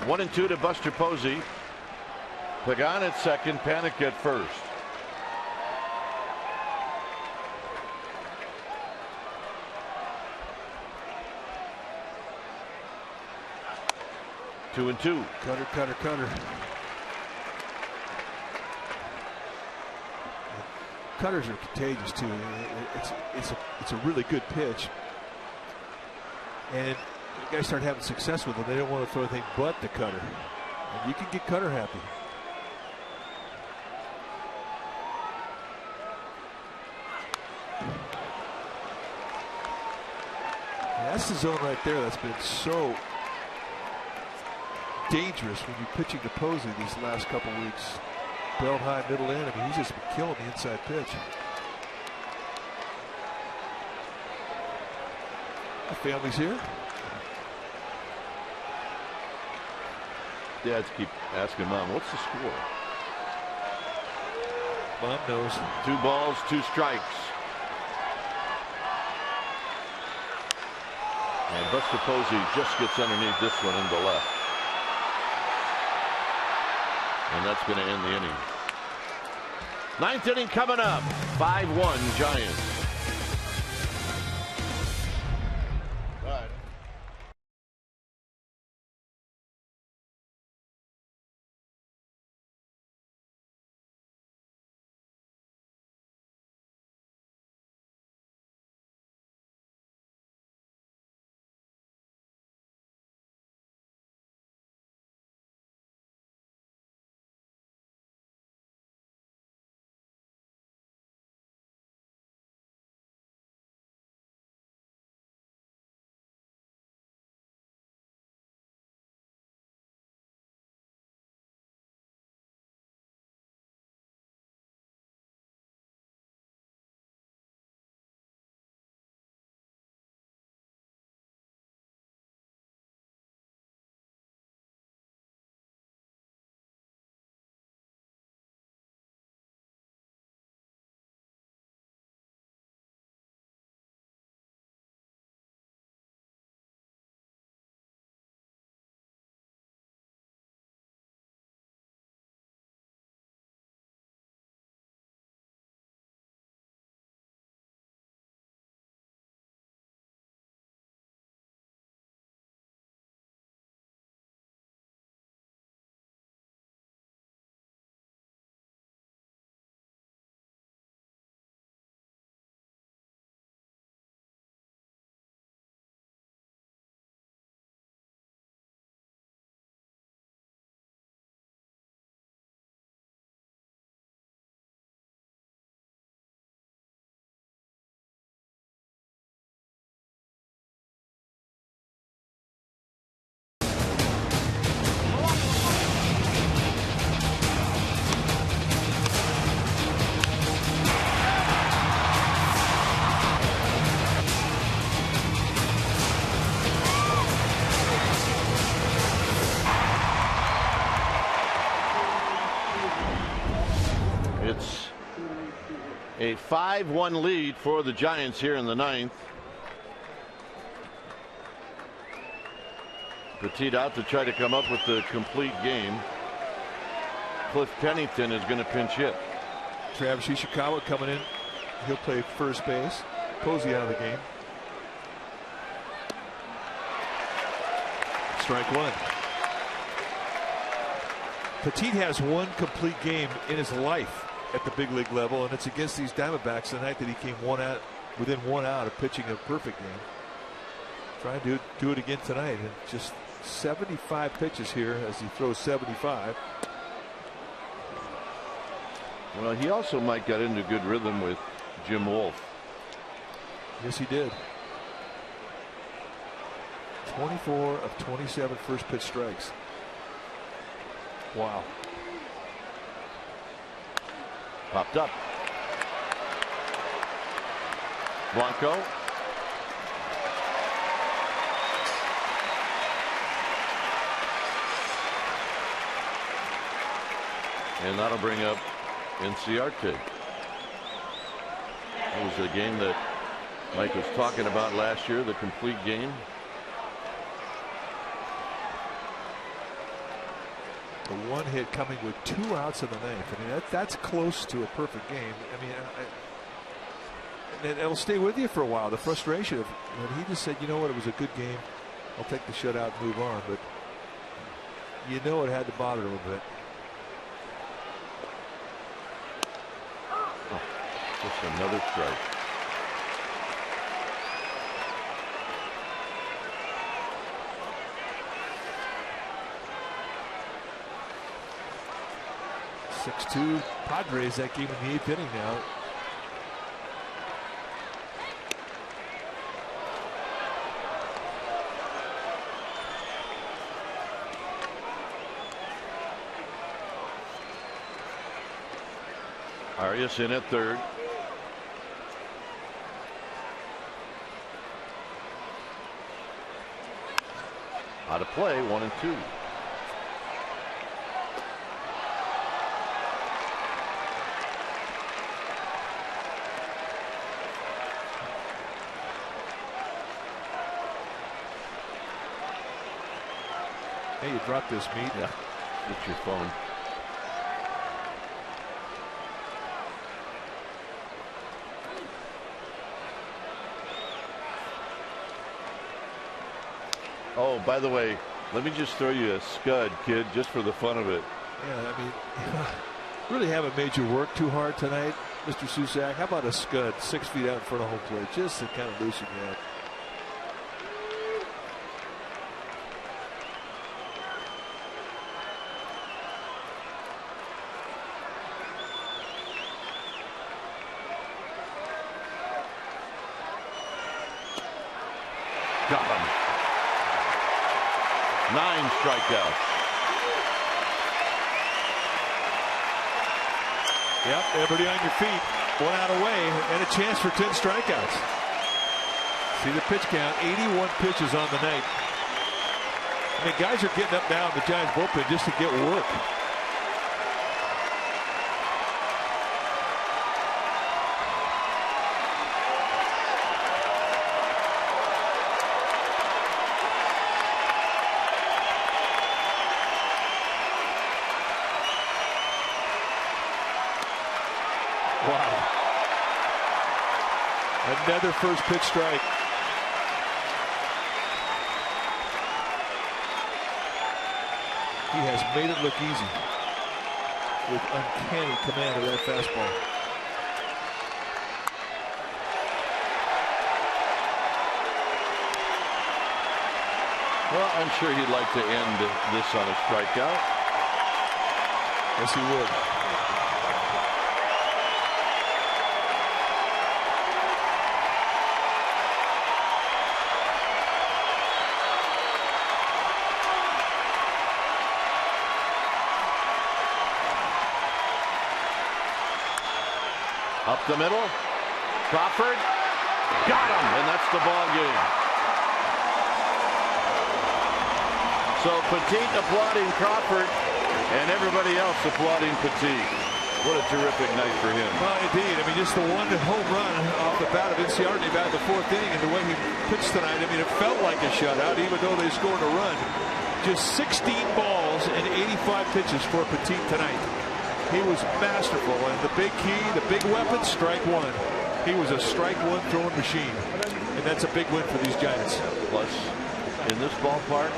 1-2 to Buster Posey. Pagan at second, Panic at first. Two and two. Cutter. Cutters are contagious too. It's a really good pitch, and you guys start having success with them. They don't want to throw anything but the cutter, and you can get Cutter happy. And that's the zone right there that's been so dangerous when you're pitching to Posey these last couple weeks. Belt high, middle in. I mean, he's just been killing the inside pitch. The family's here. Dads keep asking Mom, what's the score? Mom knows. 2 balls, 2 strikes. And Buster Posey just gets underneath this one into left. And that's going to end the inning. 9th inning coming up. 5-1 Giants. A 5-1 lead for the Giants here in the ninth. Petit out to try to come up with the complete game. Cliff Pennington is going to pinch hit. Travis Ishikawa coming in. He'll play first base. Posey out of the game. Strike one. Petit has one complete game in his life at the big league level, and it's against these Diamondbacks the night that he came within 1 out of pitching a perfect game. Try to do it again tonight, and just 75 pitches here as he throws 75. Well, he also might get into good rhythm with Jim Wolf. Yes, he did. 24 of 27 first pitch strikes. Wow. Popped up. Blanco. And that'll bring up Inciarte. That was the game that Mike was talking about last year, the complete game. The one hit coming with 2 outs in the ninth. I mean, that's close to a perfect game. I mean, it'll stay with you for a while. The frustration of when he just said, you know what, it was a good game. I'll take the shutout and move on. But you know it had to bother a little bit. Oh, just another strike. (6-2) Padres that game in the 8th inning now. Arias in at third. Out of play, 1-2. Hey, you dropped this meat. Yeah, get your phone. Oh, by the way, let me just throw you a scud, kid, just for the fun of it. Yeah, I mean, really haven't made you work too hard tonight, Mr. Susak. How about a scud 6 feet out in front of home plate, just to kind of loosen you up? Got him. 9 strikeouts. Yep, everybody on your feet. 1 out away and a chance for 10 strikeouts. See the pitch count, 81 pitches on the night. I mean, guys are getting up now in the Giants bullpen just to get work. Wow. Another first pitch strike. He has made it look easy with uncanny command of that fastball. Well, I'm sure he'd like to end this on a strikeout. Yes, he would. Up the middle. Crawford. Got him. And that's the ball game. So Petit applauding Crawford and everybody else applauding Petit. What a terrific night for him. Well, indeed. I mean, just the one home run off the bat of Inciarte about the 4th inning, and the way he pitched tonight, I mean, it felt like a shutout, even though they scored a run. Just 16 balls and 85 pitches for Petit tonight. He was masterful, and the big key, the big weapon, strike one. He was a strike one throwing machine, and that's a big win for these Giants. Plus, in this ballpark,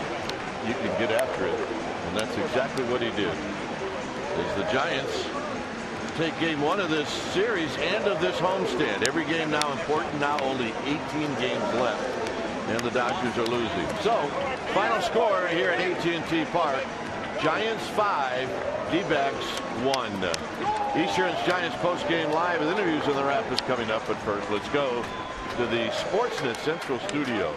you can get after it, and that's exactly what he did. As the Giants take game 1 of this series and of this homestand. Every game now important. Now only 18 games left, and the Dodgers are losing. So, final score here at AT&T Park: Giants 5, D-backs 1. Eastern's Giants post-game live with interviews on the wrap is coming up. But first, let's go to the Sportsnet Central Studio.